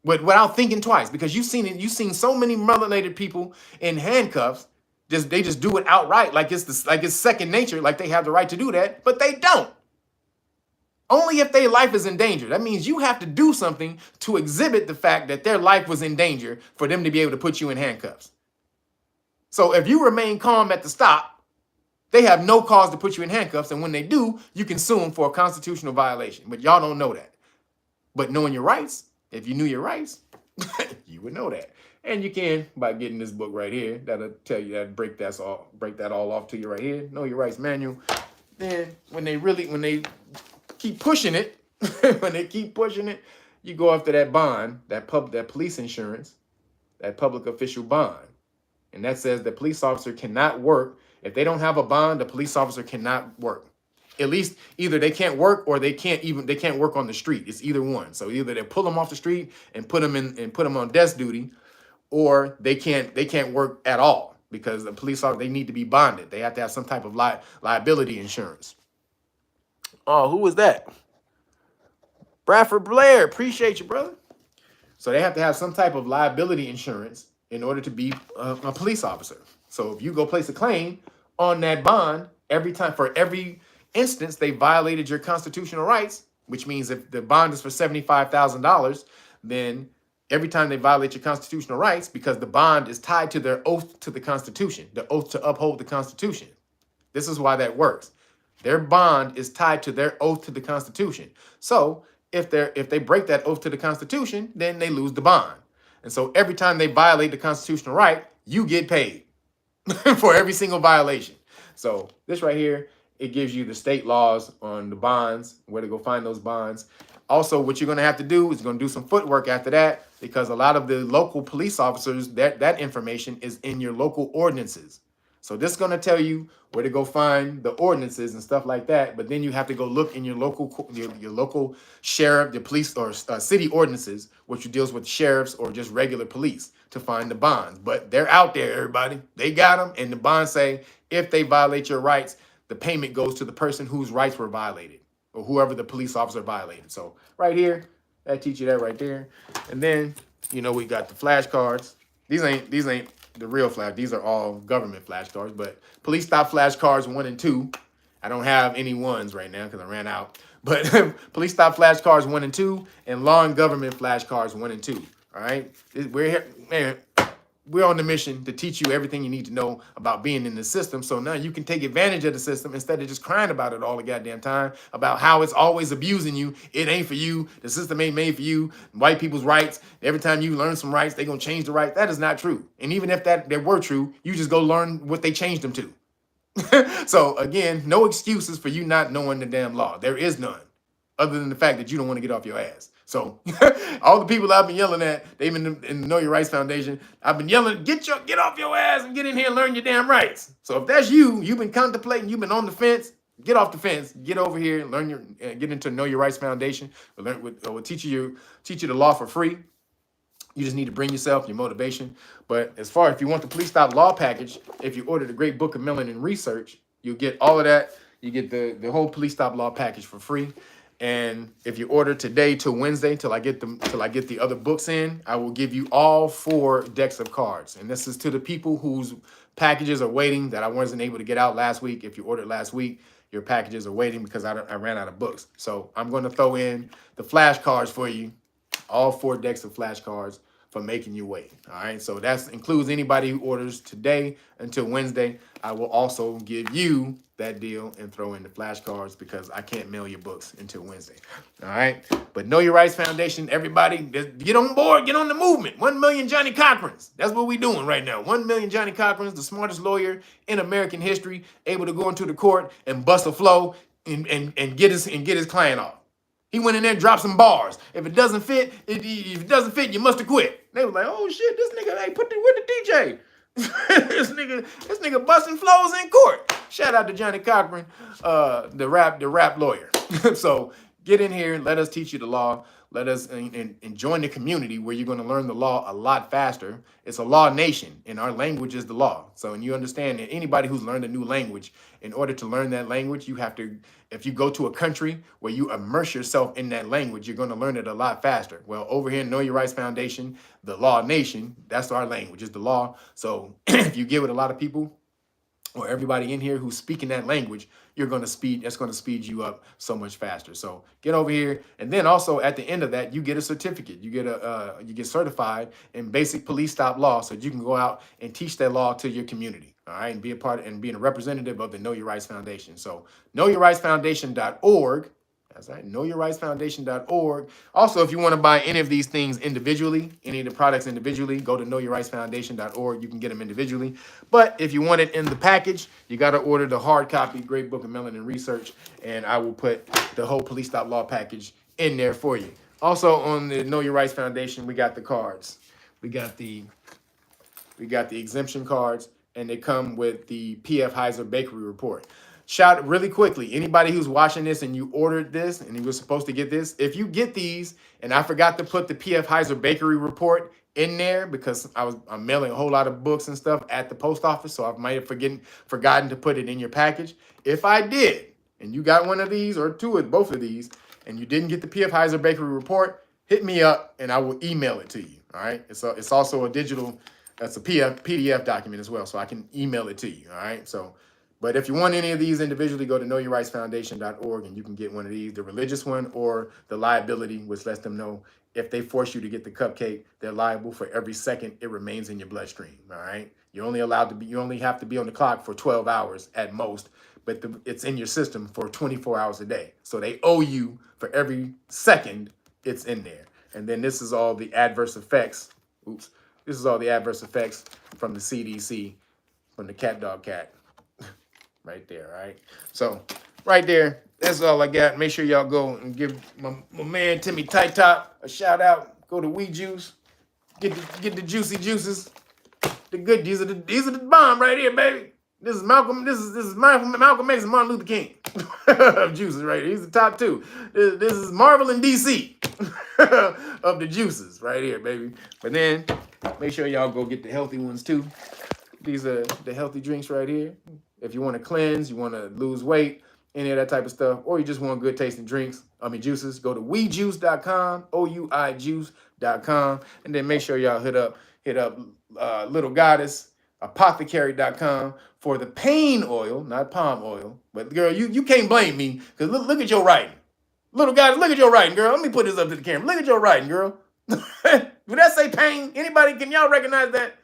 A: Without thinking twice, because you've seen so many melanated people in handcuffs. They just do it outright, like it's second nature, like they have the right to do that, but they don't. Only if their life is in danger. That means you have to do something to exhibit the fact that their life was in danger for them to be able to put you in handcuffs. So if you remain calm at the stop, they have no cause to put you in handcuffs. And when they do, you can sue them for a constitutional violation. But y'all don't know that. But knowing your rights, if you knew your rights, you would know that. And you can by getting this book right here. That'll tell you that break that all off to you right here. Know your rights manual. Then when they keep pushing it, you go after that bond, that police insurance, that public official bond. And that says the police officer cannot work. If they don't have a bond, the police officer cannot work. At least either they can't work or they can't work on the street. It's either one. So either they pull them off the street and put them on desk duty, or they can't work at all because the police officer, they need to be bonded. They have to have some type of liability insurance. Oh, who was that? Bradford Blair. Appreciate you, brother. So they have to have some type of liability insurance in order to be a police officer. So if you go place a claim on that bond, for every instance they violated your constitutional rights, which means if the bond is for $75,000, then every time they violate your constitutional rights, because the bond is tied to their oath to the Constitution, the oath to uphold the Constitution. This is why that works. Their bond is tied to their oath to the Constitution. So if they break that oath to the Constitution, then they lose the bond. And so every time they violate the constitutional right, you get paid for every single violation. So this right here, it gives you the state laws on the bonds, where to go find those bonds. Also, what you're going to have to do is going to do some footwork after that, because a lot of the local police officers, that information is in your local ordinances. So this is going to tell you where to go find the ordinances and stuff like that. But then you have to go look in your local sheriff, the police, or city ordinances, which deals with sheriffs or just regular police, to find the bonds. But they're out there, everybody. They got them, and the bonds say if they violate your rights, the payment goes to the person whose rights were violated, or whoever the police officer violated. So right here, that teach you that right there. And then, we got the flashcards. These ain't the real flash. These are all government flashcards, but police stop flashcards 1 and 2. I don't have any ones right now because I ran out. But police stop flashcards 1 and 2, and law and government flashcards 1 and 2. All right, we're here, man. We're on the mission to teach you everything you need to know about being in the system, so now you can take advantage of the system instead of just crying about it all the goddamn time, about how it's always abusing you. It ain't for you. The system ain't made for you. White people's rights. Every time you learn some rights, they're going to change the rights. That is not true. And even if that were true, you just go learn what they changed them to. So again, no excuses for you not knowing the damn law. There is none, other than the fact that you don't want to get off your ass. So all the people I've been yelling at, they've been in the Know Your Rights Foundation, I've been yelling, get off your ass and get in here and learn your damn rights. So if that's you've been contemplating, you've been on the fence, get off the fence, get over here and learn get into Know Your Rights Foundation. We'll teach you the law for free. You just need to bring yourself, your motivation. But as far as if you want the Police Stop Law package, if you order the Great Book of Melanin Research, you'll get all of that. You get the whole Police Stop Law package for free. And if you order today till Wednesday, till I get the other books in, I will give you all 4 decks of cards. And this is to the people whose packages are waiting that I wasn't able to get out last week. If you ordered last week, your packages are waiting because I ran out of books. So I'm going to throw in the flashcards for you, all 4 decks of flashcards for making you wait. All right. So that includes anybody who orders today until Wednesday. I will also give you that deal and throw in the flashcards because I can't mail your books until Wednesday. All right. But Know Your Rights Foundation, everybody, get on board, get on the movement. 1 million Johnny Cochrans. That's what we're doing right now. 1 million Johnny Cochrans, the smartest lawyer in American history, able to go into the court and bust a flow and get his client off. He went in there and dropped some bars. If it doesn't fit, you must have quit. They were like, oh shit, this nigga, hey, with the DJ. this nigga busting flows in court. Shout out to Johnny Cochran, the rap lawyer. So get in here, let us teach you the law. Let us and join the community where you're going to learn the law a lot faster. It's a law nation, and our language is the law. So, and you understand that anybody who's learned a new language, in order to learn that language, you have to, if you go to a country where you immerse yourself in that language, you're going to learn it a lot faster. Well, over here in Know Your Rights Foundation, the law nation, that's our language, is the law. So if you give it a lot of people, or everybody in here who's speaking that language, that's going to speed you up so much faster. So get over here. And then also at the end of that, you get a certificate. You get certified in basic police stop law, so you can go out and teach that law to your community. All right. And be a part and being a representative of the Know Your Rights Foundation. So knowyourrightsfoundation.org. That's right, knowyourrightsfoundation.org. Also, if you want to buy any of these things individually, any of the products individually, go to knowyourrightsfoundation.org. You can get them individually. But if you want it in the package, you got to order the hard copy, Great Book of Melanin Research, and I will put the whole Police Stop Law package in there for you. Also, on the Know Your Rights Foundation, we got the cards. We got the exemption cards, and they come with the P.F. Heiser Bakery Report. Shout really quickly, anybody who's watching this and you ordered this and you were supposed to get this, if you get these, and I forgot to put the P.F. Heiser Bakery Report in there because I'm mailing a whole lot of books and stuff at the post office, so I might have forgotten to put it in your package. If I did, and you got one of these or both of these, and you didn't get the P.F. Heiser Bakery Report, hit me up and I will email it to you. All right, it's also a digital, that's a PDF document as well, so I can email it to you. All right, so. But if you want any of these individually, go to knowyourrightsfoundation.org and you can get one of these, the religious one or the liability, which lets them know if they force you to get the cupcake, they're liable for every second it remains in your bloodstream. All right. You only have to be on the clock for 12 hours at most but it's in your system for 24 hours a day. So they owe you for every second it's in there. And then this is all the adverse effects. Oops. This is all the adverse effects from the CDC, from the CatDog cat. Right there, all right? So right there, that's all I got. Make sure y'all go and give my man Timmy Tight Top a shout out. Go to We Juice. Get the juicy juices. The good, these are the bomb right here, baby. This is Malcolm. This is Malcolm X and Martin Luther King of juices right here. He's the top two. This is Marvel and DC of the juices right here, baby. But then make sure y'all go get the healthy ones too. These are the healthy drinks right here. If you want to cleanse, you want to lose weight, any of that type of stuff, or you just want good tasting juices, go to wejuice.com, OUI juice.com, and then make sure y'all hit up Little Goddess, apothecary.com for the pain oil, not palm oil. But girl, you can't blame me, because look at your writing. Little Goddess, look at your writing, girl. Let me put this up to the camera. Look at your writing, girl. Would that say pain? Anybody, can y'all recognize that?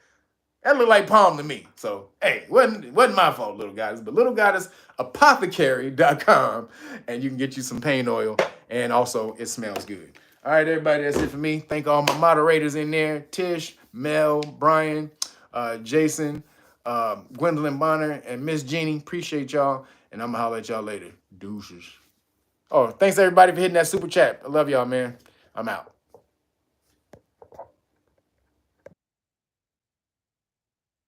A: That looked like palm to me. So, hey, wasn't my fault, Little Goddess. But Little Goddess, apothecary.com, and you can get you some pain oil, and also it smells good. All right, everybody, that's it for me. Thank all my moderators in there, Tish, Mel, Brian, Jason, Gwendolyn Bonner, and Miss Jeannie. Appreciate y'all, and I'm going to holler at y'all later. Deuces. Oh, thanks, everybody, for hitting that super chat. I love y'all, man. I'm out.